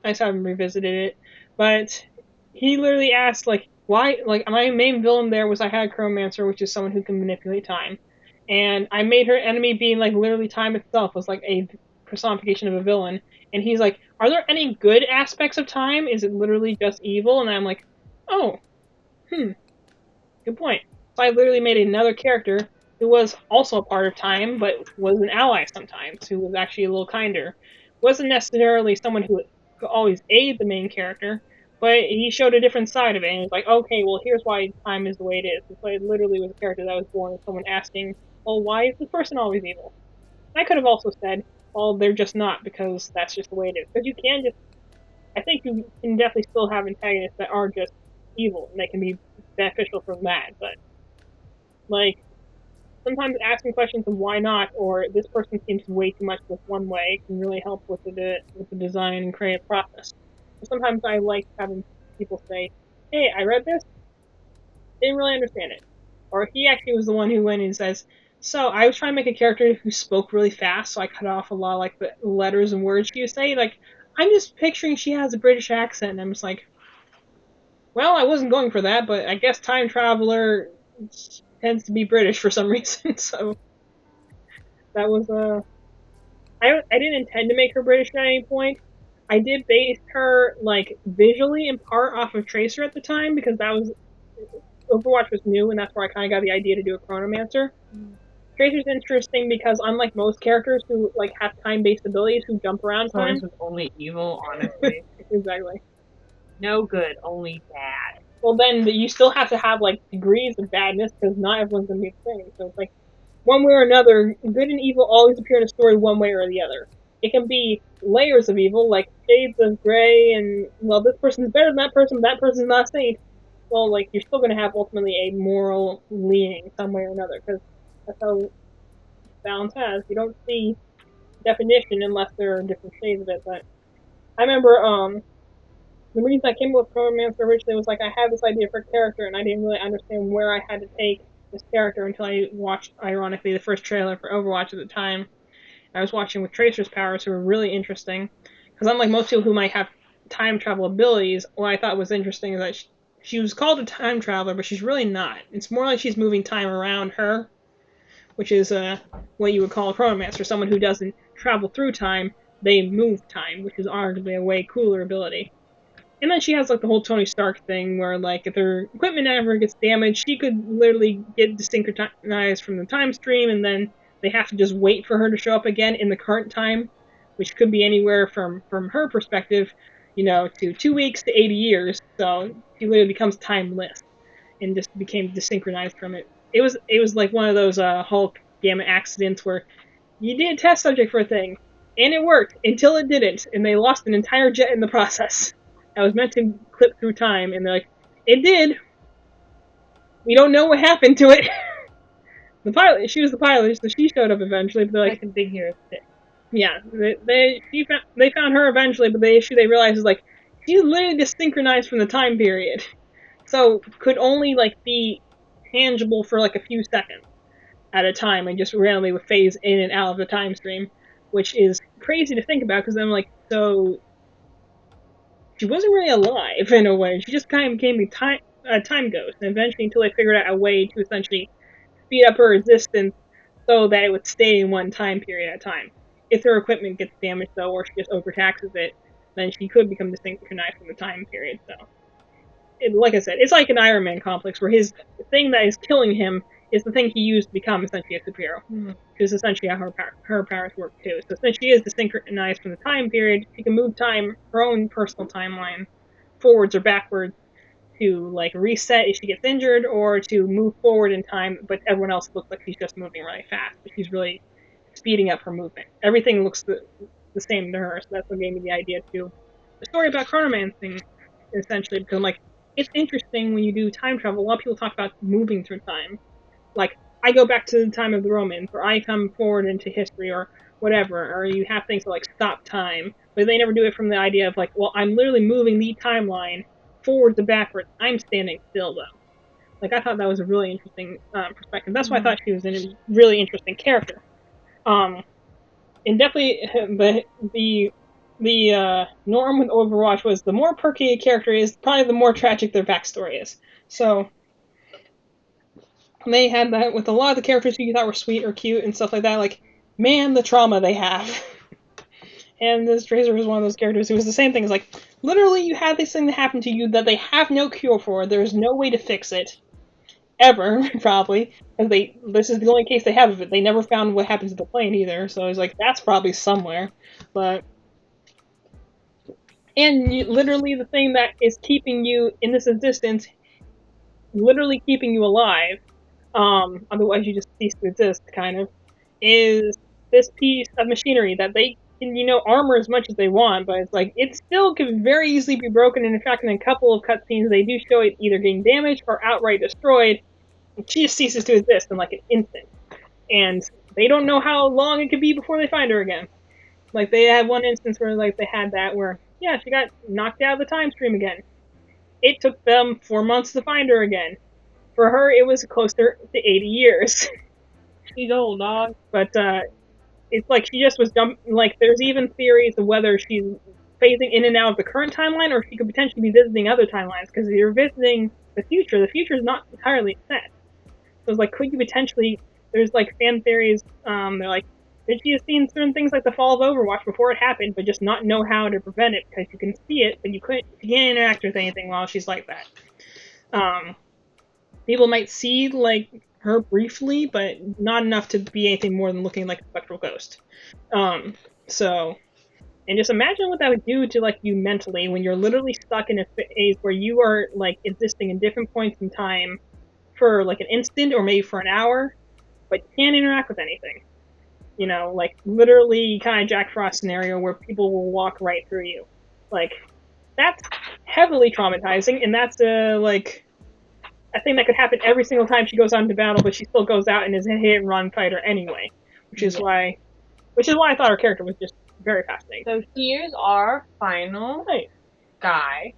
just haven't revisited it. But he literally asked like, why? Like, my main villain there was I had a Chronomancer, which is someone who can manipulate time, and I made her enemy being like literally time itself was like a personification of a villain. And he's like, are there any good aspects of time? Is it literally just evil? And I'm like, oh, good point. So I literally made another character who was also a part of time, but was an ally sometimes, who was actually a little kinder. Wasn't necessarily someone who would always aid the main character, but he showed a different side of it, and it was like, okay, well, here's why time is the way it is. So it literally was a character that was born with someone asking, well, why is this person always evil? And I could have also said, well, they're just not, because that's just the way it is. Because you can just, I think you can definitely still have antagonists that are just evil, and they can be beneficial from that, but, like, sometimes asking questions of why not, or this person seems way too much this one way, can really help with the design and creative process. So sometimes I like having people say, hey, I read this, didn't really understand it. Or he actually was the one who went and says, so I was trying to make a character who spoke really fast, so I cut off a lot of like the letters and words she would say. Like, I'm just picturing she has a British accent, and I'm just like, well, I wasn't going for that, but I guess time traveler tends to be British for some reason, so that was I didn't intend to make her British at any point. I did base her like visually in part off of Tracer at the time, because that was Overwatch was new, and that's where I kind of got the idea to do a Chronomancer. Tracer's interesting because unlike most characters who like have time-based abilities who jump around time, was only evil, honestly. Exactly. No good, only bad. Well, then you still have to have like degrees of badness because not everyone's gonna be the same. So it's like one way or another, good and evil always appear in a story one way or the other. It can be layers of evil, like shades of gray, and well, this person's better than that person's not a saint. Well, like you're still gonna have ultimately a moral leaning some way or another because that's how balance has. You don't see definition unless there are different shades of it. But I remember the reason I came up with Chronomancer originally was like I had this idea for a character and I didn't really understand where I had to take this character until I watched, ironically, the first trailer for Overwatch at the time. I was watching with Tracer's powers, who were really interesting. Because unlike most people who might have time travel abilities, what I thought was interesting is that she was called a time traveler, but she's really not. It's more like she's moving time around her, which is what you would call a Chronomancer, someone who doesn't travel through time, they move time, which is arguably a way cooler ability. And then she has like the whole Tony Stark thing where like if her equipment ever gets damaged, she could literally get desynchronized from the time stream and then they have to just wait for her to show up again in the current time, which could be anywhere from her perspective, to 2 weeks to 80 years. So she literally becomes timeless and just became desynchronized from it. It was like one of those Hulk gamma accidents where you did a test subject for a thing and it worked until it didn't, and they lost an entire jet in the process. I was meant to clip through time, and they're like, it did. We don't know what happened to it. She was the pilot, so she showed up eventually, but they're like, I can dig here. yeah, they found her eventually, but the issue they realized is like, she's literally just synchronized from the time period. So, could only, like, be tangible for, like, a few seconds at a time, and just randomly would phase in and out of the time stream, which is crazy to think about, because I'm like, so she wasn't really alive in a way. She just kind of became a time ghost, and eventually until they figured out a way to essentially speed up her existence so that it would stay in one time period at a time. If her equipment gets damaged, though, or she just overtaxes it, then she could become desynchronized from the time period. So, like I said, it's like an Iron Man complex where his thing that is killing him is the thing he used to become essentially a superhero. Which is essentially how her powers work too. So since she is desynchronized from the time period, she can move time, her own personal timeline, forwards or backwards to like reset if she gets injured, or to move forward in time, but everyone else looks like she's just moving really fast, but she's really speeding up her movement. Everything looks the same to her, so that's what gave me the idea to the story about Chronomancing, essentially, because like it's interesting when you do time travel. A lot of people talk about moving through time. Like, I go back to the time of the Romans, or I come forward into history, or whatever, or you have things like stop time, but they never do it from the idea of like, well, I'm literally moving the timeline forwards and backwards. I'm standing still, though. Like, I thought that was a really interesting perspective. That's why I thought she was a really interesting character. And definitely the norm with Overwatch was the more perky a character is, probably the more tragic their backstory is. So they had that with a lot of the characters who you thought were sweet or cute and stuff like that. Like, man, the trauma they have. And this Tracer was one of those characters who was the same thing. It's like, literally, you had this thing that happened to you that they have no cure for. There's no way to fix it. Ever, probably. Because this is the only case they have of it. They never found what happened to the plane either. So it's like, that's probably somewhere. But... and literally the thing that is keeping you in this existence, literally keeping you alive, otherwise you just cease to exist, kind of, is this piece of machinery that they can, armor as much as they want, but it's like, it still could very easily be broken, and in fact, in a couple of cutscenes, they do show it either getting damaged or outright destroyed, and she just ceases to exist in like an instant. And they don't know how long it could be before they find her again. Like, they had one instance where, like, they had that where, yeah, she got knocked out of the time stream again. It took them 4 months to find her again. For her, it was closer to 80 years. She's old, dog. But, it's like she just was like, there's even theories of whether she's phasing in and out of the current timeline, or she could potentially be visiting other timelines, because if you're visiting the future is not entirely set. So it's like, could you potentially, there's like fan theories, they're like, did she have seen certain things like the fall of Overwatch before it happened, but just not know how to prevent it, because you can see it, but you can't interact with anything while she's like that. People might see, like, her briefly, but not enough to be anything more than looking like a spectral ghost. So, And just imagine what that would do to like you mentally when you're literally stuck in a phase where you are like existing in different points in time for like an instant or maybe for an hour, but you can't interact with anything. You know, like literally kind of Jack Frost scenario where people will walk right through you. Like, that's heavily traumatizing, and that's like a thing that could happen every single time she goes out into battle, but she still goes out and is a hit and run fighter anyway. Which is why I thought her character was just very fascinating. So here's our final guy.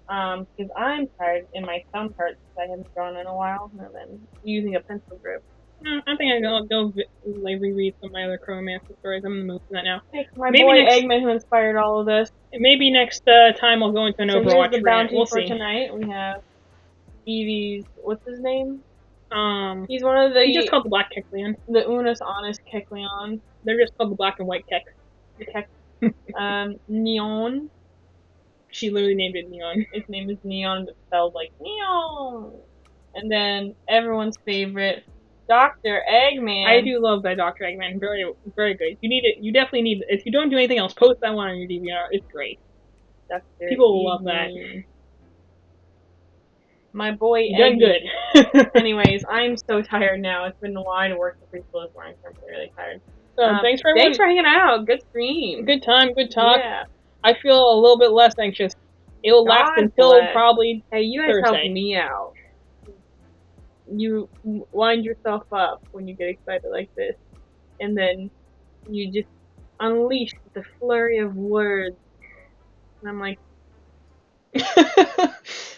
Because I'm tired and my thumb hurts because I haven't drawn in a while, and I've been using a pencil grip. I think I'll go like, reread some of my other Chronomancer stories. I'm in the mood for that now. My boy Eggman who inspired all of this. Maybe next time I'll go into an Overwatch here's the bounty we'll for see. Tonight. We have Eevee's, what's his name? He's one of the... He's just called the Black Kecleon. The Unis Honest Kecleon. They're just called the Black and White Kek. The Kek. Neon. She literally named it Neon. His name is Neon, but spelled like Neon. And then everyone's favorite, Dr. Eggman. I do love that Dr. Eggman. Very, very good. You need it. You definitely need it. If you don't do anything else, post that one on your DVR. It's great. People will love that. My boy Eggman. Done good. Anyways, I'm so tired now. It's been a while to work the preschool this morning, so I'm really tired. Thanks for hanging out. Good stream. Good time. Good talk. Yeah. I feel a little bit less anxious. It'll last until probably Hey, you guys Thursday. help me out. You wind yourself up when you get excited like this, and then you just unleash the flurry of words. And I'm like,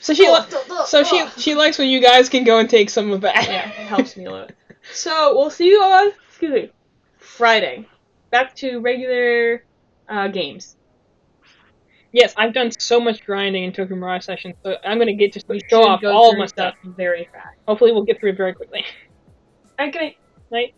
so she likes when you guys can go and take some of that. Yeah, it helps me a lot. So we'll see you on Friday. Back to regular games. Yes, I've done so much grinding in Tokyo Mirage Sessions, so I'm going to get to show off all of my stuff very fast. Hopefully we'll get through it very quickly. Okay. Night.